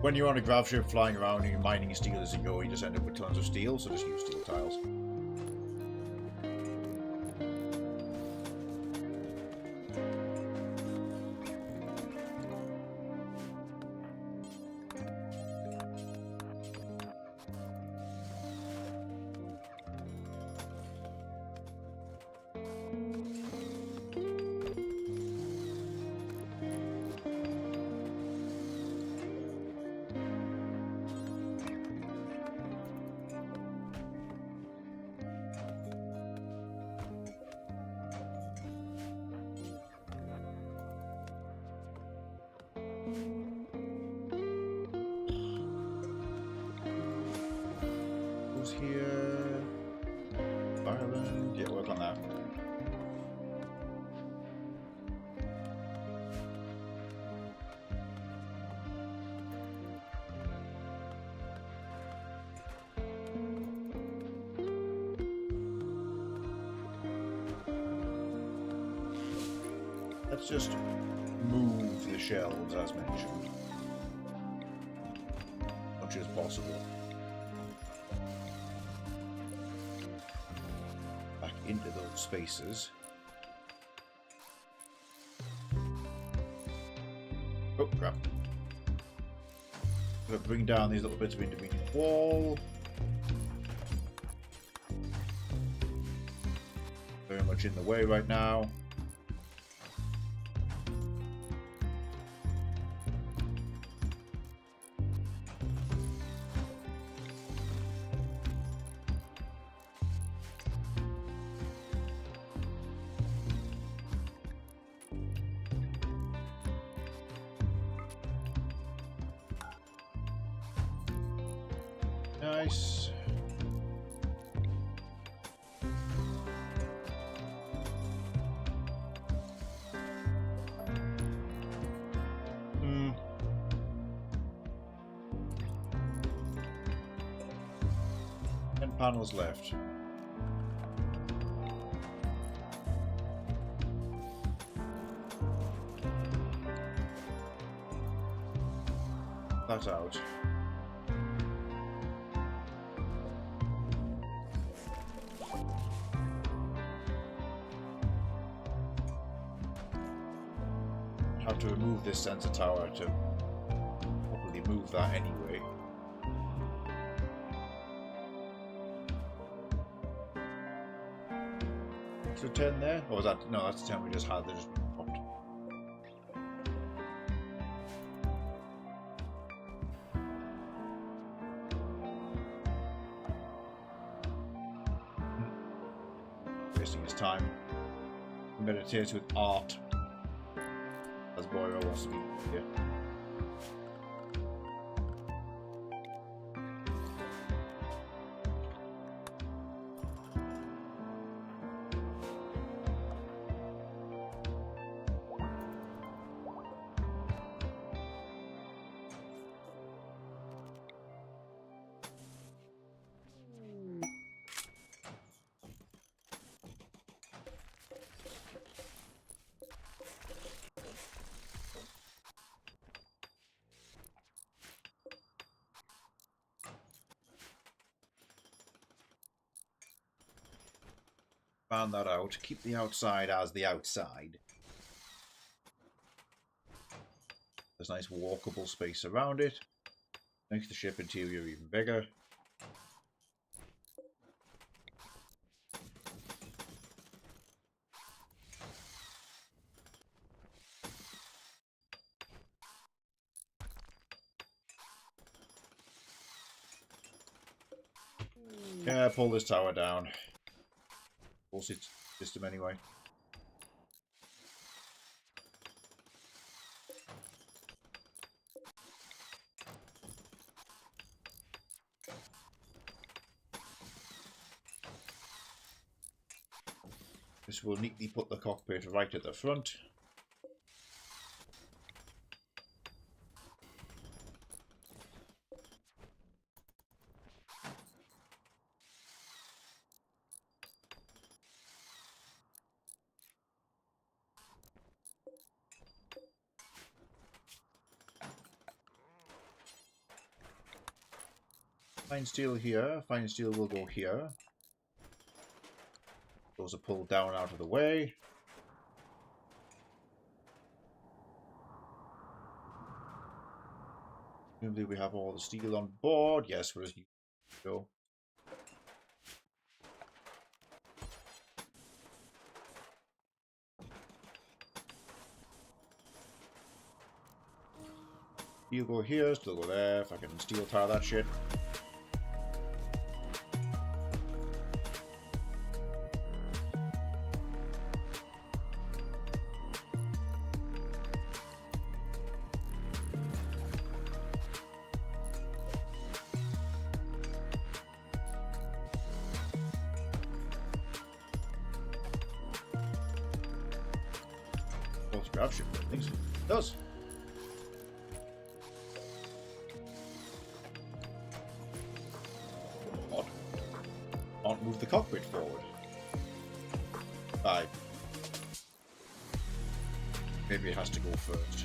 When you're on a grav ship flying around and you're mining steel as you go, you just end up with tons of steel, so just use steel tiles. Here, Ireland, yeah, work on that. Let's just move the shelves as mentioned, much as possible. Into those spaces. Oh crap. Gonna bring down these little bits of intermediate wall. Very much in the way right now. Nice. Hmm. 10 panels left. That's out. Have to remove this sensor tower to probably move that anyway. So 10 there? Or was that? No, that's the 10 we just had. They just popped. Wasting his time. Meditate with art. As Boiro wants to be here. Fan that out. Keep the outside as the outside. There's nice walkable space around it. Makes the ship interior even bigger. Yeah, pull this tower down. Bullshit system anyway. This will neatly put the cockpit right at the front. Fine steel here. Fine steel will go here. Those are pulled down out of the way. Presumably we have all the steel on board. Yes, we're as usual. Steel go here, still go there. If I can steel tire that shit. Grab ship, I think so. It does. Odd. Can't move the cockpit forward. Bye. Maybe it has to go first.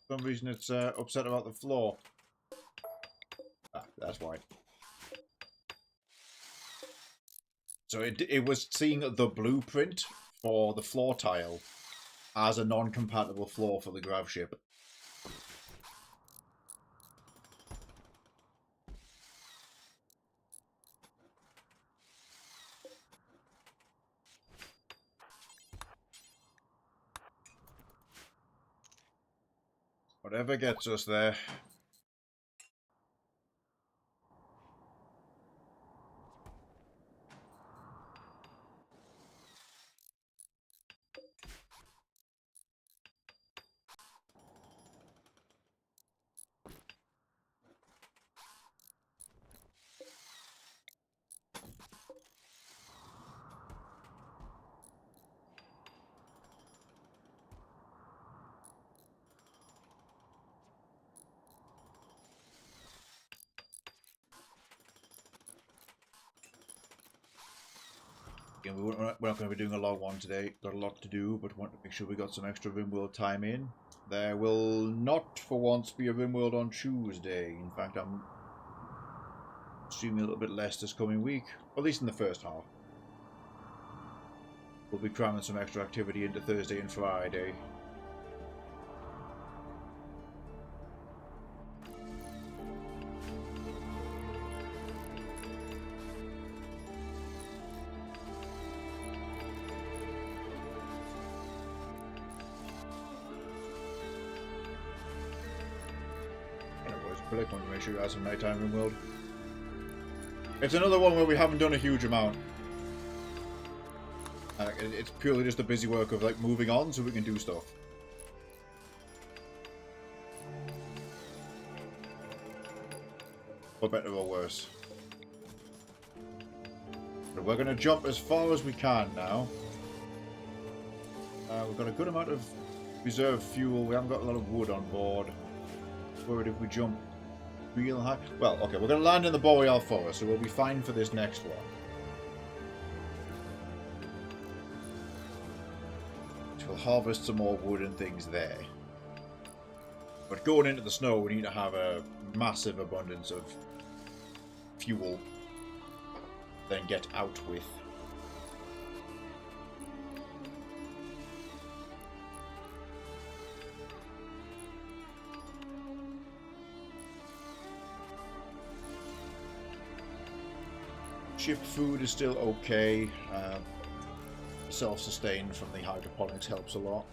For some reason it's upset about the floor. Ah, that's why. So it was seeing the blueprint for the floor tile as a non-compatible floor for the grav ship. Whatever gets us there. Again, we're not going to be doing a log one today. Got a lot to do, but want to make sure we got some extra Rimworld time in. There will not, for once, be a Rimworld on Tuesday. In fact, I'm streaming a little bit less this coming week, at least in the first half. We'll be cramming some extra activity into Thursday and Friday. Want to make sure you have some nighttime Rimworld. It's another one where we haven't done a huge amount. It's purely just the busy work of like moving on so we can do stuff. For better or worse. But we're going to jump as far as we can now. We've got a good amount of reserve fuel. We haven't got a lot of wood on board. Worried if we jump real high. Well, okay, we're going to land in the Boreal Forest, so we'll be fine for this next one. We'll harvest some more wood and things there. But going into the snow, we need to have a massive abundance of fuel. Then get out with. Ship food is still okay. Self-sustained from the hydroponics helps a lot.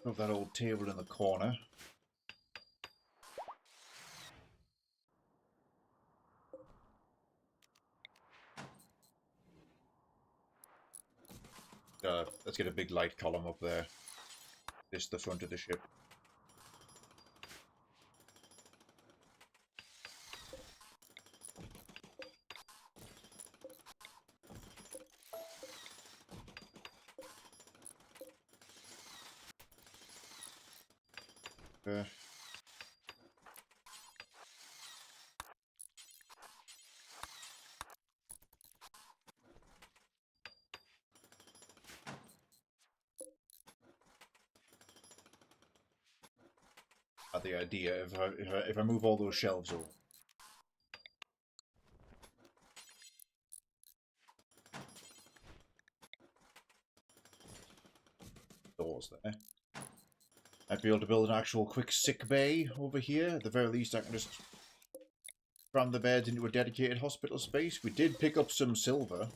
Of that old table in the corner. Let's get a big light column up there. This is the front of the ship. The idea if I move all those shelves over. Doors there. I'd be able to build an actual quick sick bay over here. At the very least, I can just cram the beds into a dedicated hospital space. We did pick up some silver.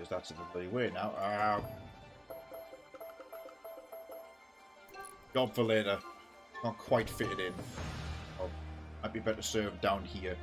That's in the bloody way now. Job for later. Can't quite fit it in. Oh, might be better served down here.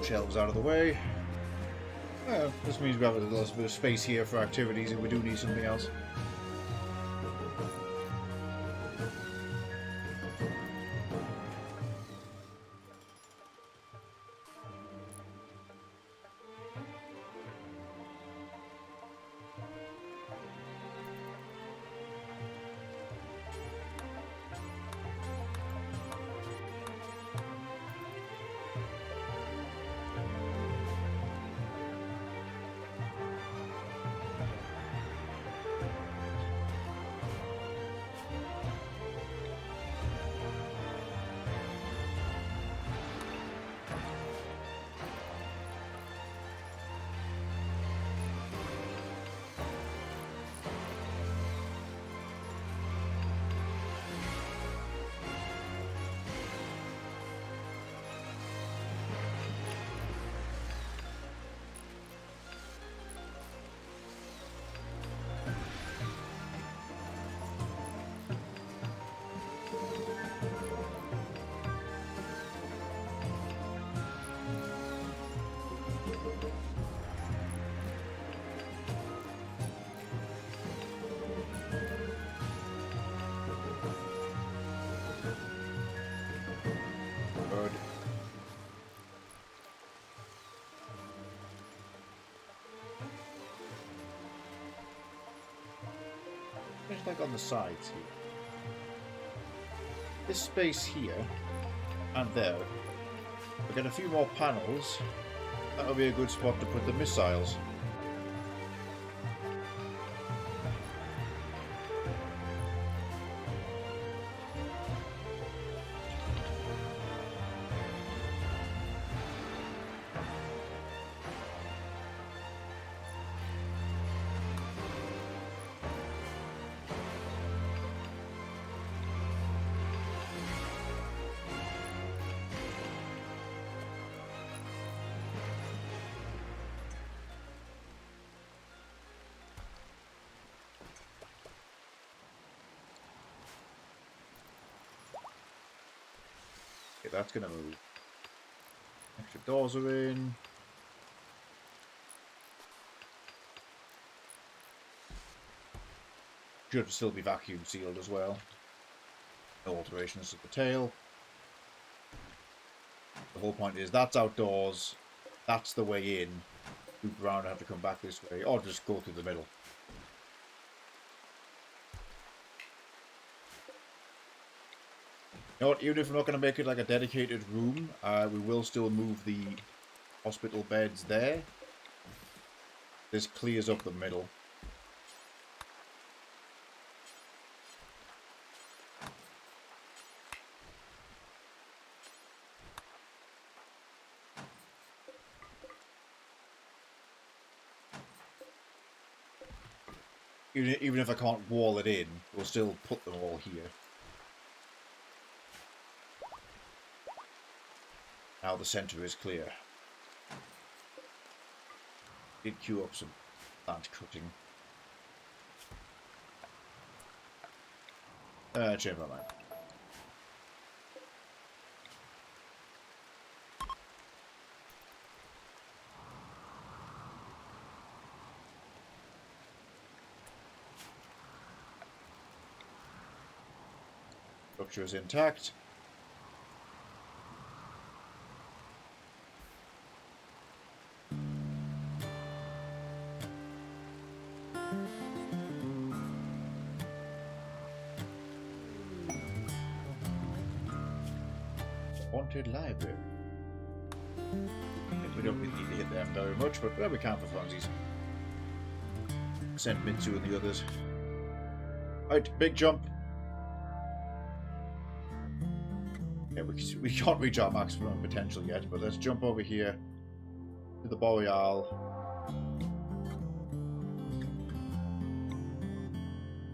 Shelves out of the way. This means we have a little bit of space here for activities if we do need something else. it's like on the sides here. This space here and there. We'll get a few more panels. That'll be a good spot to put the missiles. Okay, that's gonna move. Extra doors are in. Should still be vacuum sealed as well. No alterations to the tail. The whole point is that's outdoors. That's the way in. Loop around and have to come back this way, or just go through the middle. You know what, even if we're not going to make it like a dedicated room, we will still move the hospital beds there. This clears up the middle. Even if I can't wall it in, we'll still put them all here. Now the centre is clear. Did queue up some plant cutting. Change my mind. Structure is intact. Haunted library. We don't really need to hit them very much, but well, we can for funsies. Send Mitsu and the others. Right, big jump. Yeah, we can't reach our maximum potential yet, but let's jump over here to the Boreal.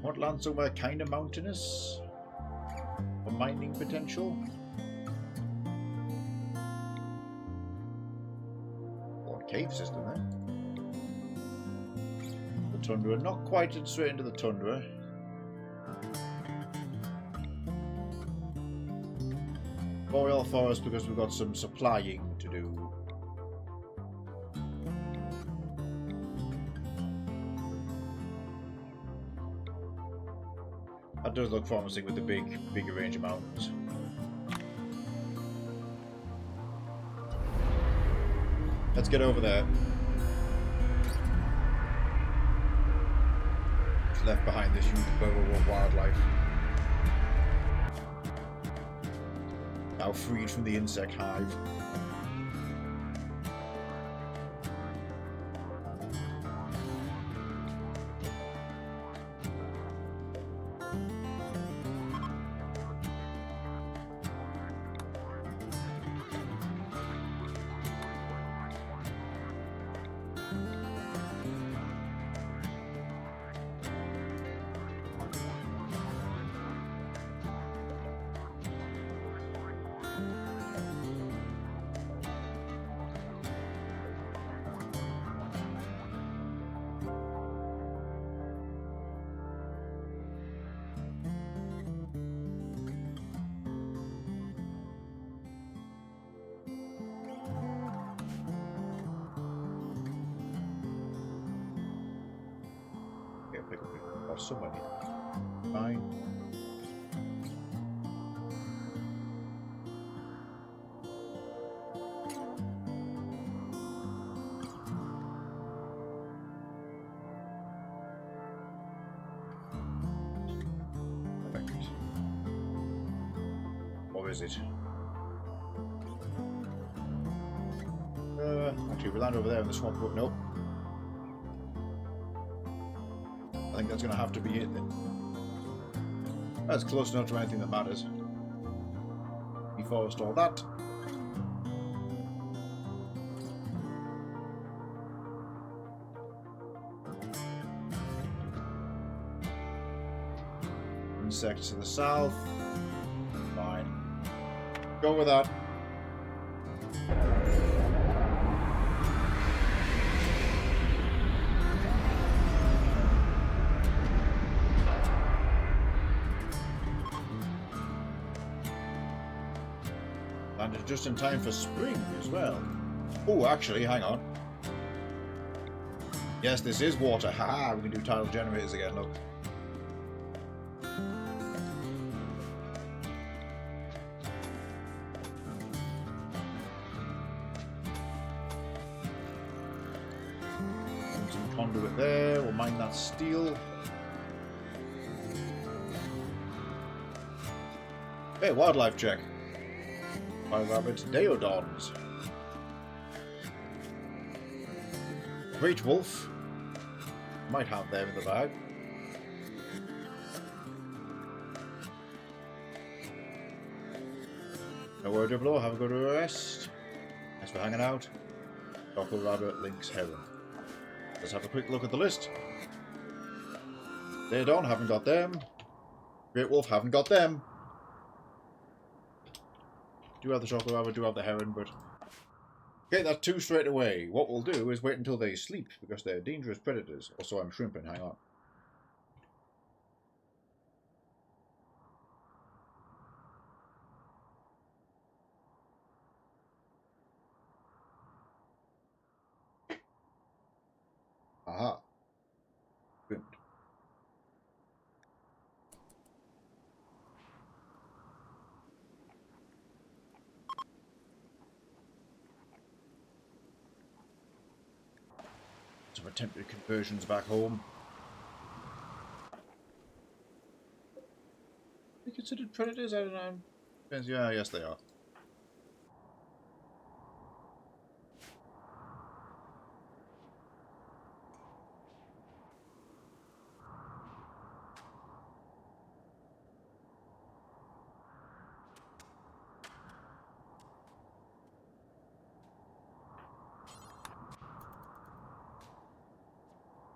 Want to land somewhere kind of mountainous for mining potential. Cave system there. The tundra, not quite straight into the tundra. Boreal forest because we've got some supplying to do. That does look promising with the bigger range of mountains. Let's get over there. Left behind this huge burrow of wildlife. Now freed from the insect hive. Or somebody. Fine. is it? Actually, we land over there in the swamp, but nope. I think that's going to have to be it then. That's close enough to anything that matters. Deforest all that. Insects to the south. Fine. Go with that. Landed just in time for spring as well. Oh, actually, hang on. Yes, this is water. Haha, we can do tidal generators again, look. Some conduit there, we'll mine that steel. Hey, wildlife check. Wild rabbits, Deodons. Great wolf. Might have them in the bag. No word of law, have a good rest. Thanks for hanging out. Chocolate rabbit, lynx, heron. Let's have a quick look at the list. Deodon, haven't got them. Great wolf, haven't got them. Do have the chocolate rabbit, do have the heron, but... Okay, that's 2 straight away. What we'll do is wait until they sleep, because they're dangerous predators. Also, I'm shrimping, hang on. Aha. Good. Some attempted conversions back home. Are they considered predators? I don't know. Depends. Yeah, yes they are.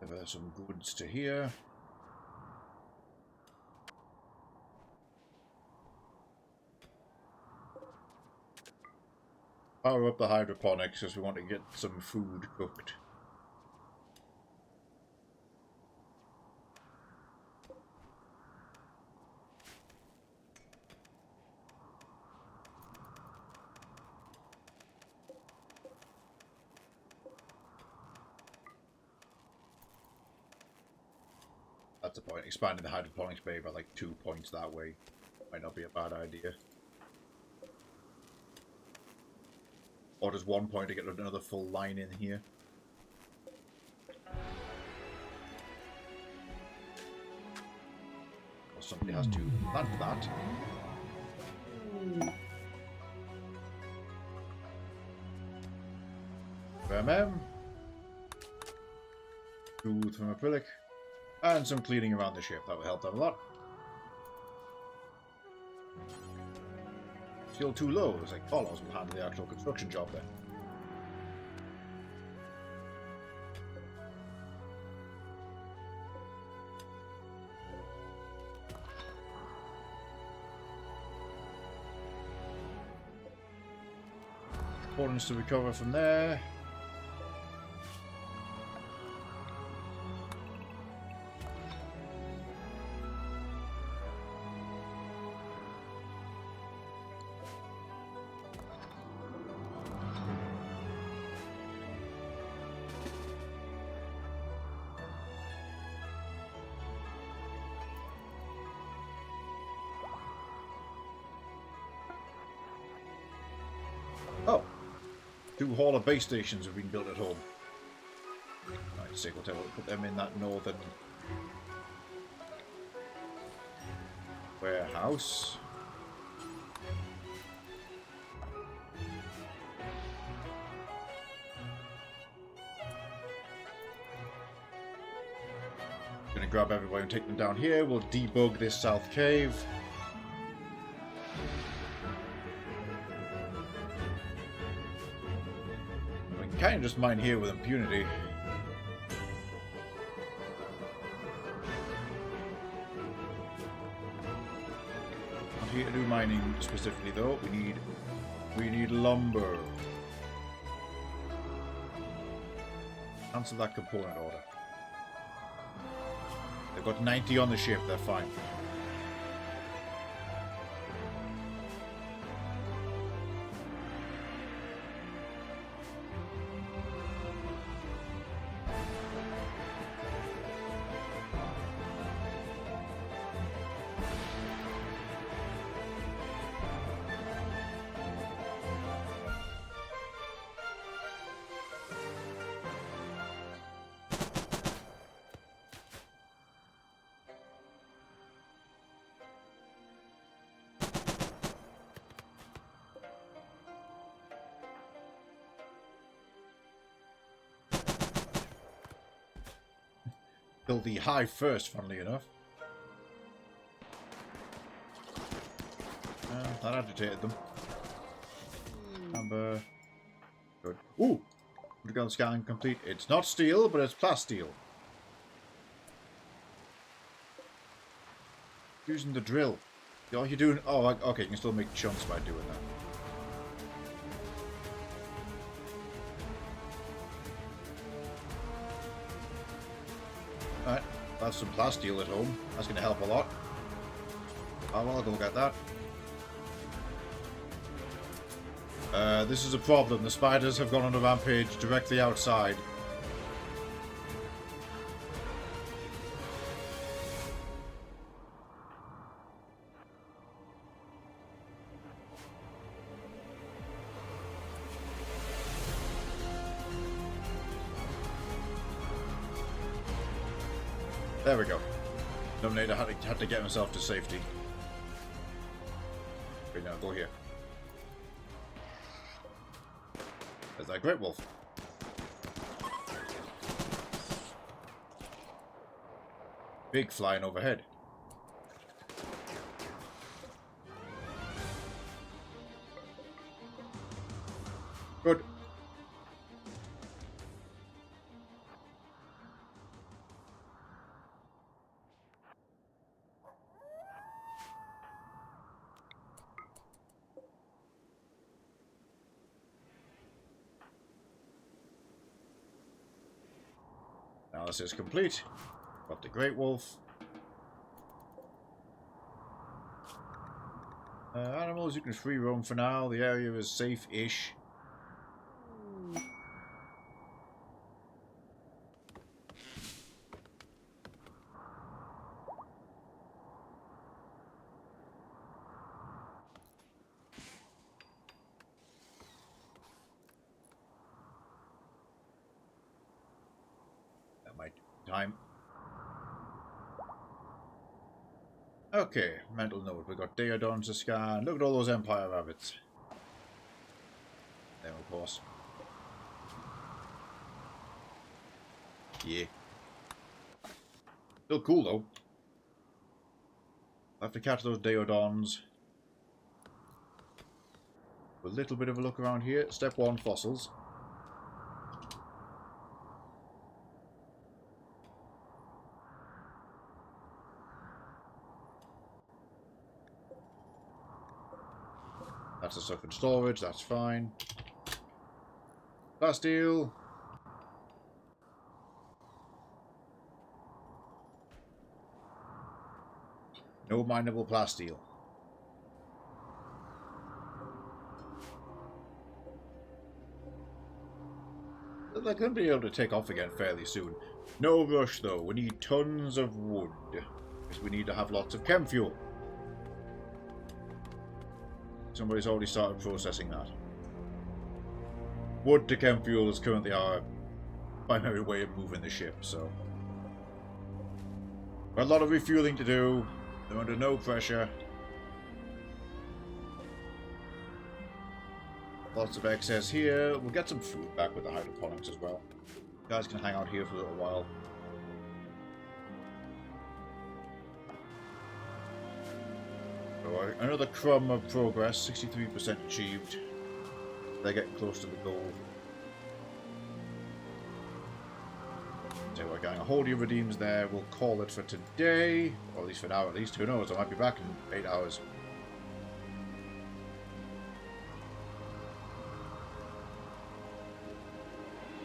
There's some goods to here. Power up the hydroponics because we want to get some food cooked. That's the point. Expanding the hydroponics bay by like 2 points that way might not be a bad idea. Or just 1 point to get another full line in here. Or somebody has to plant that. MM. Tooth from acrylic. And some cleaning around the ship. That would help them a lot. Still too low. It's like Carlos will handle the actual construction job then. Components to recover from there. Oh, 2 hauler base stations have been built at home. Right, sick, we'll put them in that northern warehouse. going to grab everybody and take them down here. We'll debug this south cave. We can kind of just mine here with impunity. Not here to do mining specifically though. We need lumber. Cancel that component order. They've got 90 on the ship, they're fine. Build the hive first, funnily enough. That agitated them. Amber. Good. Ooh! Underground scan complete. It's not steel, but it's plasteel. Using the drill. You're doing... Oh, okay, you can still make chunks by doing that. Alright, I have some plasteel at home. That's going to help a lot. Oh, well, I'll go get that. This is a problem. The spiders have gone on a rampage directly outside. There we go. Dominator had to get himself to safety. Okay, now go here. There's that great wolf. Big flying overhead. Good. Analysis complete. Got the Great Wolf. Animals, you can free roam for now. The area is safe-ish. Time. Okay, mental note. We've got Deodons to scan. Look at all those Empire rabbits. There, of course. Yeah. Still cool, though. I have to catch those Deodons. A little bit of a look around here. Step 1, fossils. That's the stuff in storage, that's fine. Plasteel. No mineable plasteel. They're going to be able to take off again fairly soon. No rush though, we need tons of wood. Because we need to have lots of chem fuel. Somebody's already started processing that. Wood to chem fuel is currently our primary way of moving the ship, so. We've got a lot of refueling to do. They're under no pressure. Lots of excess here. We'll get some food back with the hydroponics as well. You guys can hang out here for a little while. go. Another crumb of progress, 63% achieved. They're getting close to the goal. So we're going to hold your redeems there. We'll call it for today, or at least for now. At least, who knows? I might be back in 8 hours.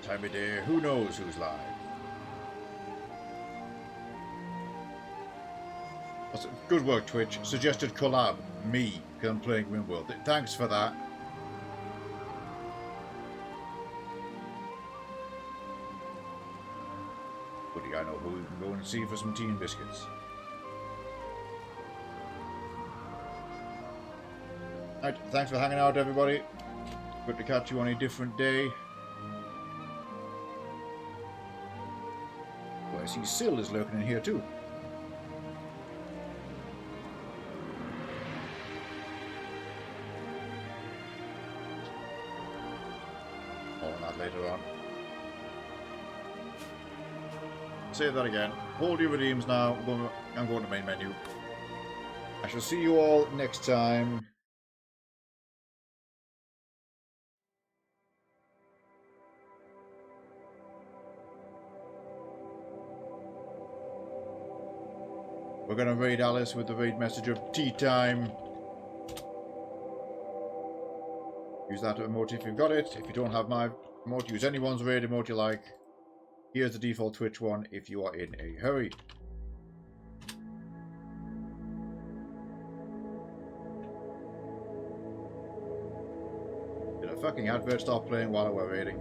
Time of day. Who knows who's live? Good work, Twitch. Suggested collab. Me, because I'm playing Rimworld. Thanks for that. Goody, I know who we can go and see for some tea and biscuits. Alright, thanks for hanging out, everybody. Good to catch you on a different day. Oh, I see Syl is lurking in here too. More on that later on. Say that again. Hold your redeems now. I'm going to main menu. I shall see you all next time. We're going to raid Alice with the raid message of tea time. Use that emote if you've got it. If you don't have my emote, use anyone's raid emote you like. Here's the default Twitch one if you are in a hurry. Did a fucking advert stop playing while we're raiding?